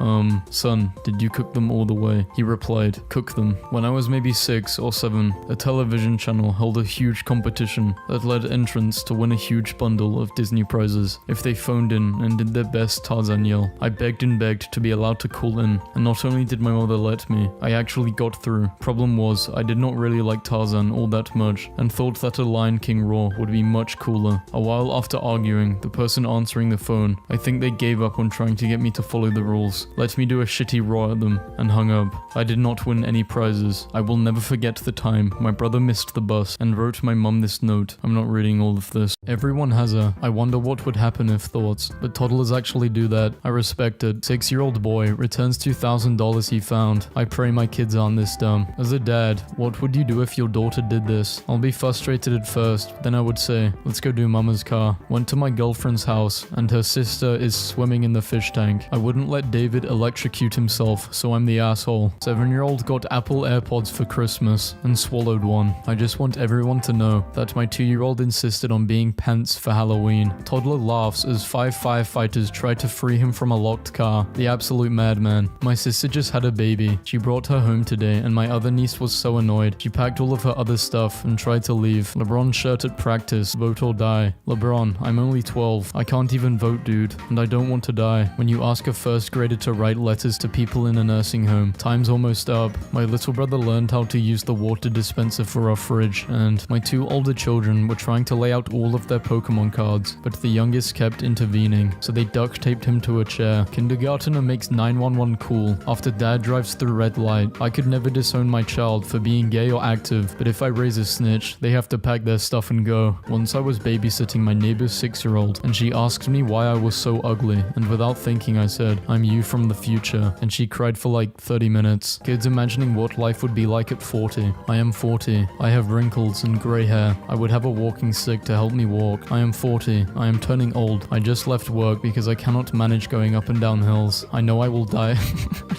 son, did you cook them all the way? He replied, cook them. When I was maybe 6 or 7, a television channel held a huge competition that led entrants to win a huge bundle of Disney prizes if they phoned in and did their best Tarzan yell. I begged and begged to be allowed to call in, and not only did my mother let me, I actually got through. Problem was, I did not really like Tarzan all that much, and thought that a Lion King roar would be much cooler. A while after arguing, the person answering the phone, I think they gave up on trying to get me to follow the rules, let me do a shitty roar at them, and hung up. I did not win any prizes. I will never forget the time my brother missed the bus and wrote my mum this note. I'm not reading all of this. Everyone has a I wonder what would happen if thoughts, but toddlers actually do that. I respect it. 6-year-old boy returns $2,000 he found. I pray my kids aren't this dumb. As a dad, what would you do if your daughter did this? I'll be frustrated at first, then I would say, let's go do mama's car. Went to my girlfriend's house, and her sister is swimming in the fish tank. I wouldn't let David electrocute himself, so I'm the asshole. 7-year-old got Apple AirPods for Christmas, and swallowed one. I just want everyone to know that my 2-year-old insisted on being pants for Halloween. Toddler laughs as 5 firefighters try to free him from a locked car. The absolute madman. My sister just had a baby. She brought her home today, and my other niece was so annoyed. She packed all of her other stuff and tried to leave. LeBron shirt at practice. Vote or die. LeBron, I'm only 12. I can't even vote, dude. And I don't want to die. When you ask a first grader to write letters to people in a nursing home, time's almost up. My little brother learned how to use the water dispenser for our fridge, and my 2 older children were trying to lay out all of their Pokemon cards, but the youngest kept intervening, so they duct taped him to a chair. Kindergartner makes 911 cool after dad drives through red light. I could never disown my child for being gay or active, but if I raise a snitch, they have to pack their stuff and go. Once I was babysitting my neighbor's 6-year-old, and she asked me why I was so ugly, and without thinking I said, I'm you from the future, and she cried for like 30 minutes. Kids imagining what life would be like at 40. I am 40. I have wrinkles and grey hair. I would have a walking stick to help me walk. I am 40. I am turning old. I just left work because I cannot manage going up and down hills. I know I will die.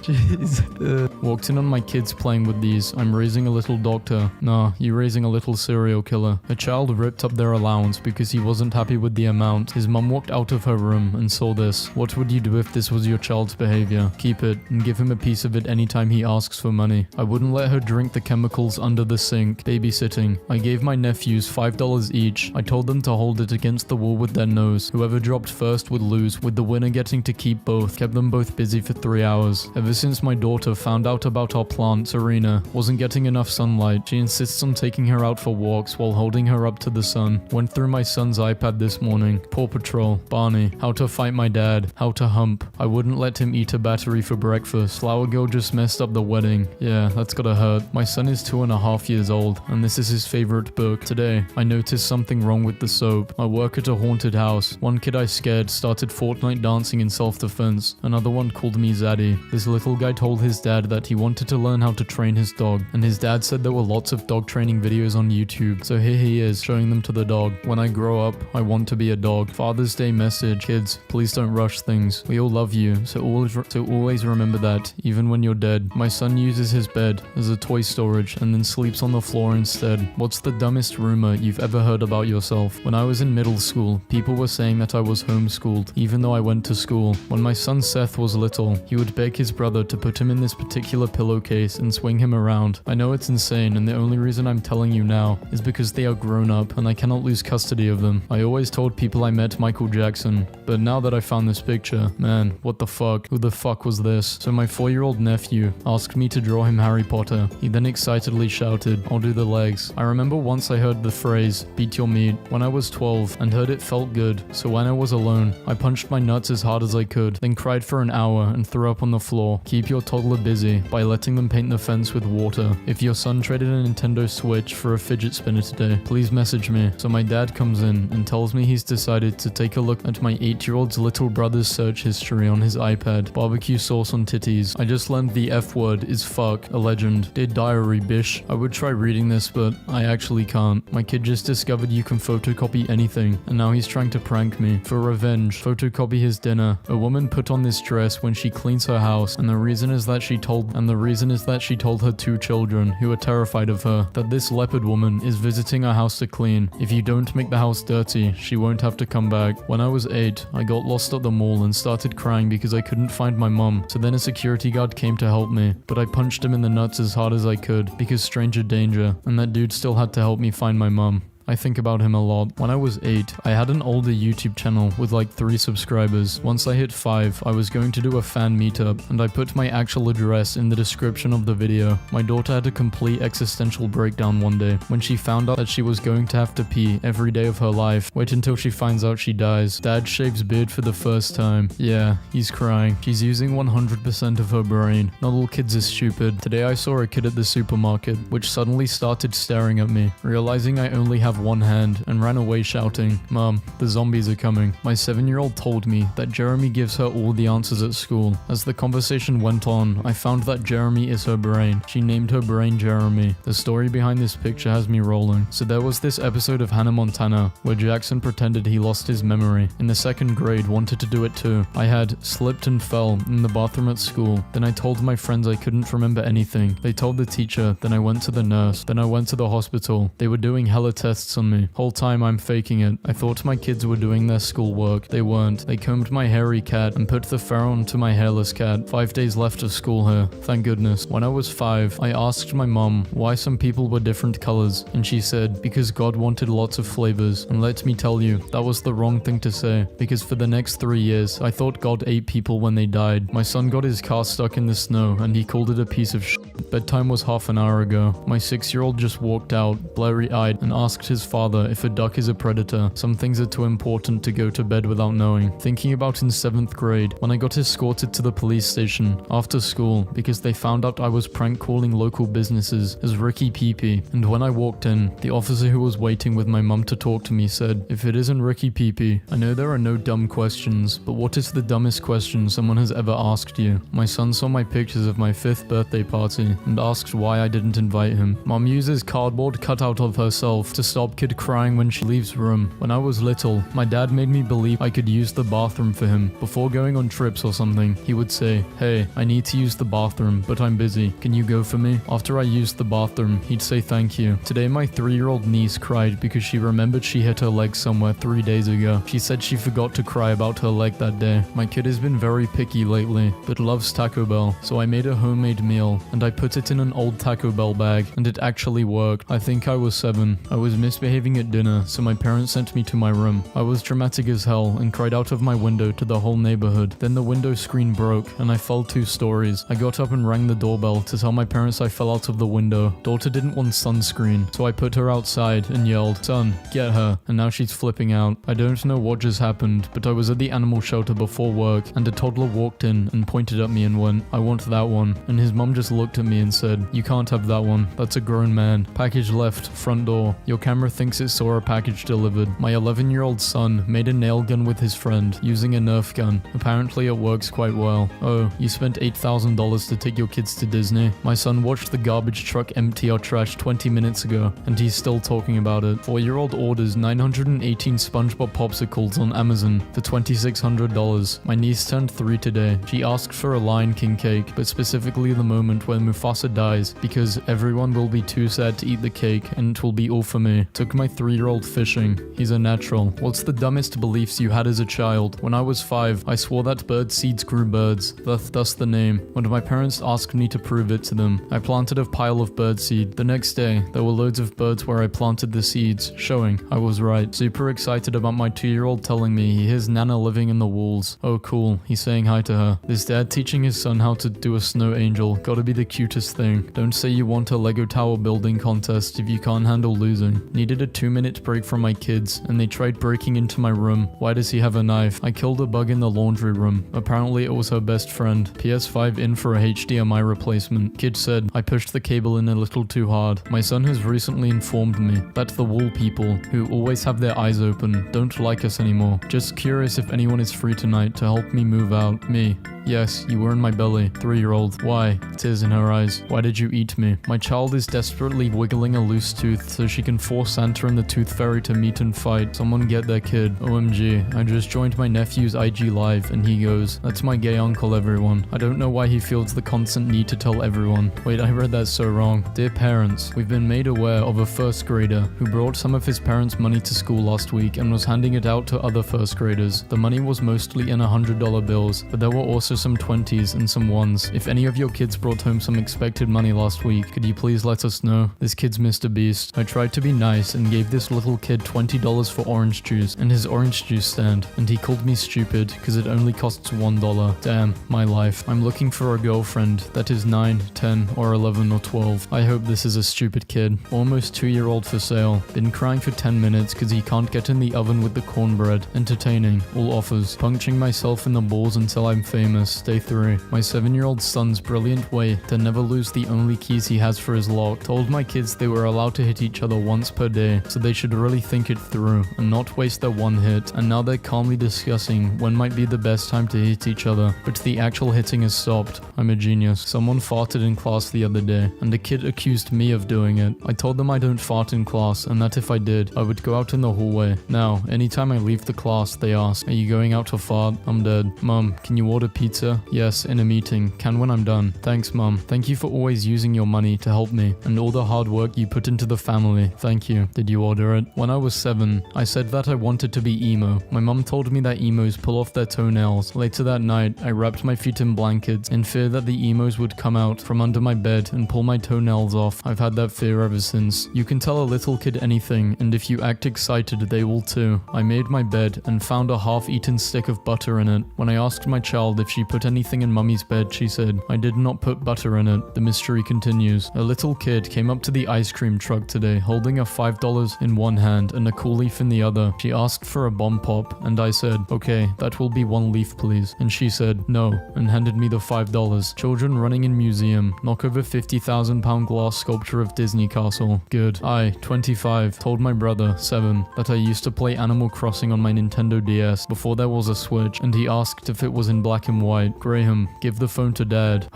Jeez. Walked in on my kids playing with these. I'm raising a little doctor. Nah, you raising a little serial killer. A child ripped up their allowance because he wasn't happy with the amount. His mum walked out of her room and saw this. What would you do if this was your child's behavior? Keep it and give him a piece of it anytime he asks for money. I wouldn't let her drink the chemicals under the sink. Babysitting. I gave my nephews $5 each. I told them to hold it against the wall with their nose. Whoever dropped first would lose, with the winner getting to keep both. Kept them both busy for 3 hours. Ever since my daughter found out about our plant, Serena wasn't getting enough sunlight. She insists on taking her out for walks while holding her up to the sun. Went through my son's iPad this morning. Paw Patrol, Barney, How to Fight My Dad, How to Hump. I wouldn't let him eat a battery for breakfast. Flower Girl just messed up the wedding. Yeah, that's gotta hurt. My son is 2.5 years old, and this is his favorite book. Today, I noticed something wrong with the soap. I work at a haunted house. One kid I scared started Fortnite dancing in self-defense. Another one called me Zaddy. This little guy told his dad that he wanted to learn how to train his dog, and his dad said there were lots of dog training videos on YouTube, so here he is showing them to the dog. When I grow up, I want to be a dog. Father's Day message. Kids, please don't rush things. We all love you, so always remember that, even when you're dead. My son uses his bed as a toy storage and then sleeps on the floor instead. What's the dumbest rumor you've ever heard about yourself? When I was in middle school, people were saying that I was homeschooled, even though I went to school. When my son Seth was little, he would beg his brother to put him in this particular pillowcase and swing him around. I know it's insane, and the only reason I'm telling you now is because they are grown up and I cannot lose custody of them. I always told people I met Michael Jackson, but now that I found this picture, man, what the fuck? Who the fuck was this? So my 4-year-old nephew asked me to draw him Harry Potter. He then excitedly shouted, I'll do the legs. I remember once I heard the phrase, beat your meat, when I was 12 and heard it felt good. So when I was alone, I punched my nuts as hard as I could, then cried for an hour and threw up on the floor. Keep your toddler busy by letting them paint the fence with water. If your son traded a Nintendo Switch for a fidget spinner today, please message me. So my dad comes in and tells me he's decided to take a look at my 8-year-old's little brother's search history on his iPad. Barbecue sauce on titties. I just learned the F word is fuck, a legend. Dear diary, bish. I would try reading this, but I actually can't. My kid just discovered you can photocopy anything, and now he's trying to prank me. For revenge, photocopy his dinner. A woman put on this dress when she cleans her house, and the reason is that she told her 2 children, who are terrified of her, that this leopard woman is visiting our house to clean. If you don't make the house dirty, she won't have to come back. When I was 8, I got lost at the mall and started crying because I couldn't find my mum. So then a security guard came to help me, but I punched him in the nuts as hard as I could because stranger danger, and that dude still had to help me find my mum. I think about him a lot. When I was 8, I had an older YouTube channel with like 3 subscribers. Once I hit 5, I was going to do a fan meetup, and I put my actual address in the description of the video. My daughter had a complete existential breakdown one day when she found out that she was going to have to pee every day of her life. Wait until she finds out she dies. Dad shaves beard for the first time. Yeah, he's crying. She's using 100% of her brain. Not all kids are stupid. Today I saw a kid at the supermarket, which suddenly started staring at me, realizing I only have one hand, and ran away shouting, "Mom, the zombies are coming." My 7-year-old told me that Jeremy gives her all the answers at school. As the conversation went on, I found that Jeremy is her brain. She named her brain Jeremy. The story behind this picture has me rolling. So there was this episode of Hannah Montana where Jackson pretended he lost his memory. In the 2nd grade, wanted to do it too. I had slipped and fell in the bathroom at school. Then I told my friends I couldn't remember anything. They told the teacher, then I went to the nurse, then I went to the hospital. They were doing hella tests on me. Whole time I'm faking it. I thought my kids were doing their schoolwork. They weren't. They combed my hairy cat and put the fur onto my hairless cat. 5 days left of school here. Thank goodness. When I was 5, I asked my mom why some people were different colors, and she said, because God wanted lots of flavors. And let me tell you, that was the wrong thing to say, because for the next 3 years, I thought God ate people when they died. My son got his car stuck in the snow, and he called it a piece of shit. Bedtime was half an hour ago. My 6-year-old just walked out, blurry-eyed, and asked his father if a duck is a predator. Some things are too important to go to bed without knowing. Thinking about in 7th grade, when I got escorted to the police station after school because they found out I was prank calling local businesses as Ricky Peepee. And when I walked in, the officer who was waiting with my mum to talk to me said, "If it isn't Ricky Peepee, I know there are no dumb questions, but what is the dumbest question someone has ever asked you?" My son saw my pictures of my 5th birthday party and asked why I didn't invite him. Mom uses cardboard cutout of herself to stop kid crying when she leaves room. When I was little, my dad made me believe I could use the bathroom for him. Before going on trips or something, he would say, "Hey, I need to use the bathroom, but I'm busy. Can you go for me?" After I used the bathroom, he'd say thank you. Today, my 3-year-old niece cried because she remembered she hit her leg somewhere 3 days ago. She said she forgot to cry about her leg that day. My kid has been very picky lately, but loves Taco Bell, so I made a homemade meal, and I put it in an old Taco Bell bag, and it actually worked. I think I was 7. I was misbehaving at dinner, so my parents sent me to my room. I was dramatic as hell and cried out of my window to the whole neighborhood. Then the window screen broke and I fell 2 stories. I got up and rang the doorbell to tell my parents I fell out of the window. Daughter didn't want sunscreen, so I put her outside and yelled, "Son, get her," and now she's flipping out. I don't know what just happened, but I was at the animal shelter before work and a toddler walked in and pointed at me and went, "I want that one." And his mom just looked at me and said, "You can't have that one. That's a grown man. Package left, front door. Your camera thinks it saw a package delivered." My 11-year-old son made a nail gun with his friend using a Nerf gun. Apparently it works quite well. "Oh, you spent $8,000 to take your kids to Disney?" My son watched the garbage truck empty our trash 20 minutes ago, and he's still talking about it. 4-year-old orders 918 SpongeBob popsicles on Amazon for $2,600. My niece turned 3 today. She asked for a Lion King cake, but specifically the moment where Mufasa dies, because everyone will be too sad to eat the cake, and it will be all for me. Took my 3-year-old fishing. He's a natural. What's the dumbest beliefs you had as a child? When I was 5, I swore that bird seeds grew birds. Thus the name. When my parents asked me to prove it to them, I planted a pile of bird seed. The next day, there were loads of birds where I planted the seeds, showing I was right. Super excited about my 2-year-old telling me he hears Nana living in the walls. Oh cool, he's saying hi to her. This dad teaching his son how to do a snow angel. Gotta be the cutest thing. Don't say you want a Lego tower building contest if you can't handle losing. Needed a 2-minute break from my kids, and they tried breaking into my room. Why does he have a knife? I killed a bug in the laundry room. Apparently it was her best friend. PS5 in for a HDMI replacement. Kid said, I pushed the cable in a little too hard. My son has recently informed me that the wall people, who always have their eyes open, don't like us anymore. Just curious if anyone is free tonight to help me move out. Me. Yes, you were in my belly. 3-year-old. Why? Tears in her eyes. Why did you eat me? My child is desperately wiggling a loose tooth so she can force Santa and the Tooth Fairy to meet and fight. Someone get their kid. OMG. I just joined my nephew's IG live and he goes, that's my gay uncle, everyone. I don't know why he feels the constant need to tell everyone. Wait, I read that so wrong. Dear parents, we've been made aware of a first grader who brought some of his parents' money to school last week and was handing it out to other first graders. The money was mostly in $100 bills, but there were also some 20s and some 1s. If any of your kids brought home some expected money last week, could you please let us know? This kid's Mr. Beast. I tried to be nice and gave this little kid $20 for orange juice and his orange juice stand, and he called me stupid because it only costs $1. Damn, my life. I'm looking for a girlfriend that is 9, 10, or 11 or 12. I hope this is a stupid kid. Almost 2-year-old for sale. Been crying for 10 minutes because he can't get in the oven with the cornbread. Entertaining. All offers. Puncturing myself in the balls until I'm famous. Day 3. My 7-year-old son's brilliant way to never lose the only keys he has for his lock. Told my kids they were allowed to hit each other once per day, so they should really think it through and not waste their one hit. And now they're calmly discussing when might be the best time to hit each other, but the actual hitting has stopped. I'm a genius. Someone farted in class the other day, and a kid accused me of doing it. I told them I don't fart in class, and that if I did, I would go out in the hallway. Now, anytime I leave the class, they ask, are you going out to fart? I'm dead. Mom, can you order pizza? Yes, in a meeting. Can when I'm done. Thanks, Mom. Thank you for always using your money to help me, and all the hard work you put into the family. Thank you. Did you order it? When I was 7, I said that I wanted to be emo. My mom told me that emos pull off their toenails. Later that night, I wrapped my feet in blankets in fear that the emos would come out from under my bed and pull my toenails off. I've had that fear ever since. You can tell a little kid anything, and if you act excited, they will too. I made my bed and found a half-eaten stick of butter in it. When I asked my child if she put anything in Mummy's bed, she said, I did not put butter in it. The mystery continues. A little kid came up to the ice cream truck today holding a $5 in one hand and a cool leaf in the other. She asked for a bomb pop, and I said, okay, that will be 1 leaf please. And she said, no, and handed me the $5. Children running in museum. Knock over 50,000 pound glass sculpture of Disney Castle. Good. I, 25, told my brother, 7, that I used to play Animal Crossing on my Nintendo DS before there was a Switch, and he asked if it was in black and white. Graham, give the phone to Dad.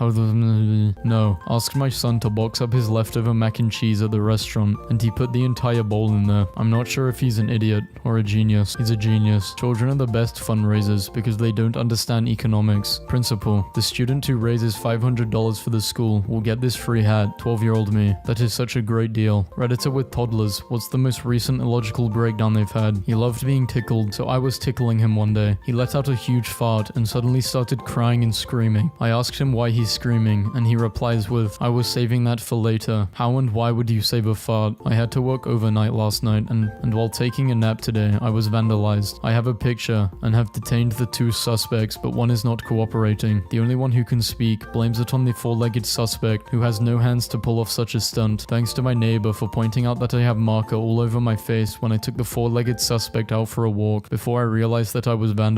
No. Asked my son to box up his leftover mac and cheese at the restaurant, and he put the entire bowl in there. I'm not sure if he's an idiot or a genius. He's a genius. Children are the best fundraisers because they don't understand economics. Principal, the student who raises $500 for the school will get this free hat. 12-year-old me. That is such a great deal. Redditor with toddlers. What's the most recent illogical breakdown they've had? He loved being tickled, so I was tickling him one day. He let out a huge fart and suddenly started crying and screaming. I asked him why he's screaming, and he replies with, I was saving that for later. How and why would you save a fart? I had to work overnight last night, and while taking a nap today, I was vandalized. I have a picture and have detained the 2 suspects, but one is not cooperating. The only one who can speak blames it on the 4-legged suspect who has no hands to pull off such a stunt. Thanks to my neighbor for pointing out that I have marker all over my face when I took the 4-legged suspect out for a walk before I realized that I was vandalized.